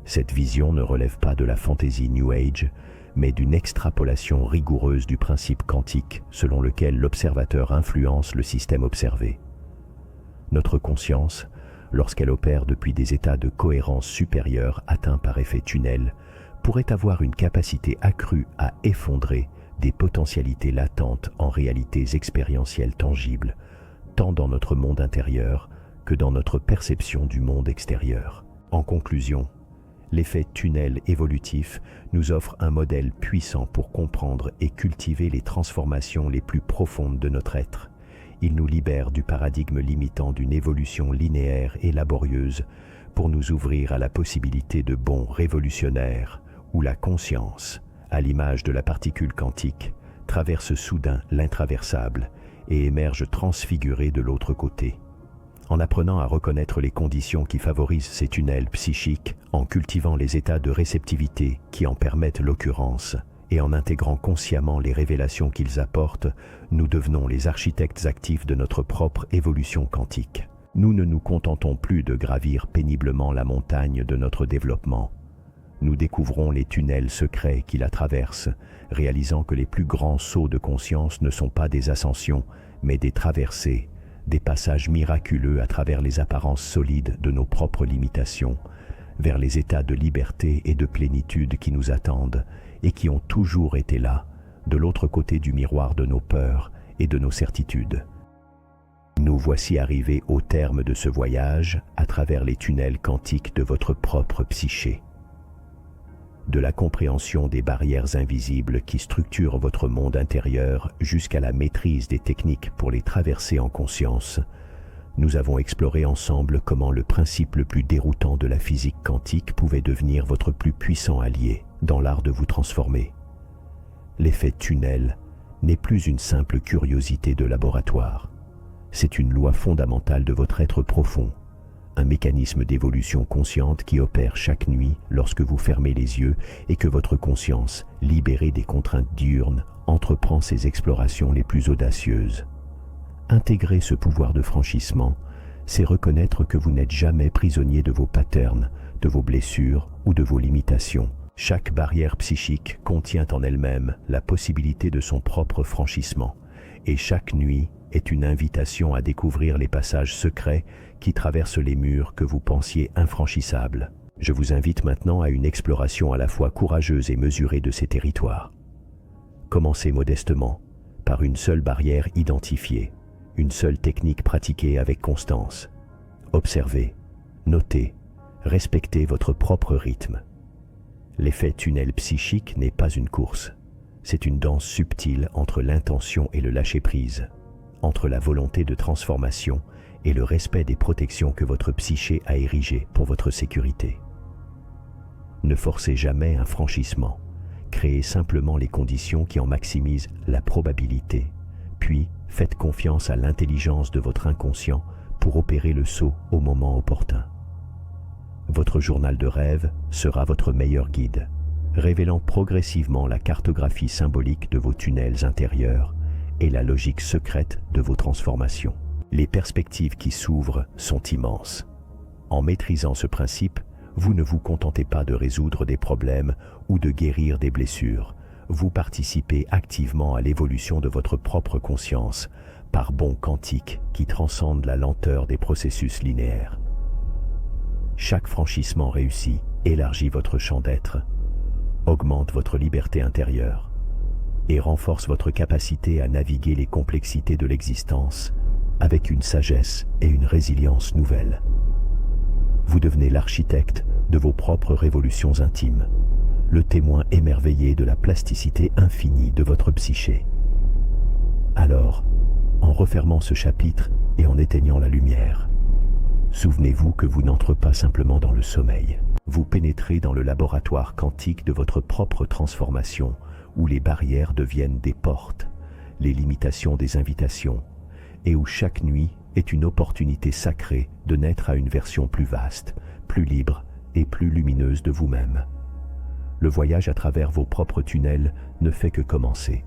Cette vision ne relève pas de la fantaisie New Age, mais d'une extrapolation rigoureuse du principe quantique selon lequel l'observateur influence le système observé. Notre conscience, lorsqu'elle opère depuis des états de cohérence supérieure atteints par effet tunnel, pourrait avoir une capacité accrue à effondrer des potentialités latentes en réalités expérientielles tangibles, tant dans notre monde intérieur que dans notre perception du monde extérieur. En conclusion, l'effet tunnel évolutif nous offre un modèle puissant pour comprendre et cultiver les transformations les plus profondes de notre être. Il nous libère du paradigme limitant d'une évolution linéaire et laborieuse pour nous ouvrir à la possibilité de bonds révolutionnaires où la conscience, à l'image de la particule quantique, traverse soudain l'intraversable et émerge transfigurée de l'autre côté. En apprenant à reconnaître les conditions qui favorisent ces tunnels psychiques, en cultivant les états de réceptivité qui en permettent l'occurrence, et en intégrant consciemment les révélations qu'ils apportent, nous devenons les architectes actifs de notre propre évolution quantique. Nous ne nous contentons plus de gravir péniblement la montagne de notre développement. Nous découvrons les tunnels secrets qui la traversent, réalisant que les plus grands sauts de conscience ne sont pas des ascensions, mais des traversées, des passages miraculeux à travers les apparences solides de nos propres limitations, vers les états de liberté et de plénitude qui nous attendent et qui ont toujours été là, de l'autre côté du miroir de nos peurs et de nos certitudes. Nous voici arrivés au terme de ce voyage à travers les tunnels quantiques de votre propre psyché. De la compréhension des barrières invisibles qui structurent votre monde intérieur jusqu'à la maîtrise des techniques pour les traverser en conscience, nous avons exploré ensemble comment le principe le plus déroutant de la physique quantique pouvait devenir votre plus puissant allié dans l'art de vous transformer. L'effet tunnel n'est plus une simple curiosité de laboratoire. C'est une loi fondamentale de votre être profond, un mécanisme d'évolution consciente qui opère chaque nuit lorsque vous fermez les yeux et que votre conscience, libérée des contraintes diurnes, entreprend ses explorations les plus audacieuses. Intégrer ce pouvoir de franchissement, c'est reconnaître que vous n'êtes jamais prisonnier de vos patterns, de vos blessures ou de vos limitations. Chaque barrière psychique contient en elle-même la possibilité de son propre franchissement, et chaque nuit est une invitation à découvrir les passages secrets qui traversent les murs que vous pensiez infranchissables. Je vous invite maintenant à une exploration à la fois courageuse et mesurée de ces territoires. Commencez modestement, par une seule barrière identifiée, une seule technique pratiquée avec constance. Observez, notez, respectez votre propre rythme. L'effet tunnel psychique n'est pas une course, c'est une danse subtile entre l'intention et le lâcher-prise, entre la volonté de transformation et le respect des protections que votre psyché a érigées pour votre sécurité. Ne forcez jamais un franchissement, créez simplement les conditions qui en maximisent la probabilité, puis faites confiance à l'intelligence de votre inconscient pour opérer le saut au moment opportun. Votre journal de rêve sera votre meilleur guide, révélant progressivement la cartographie symbolique de vos tunnels intérieurs et la logique secrète de vos transformations. Les perspectives qui s'ouvrent sont immenses. En maîtrisant ce principe, vous ne vous contentez pas de résoudre des problèmes ou de guérir des blessures. Vous participez activement à l'évolution de votre propre conscience par bonds quantiques qui transcendent la lenteur des processus linéaires. Chaque franchissement réussi élargit votre champ d'être, augmente votre liberté intérieure et renforce votre capacité à naviguer les complexités de l'existence avec une sagesse et une résilience nouvelles. Vous devenez l'architecte de vos propres révolutions intimes, le témoin émerveillé de la plasticité infinie de votre psyché. Alors, en refermant ce chapitre et en éteignant la lumière, souvenez-vous que vous n'entrez pas simplement dans le sommeil. Vous pénétrez dans le laboratoire quantique de votre propre transformation, où les barrières deviennent des portes, les limitations des invitations, et où chaque nuit est une opportunité sacrée de naître à une version plus vaste, plus libre et plus lumineuse de vous-même. Le voyage à travers vos propres tunnels ne fait que commencer.